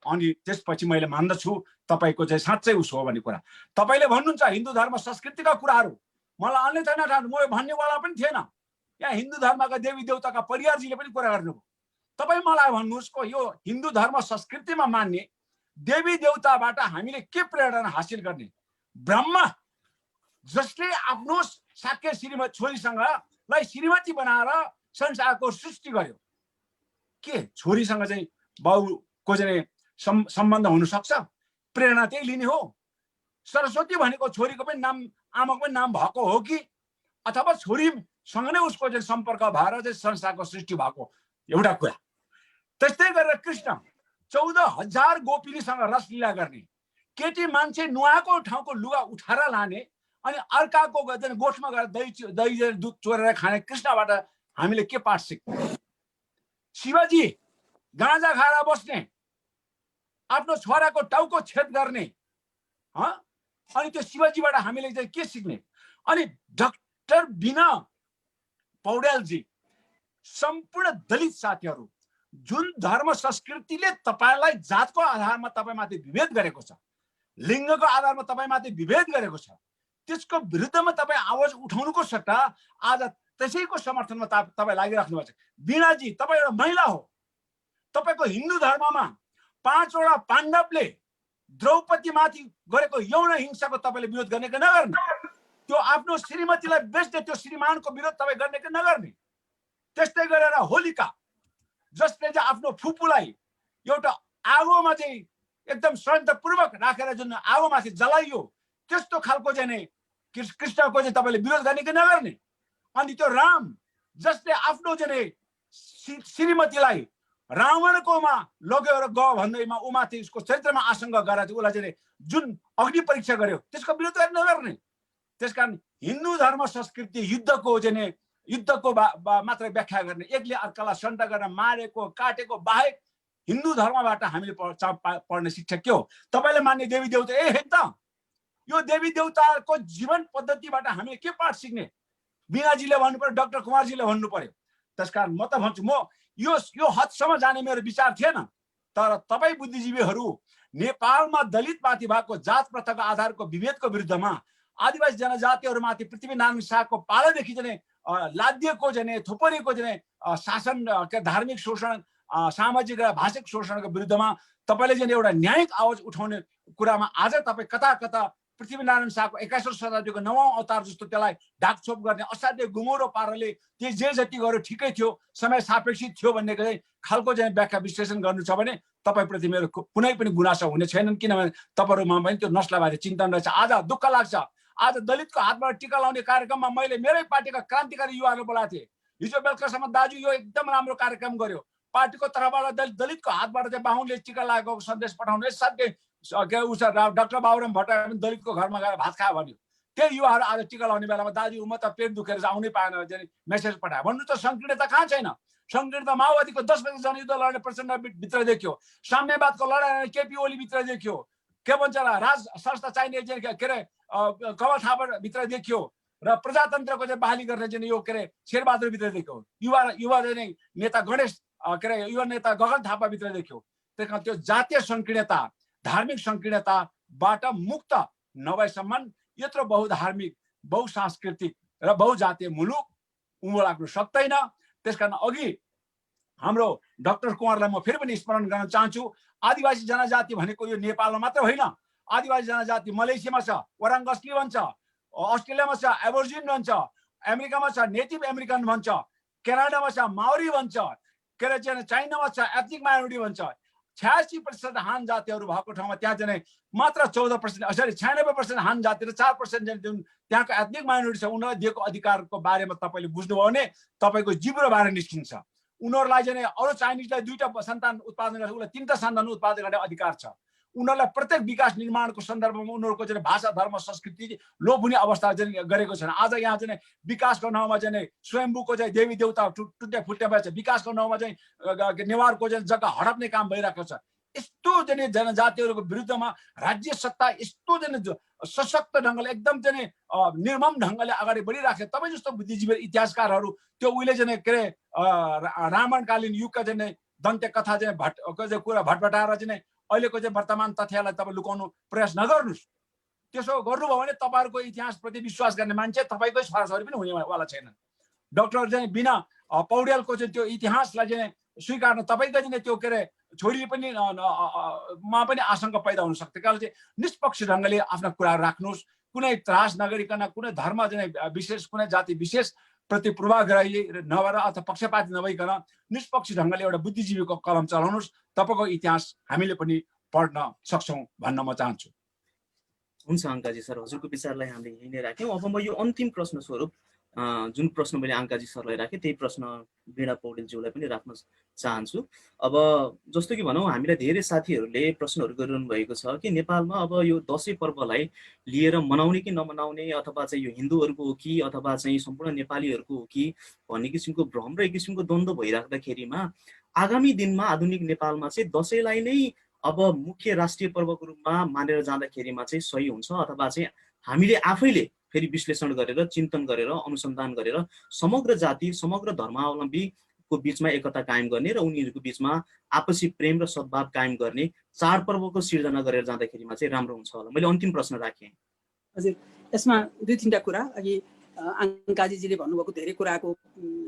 अनि त्यसपछि मैले मान्दछु तपाईँको चाहिँ साँच्चै उसो हो भन्ने कुरा। तपाईँले भन्नुहुन्छ हिन्दू धर्म संस्कृतिका कुराहरू, मलाई अन्यथा नठानु, म भन्नेवाला पनि थिएन। यहाँ हिन्दू धर्मका देवी देवताका परिवारजीले पनि कुरा गर्नुभयो। तपाईँ मलाई भन्नुहोस् को यो हिन्दू धर्म संस्कृतिमा मान्ने देवी देवताबाट हामीले के प्रेरणा हासिल गर्ने? ब्रह्मा जसले आफ्नो शाक्य छोरीसँगलाई श्रीमती बनाएर संसारको सृष्टि गर्यो, के छोरीसँग चाहिँ बाउको चाहिँ सम्बन्ध हुन सक्छ? प्रेरणा त्यही लिने हो। सरस्वती भनेको छोरीको पनि नाम, आमाको पनि नाम भएको हो कि, अथवा छोरीसँग नै उसको चाहिँ सम्पर्क भएर चाहिँ संसारको सृष्टि भएको? एउटा कुरा। त्यस्तै गरेर कृष्ण 14,000 गोपिनीसँग रसलीला गर्ने, केटी मान्छे नुहाएको ठाउँको लुगा उठाएर लाने, अनि अर्काको गोठमा गएर दही दुध चोरेर खाने कृष्णबाट हामीले के पाठ सिक्ने? शिवजी गाँजा खाएर बस्ने, आफ्नो छोराको टाउको छेद गर्ने, अनि त्यो शिवजीबाट हामीले चाहिँ के सिक्ने? अनि डाक्टर बिना पौड्यालजी, सम्पूर्ण दलित साथीहरू, जुन धर्म संस्कृतिले तपाईँलाई जातको आधारमा तपाईँमाथि विभेद गरेको छ, लिङ्गको आधारमा तपाईँमाथि विभेद गरेको छ, त्यसको विरुद्धमा तपाईँ आवाज उठाउनुको सट्टा आज त्यसैको समर्थनमा तपाईँ लागिराख्नु भएको छ। वीणाजी तपाईँ एउटा महिला हो, तपाईँको हिन्दू धर्ममा 5 वटा पाण्डवले द्रौपदीमाथि गरेको यौन हिंसाको तपाईँले विरोध गर्ने कि नगर्ने? त्यो आफ्नो श्रीमतीलाई बेच्ने त्यो श्रीमानको विरोध तपाईँ गर्ने कि नगर्ने? त्यस्तै गरेर होलिका जसले चाहिँ आफ्नो फुपूलाई एउटा आगोमा चाहिँ एकदम श्रद्धापूर्वक राखेर जुन आगोमाथि जलाइयो, त्यस्तो खालको चाहिँ नै कृष्णको चाहिँ तपाईँले विरोध गर्ने कि नगर्ने? अनि त्यो राम जसले आफ्नो चाहिँ श्रीमतीलाई रावणकोमा लगेर गयो भन्दैमा उमाथि उसको चरित्रमा आशंका गरेर उसलाई चाहिँ जुन अग्नि परीक्षा गर्यो, त्यसको विरोध गर्ने नगर्ने? त्यसकारण हिन्दू धर्म संस्कृति युद्धको मात्र व्याख्या गर्ने, एकले अर्कालाई सन्टा गरेर मारेको काटेको बाहेक हिन्दू धर्मबाट हामीले पढ्ने शिक्षा के हो? तपाईँले मान्ने देवी देवता होइन त? यो देवी देवताको जीवन पद्धतिबाट हामीले के पाठ सिक्ने? वीणाजीले भन्नु पर्यो, डाक्टर कुमारजीले भन्नु पर्यो। त्यसकारण म त भन्छु, म यो हदसम्म जाने मेरो विचार थिएन, तर तपाईँ बुद्धिजीवीहरू नेपालमा दलितमाथि भएको जात प्रथाको आधारको विभेदको विरुद्धमा, आदिवासी जनजातिहरूमाथि पृथ्वीनारायण शाहको पालादेखि चाहिँ लादिएको चाहिँ थुपरेको चाहिँ शासन, धार्मिक शोषण, सामाजिक र भाषिक शोषणको विरुद्धमा तपाईँले चाहिँ एउटा न्यायिक आवाज उठाउने कुरामा आज तपाईँ कता कता पृथ्वीनारायण शाहको 21औं शताब्दीको 9औं अवतार जस्तो त्यसलाई ढाकछोप गर्ने असाध्य गुमौरो पाराले त्यो जे जति गर्यो ठिकै थियो, समय सापेक्षित थियो भन्ने चाहिँ खालको चाहिँ व्याख्या विश्लेषण गर्नु छ भने तपाईँप्रति मेरो कुनै पनि गुनासो हुने छैनन्, किनभने तपाईँहरूमा पनि त्यो नस्लबारे चिन्तन रहेछ। आज दुःख लाग्छ, आज दलितको हातबाट टिका लाउने कार्यक्रममा मैले मेरै पार्टीका क्रान्तिकारी युवाहरू बोलाएको थिएँ। हिजो बेलुकासम्म दाजु यो एकदम राम्रो कार्यक्रम गर्यो, पार्टीको तर्फबाट दलितको हातबाट चाहिँ बाहुनले टिका लागेको सन्देश पठाउनु साध्यै डाक्टर बाबुराम भट्टराई पनि दलितको घरमा गएर भात खायो भन्यो। त्यही युवाहरू आज टिका लगाउने बेलामा दाजु म त पेट दुखेर आउनै पाएन मेसेज पठायो भन्नु त संकीर्णता कहाँ छैन। संकीर्णता माओवादीको 10 जनयुद्ध लड्ने प्रचण्ड भित्र देखियो, साम्यवादको लडाइँ केपी ओली भित्र देखियो, के भन्छ राज संस्था चाहिने के अरे कमल थापा भित्र देखियो र प्रजातन्त्रको चाहिँ बहाली गर्ने चाहिँ यो के अरे शेरबहादुर भित्र देखियो, युवा चाहिँ नेता गणेश के अरे युवा नेता गगन थापा भित्र देखियो। त्यस कारण त्यो जातीय संकीर्णता धार्मिक संकीर्णताबाट मुक्त नभएसम्म यत्रो बहुधार्मिक बहुसांस्कृतिक र बहुजातीय मुलुक उँभो लाग्न सक्दैन। त्यसकारण अघि हाम्रो डाक्टर कुँवरलाई म फेरि पनि स्मरण गर्न चाहन्छु, आदिवासी जनजाति भनेको यो नेपालमा मात्र होइन, आदिवासी जनजाति मलेसियामा छ, वराङ्गस्ली भन्छ, अस्ट्रेलियामा छ एबोर्जिन भन्छ, अमेरिकामा छ नेटिभ अमेरिकन भन्छ, क्यानाडामा छ माओरी भन्छ, के अरे चाहिँ चाइनामा छ एथनिक माइनोरिटी भन्छ। 86% हान जातिहरू भएको ठाउँमा त्यहाँ चाहिँ मात्र 14% सरी 96% हान जाति र 4% जुन त्यहाँको एथनिक माइनोरिटी छ उनीहरूलाई दिएको अधिकारको बारेमा तपाईँले बुझ्नुभयो भने तपाईँको जिब्रो बाहिर निस्किन्छ। उनीहरूलाई चाहिँ अरू चाइनिजलाई 2टा सन्तान उत्पादन गर्ने उसलाई 3टा सन्तान उत्पादन गर्ने अधिकार छ। उनीहरूलाई प्रत्येक विकास निर्माणको सन्दर्भमा उनीहरूको चाहिँ भाषा धर्म संस्कृति लोप हुने अवस्था चाहिँ गरेको छैन। आज यहाँ चाहिँ विकासको नाउँमा चाहिँ स्वयम्भूको चाहिँ देवी देवता टुट्टे फुट्टे भएछ, विकासको नाउँमा चाहिँ नेवारको चाहिँ जग्गा हडप्ने काम भइरहेको छ। यस्तो चाहिँ जनजातिहरूको विरुद्धमा राज्य सत्ता यस्तो चाहिँ सशक्त ढङ्गले एकदम चाहिँ निर्मम ढङ्गले अगाडि बढिराखेको। तपाईँ जस्तो बुद्धिजीवी इतिहासकारहरू त्यो उहिले चाहिँ के अरे रामायणकालीन युगका चाहिँ दन्त्य कथा चाहिँ कुरा भटभटाएर चाहिँ अहिलेको चाहिँ वर्तमान तथ्यलाई तपाईँ लुकाउनु प्रयास नगर्नुहोस्। त्यसो गर्नुभयो भने तपाईँहरूको इतिहासप्रति विश्वास गर्ने मान्छे तपाईँकै छोराछोरी पनि हुनेवाला छैन। डाक्टर चाहिँ बिना पौड्यालको चाहिँ त्यो इतिहासलाई चाहिँ स्वीकार्न तपाईँको चाहिँ त्यो के अरे छोरी पनि मा पनि आशंका पैदा हुन सक्छ। कारण चाहिँ निष्पक्ष ढङ्गले आफ्ना कुराहरू राख्नुहोस्, कुनै त्रास नगरिकन, कुनै धर्म चाहिँ विशेष कुनै जाति विशेष प्रति पूर्वाग्रही नभएर अथवा पक्षपाती नभइकन निष्पक्ष ढङ्गले एउटा बुद्धिजीवीको कलम चलाउनुहोस्। तपाईँको इतिहास हामीले पनि पढ्न सक्छौँ भन्न म चाहन्छु। हुन्छ अङ्काजी सर, हजुरको विचारलाई हामीले यही नै राख्यौँ। अब म यो अन्तिम प्रश्न स्वरूप जुन प्रश्न मैले अङ्काजी सरलाई राखेँ त्यही प्रश्न वीणा पौडेलज्यूलाई पनि राख्न चाहन्छु। अब जस्तो कि भनौँ हामीलाई धेरै साथीहरूले प्रश्नहरू गरिरहनु भएको छ कि नेपालमा अब यो दसैँ पर्वलाई लिएर मनाउने कि नमनाउने, अथवा चाहिँ यो हिन्दूहरूको हो कि अथवा चाहिँ सम्पूर्ण नेपालीहरूको हो कि भन्ने किसिमको भ्रम र एक किसिमको द्वन्द्व भइराख्दाखेरिमा आगामी दिनमा आधुनिक नेपालमा चाहिँ दसैँलाई नै अब मुख्य राष्ट्रिय पर्वको रूपमा मानेर जाँदाखेरिमा चाहिँ सही हुन्छ, अथवा चाहिँ हामीले आफैले फेरि विश्लेषण गरेर चिन्तन गरेर अनुसन्धान गरेर समग्र जाति समग्र धर्मावलम्बीको बिचमा एकता कायम गर्ने र उनीहरूको बिचमा आपसी प्रेम र सद्भाव कायम गर्ने चाडपर्वको सिर्जना गरेर जाँदाखेरिमा चाहिँ राम्रो हुन्छ होला। मैले अन्तिम प्रश्न राखेँ। हजुर, यसमा 2-3टा कुरा अघि अङ्काजीजीले भन्नुभएको धेरै कुराको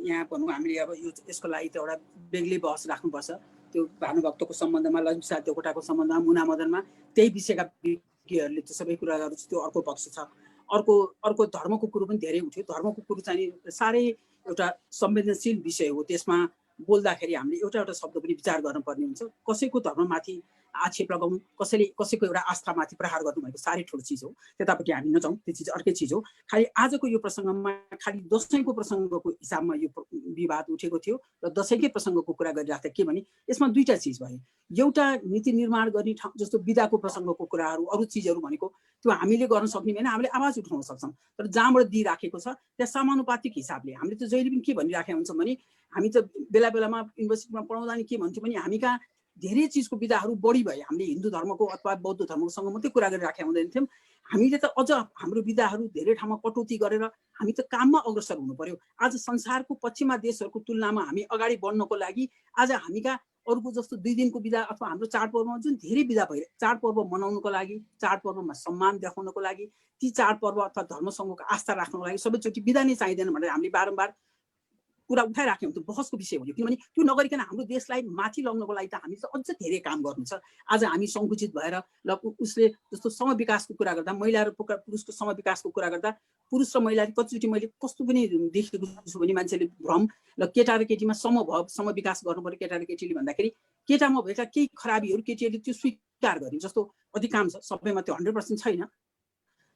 यहाँ भनौँ हामीले अब यसको लागि त एउटा बेग्लै बहस राख्नुपर्छ। त्यो भानुभक्तको सम्बन्धमा, लक्ष्मीप्रसाद देवकोटाको सम्बन्धमा, मुना मदनमा त्यही विषयका विज्ञहरूले त्यो सबै कुराहरू त्यो अर्को पक्ष छ। अर्को धर्मको कुरो पनि धेरै उठ्यो। धर्मको कुरो चाहिँ साह्रै एउटा संवेदनशील विषय हो। त्यसमा बोल्दाखेरि हामीले एउटा शब्द पनि विचार गर्नुपर्ने हुन्छ। कसैको धर्ममाथि आक्षेप लगाउनु, कसैको एउटा आस्थामाथि प्रहार गर्नु भनेको साह्रै ठुलो चिज हो। त्यतापट्टि हामी नजाउँ, त्यो चिज अर्कै चिज हो। खालि आजको यो प्रसङ्गमा खालि दसैँको प्रसङ्गको हिसाबमा यो विवाद उठेको थियो र दसैँकै प्रसङ्गको कुरा गरिराख्दा के भने यसमा 2टा चिज भयो। एउटा नीति निर्माण गर्ने ठाउँ जस्तो बिदाको प्रसङ्गको कुराहरू, अरू चिजहरू भनेको त्यो हामीले गर्न सक्ने होइन, हामीले आवाज उठाउन सक्छौँ। तर जहाँबाट दिइराखेको छ त्यहाँ समानुपातिक हिसाबले हामीले त जहिले पनि के भनिराखेका हुन्छौँ भने हामी त बेला बेलामा युनिभर्सिटीमा पढाउँदा नि के भन्थ्यौँ भने हामी कहाँ धेरै चिजको विधाहरू बढी भए। हामीले हिन्दू धर्मको अथवा बौद्ध धर्मकोसँग मात्रै कुरा गरिराखेका हुँदैन थियौँ। हामीले त अझ हाम्रो विधाहरू धेरै ठाउँमा कटौती गरेर हामी त काममा अग्रसर हुनु पर्यो। आज संसारको पश्चिमा देशहरूको तुलनामा हामी अगाडि बढ्नको लागि आज हामी कहाँ अरूको जस्तो 2 दिनको विधा अथवा हाम्रो चाडपर्वमा जुन धेरै विधा भइरहेको, चाडपर्व मनाउनको लागि, चाडपर्वमा सम्मान देखाउनको लागि, ती चाडपर्व अथवा धर्मसँगको आस्था राख्नको लागि सबैचोटि विधा नै चाहिँदैन भनेर हामीले बारम्बार कुरा उठाइराख्यौँ। त्यो बहसको विषय हो। किनभने त्यो नगरिकन हाम्रो देशलाई माथि लग्नको लागि त हामीले अझ धेरै काम गर्नु छ। आज हामी सङ्कुचित भएर ल उसले जस्तो समविकासको कुरा गर्दा, महिला र पुरुषको समविकासको कुरा गर्दा पुरुष र महिला कतिचोटि मैले कस्तो पनि देखेको छु भने मान्छेले भ्रम ल केटा र केटीमा समविकास गर्नु पर्यो केटा र केटीले भन्दाखेरि केटामा भएका केही खराबीहरू केटीहरूले त्यो स्वीकार गरिन्। जस्तो अधिकांश, सबैमा त्यो 100% छैन।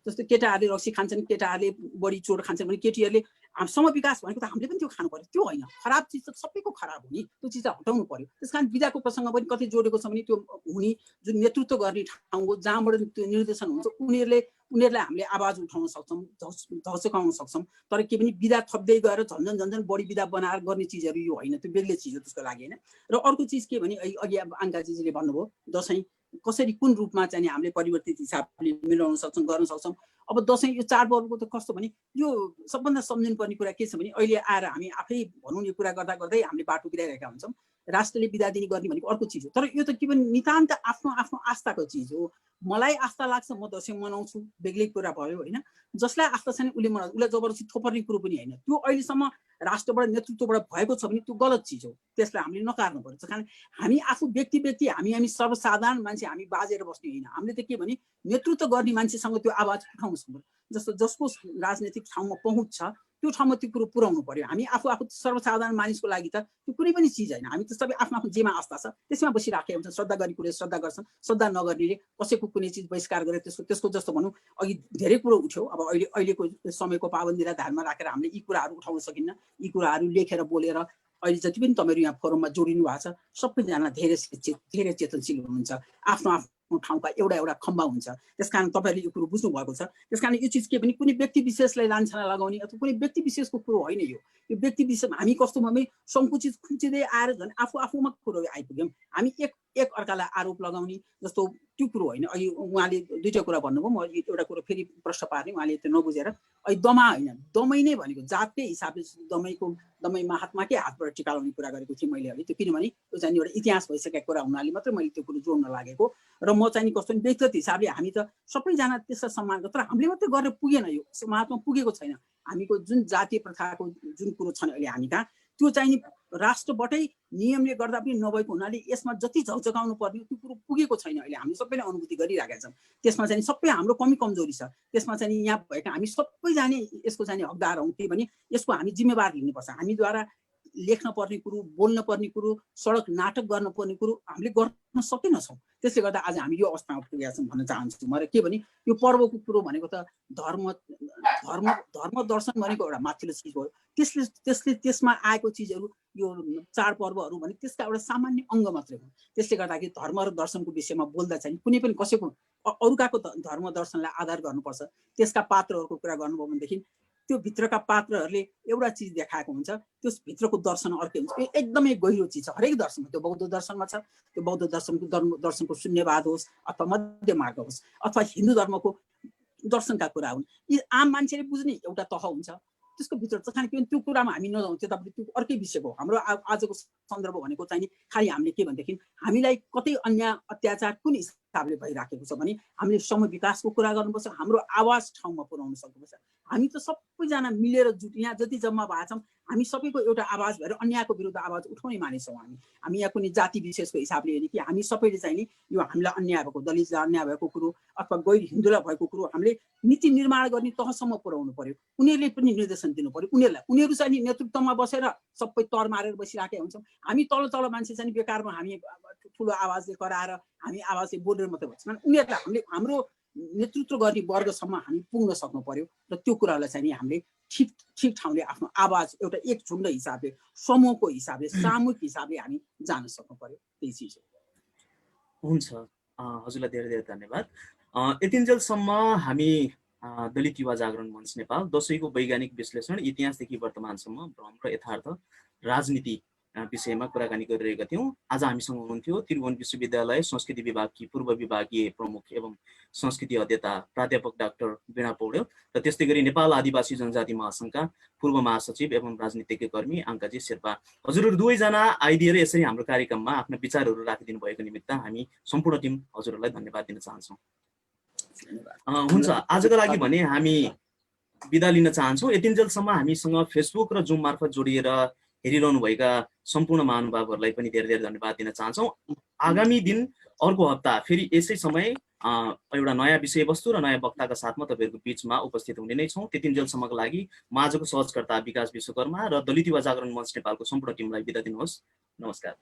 जस्तो केटाहरूले रक्सी खान्छन्, केटाहरूले बढी चोट खान्छन् भने केटीहरूले समविकास भनेको त हामीले पनि त्यो खानु पर्यो, त्यो होइन। खराब चिज त सबैको खराब हुने, त्यो चिज हटाउनु पर्यो। त्यसकारण विधाको प्रसङ्ग पनि कति जोडेको छ भने त्यो हुने जुन नेतृत्व गर्ने ठाउँ हो जहाँबाट त्यो निर्देशन हुन्छ उनीहरूलाई हामीले आवाज उठाउन सक्छौँ, झस्काउन सक्छौँ। तर के पनि विधा थप्दै गएर झन्झन बढी विधा बनाएर गर्ने चिजहरू यो होइन, त्यो बेग्लै चिज हो त्यसको लागि होइन। र अर्को चिज के भने अघि अब आङ्काजीले भन्नुभयो दसैँ कसरी कुन रूपमा चाहिँ हामीले परिवर्तित हिसाबले मिलाउन सक्छौँ, गर्न सक्छौँ। अब दसैँ यो चाडपर्वको त कस्तो भने यो सबभन्दा सम्झिनुपर्ने कुरा के छ भने अहिले आएर हामी आफै भनौँ यो कुरा गर्दा गर्दै हामीले बाटो बिराइरहेका हुन्छौँ। राष्ट्रले बिदा दिने गर्ने भनेको अर्को चिज हो, तर यो त के भने नितान्त आफ्नो आफ्नो आस्थाको चिज हो। मलाई आस्था लाग्छ म दसैँ मनाउँछु, बेग्लै कुरा भयो होइन। जसलाई आस्था छैन उसले मनाउँछ, उसलाई जबरजस्ती थोपर्ने कुरो पनि होइन। त्यो अहिलेसम्म राष्ट्रबाट नेतृत्वबाट भएको छ भने त्यो गलत चिज हो, त्यसलाई हामीले नकार्नु पर्छ। कारण हामी आफू व्यक्ति हामी सर्वसाधारण मान्छे हामी बाजेर बस्ने होइन। हामीले त के भने नेतृत्व गर्ने मान्छेसँग त्यो आवाज उठाउनु पर्छ। जसको राजनीतिक ठाउँमा पहुँच छ त्यो ठाउँमा त्यो कुरो पुर्याउनु पर्यो। हामी आफू सर्वसाधारण मानिसको लागि त त्यो कुनै पनि चिज होइन। हामी त सबै आफ्नो आफ्नो जेमा आस्था छ त्यसमा बसिराखेका हुन्छन्। श्रद्धा गर्ने कुरो श्रद्धा गर्छन्, श्रद्धा नगर्नेले कसैको कुनै चिज बहिष्कार गरेर त्यसको जस्तो भनौँ अघि धेरै कुरो उठ्यो। अब अहिलेको समयको पाबन्दीलाई ध्यानमा राखेर हामीले यी कुराहरू उठाउन सकिन्न। यी कुराहरू लेखेर बोलेर अहिले जति पनि तपाईँहरू यहाँ फोरममा जोडिनु भएको छ सबैजना धेरै चेतनशील हुनुहुन्छ। आफ्नो ठाउँका एउटा खम्बा हुन्छ। त्यसकारण तपाईँहरूले यो कुरो बुझ्नु भएको छ। त्यसकारण यो चिज के भने कुनै व्यक्ति विशेषलाई लान्छना लगाउने अथवा कुनै व्यक्ति विशेषको कुरो होइन। यो व्यक्ति विशेष हामी कस्तो भने सङ्कुचित खुम्चिँदै आएर झन् आफूमा कुरो आइपुग्यौँ। हामी एक अर्कालाई आरोप लगाउने जस्तो त्यो कुरो होइन। अहिले उहाँले दुईवटा कुरा भन्नुभयो, म एउटा कुरो फेरि प्रश्न पार्ने उहाँले त्यो नबुझेर। अहिले दमा होइन, दमै नै भनेको जातकै हिसाबले दमै महात्माकै हातबाट टिका लगाउने कुरा गरेको थिएँ मैले अघि। त्यो किनभने त्यो चाहिँ एउटा इतिहास भइसकेको कुरा हुनाले मात्रै मैले त्यो कुरो जोड्न लागेको। र म चाहिँ कस्तो भने व्यक्तिगत हिसाबले हामी त सबैजना त्यसलाई सम्मान गर्छ, तर हामीले मात्रै गरेर पुगेन, यो समाजमा पुगेको छैन। हामीको जुन जातीय प्रथाको जुन कुरो छ अहिले हामी कहाँ त्यो चाहिँ राष्ट्रबाटै नियमले गर्दा पनि नभएको हुनाले यसमा जति झकझकाउनु पर्ने त्यो कुरो पुगेको छैन। अहिले हामी सबैले अनुभूति गरिरहेका छौँ। त्यसमा चाहिँ सबै हाम्रो कमजोरी छ। त्यसमा चाहिँ यहाँ भएका हामी सबैजना यसको चाहिँ हकदार हौँ। के भने यसको हामी जिम्मेवार लिनुपर्छ। हामीद्वारा लेख्न पर्ने कुरो, बोल्न पर्ने कुरो, सडक नाटक गर्न पर्ने कुरो हामीले गर्न सकेनछौँ। त्यसले गर्दा आज हामी यो अवस्थामा पुगेका छौँ भन्न चाहन्छु म। के भने यो पर्वको कुरो भनेको त धर्म दर्शन भनेको एउटा माथिल्लो चिज हो। त्यसमा आएको चिजहरू यो चाडपर्वहरू भने त्यसका एउटा सामान्य अङ्ग मात्रै हो। त्यसले गर्दाखेरि धर्म र दर्शनको विषयमा बोल्दा चाहिँ कुनै पनि कसैको अरूकाको धर्म दर्शनलाई आधार गर्नुपर्छ। त्यसका पात्रहरूको कुरा गर्नुभयो भनेदेखि त्यो भित्रका पात्रहरूले एउटा चिज देखाएको हुन्छ, त्यस भित्रको दर्शन अर्कै हुन्छ। यो एकदमै गहिरो चिज छ हरेक दर्शनमा। त्यो बौद्ध दर्शनमा छ, त्यो बौद्ध दर्शनको शून्यवाद होस् अथवा मध्य मार्ग होस् अथवा हिन्दू धर्मको दर्शनका कुरा हुन्। यी आम मान्छेले बुझ्ने एउटा तह हुन्छ त्यसको भित्र छ। किनभने त्यो कुरामा हामी नजाउँ, त्यतापट्टि त्यो अर्कै विषयको। हाम्रो आजको सन्दर्भ भनेको चाहिँ खालि हामीले के भनेदेखि हामीलाई कतै अन्याय अत्याचार कुन हिसाबले भइराखेको छ भने हामीले समविकासको कुरा गर्नुपर्छ, हाम्रो आवाज ठाउँमा पुर्याउन सक्नुपर्छ। हामी त सबैजना मिलेर यहाँ जति जम्मा भएका छौँ हामी सबैको एउटा आवाज भएर अन्यायको विरुद्ध आवाज उठाउने मानिस हौँ। हामी यहाँ कुनै जाति विशेषको हिसाबले हेर्ने कि हामी सबैले चाहिँ नि यो हामीलाई अन्याय भएको, दलितलाई अन्याय भएको कुरो अथवा गैर हिन्दूलाई भएको कुरो हामीले नीति निर्माण गर्ने तहसम्म पुर्याउनु पर्यो। उनीहरूले पनि निर्देशन दिनु पर्यो। उनीहरू चाहिँ नेतृत्वमा बसेर सबै तर मारेर बसिराखेका हुन्छौँ। हामी तल मान्छे चाहिँ बेकारमा हामी ठुलो आवाजले कराएर हामी आवाजले बोलेर मात्रै भन्छ। उनीहरूलाई हामीले हाम्रो नेतृत्व गर्ने वर्गसम्म हामी पुग्न सक्नु पर्यो। र त्यो कुरालाई चाहिँ हामीले ठिक ठाउँले आफ्नो आवाज एउटा एक झुन्ड हिसाबले, समूहको हिसाबले, सामूहिक हिसाबले हामी जान सक्नु पर्यो। त्यही चिज हो। हुन्छ, हजुरलाई धेरै धेरै धन्यवाद। यतिन्जेलसम्म हामी दलित युवा जागरण मञ्च नेपाल दसैँको वैज्ञानिक विश्लेषण इतिहासदेखि वर्तमानसम्म भ्रम र यथार्थ राजनीति विषयमा कुराकानी गरिरहेका थियौँ। आज हामीसँग हुनुहुन्थ्यो त्रिभुवन विश्वविद्यालय संस्कृति विभागकी पूर्व विभागीय प्रमुख एवं संस्कृति अध्येता प्राध्यापक डाक्टर वीणा पौडेल र त्यस्तै गरी नेपाल आदिवासी जनजाति महासङ्घका पूर्व महासचिव एवं राजनीतिज्ञ कर्मी आङ्काजी शेर्पा। हजुरहरू दुवैजना आइदिएर यसरी हाम्रो कार्यक्रममा आफ्ना विचारहरू राखिदिनु भएको निमित्त हामी सम्पूर्ण टिम हजुरहरूलाई धन्यवाद दिन चाहन्छौँ। हुन्छ, आजको लागि भने हामी बिदा लिन चाहन्छौँ। यतिन्जेलसम्म हामीसँग फेसबुक र जुम मार्फत जोडिएर हेरिरहनुभएका सम्पूर्ण महानुभावहरूलाई पनि धेरै धेरै धन्यवाद दिन चाहन्छौँ। आगामी दिन अर्को हप्ता फेरि यसै समय एउटा नयाँ विषयवस्तु र नयाँ वक्ताका साथमा तपाईँहरूको बिचमा उपस्थित हुने नै छौँ। त्यतिन्जेलसम्मको लागि म आजको सहजकर्ता विकास विश्वकर्मा र दलित युवा जागरण मञ्च नेपालको सम्पूर्ण टिमलाई बिदा दिनुहोस्। नमस्कार।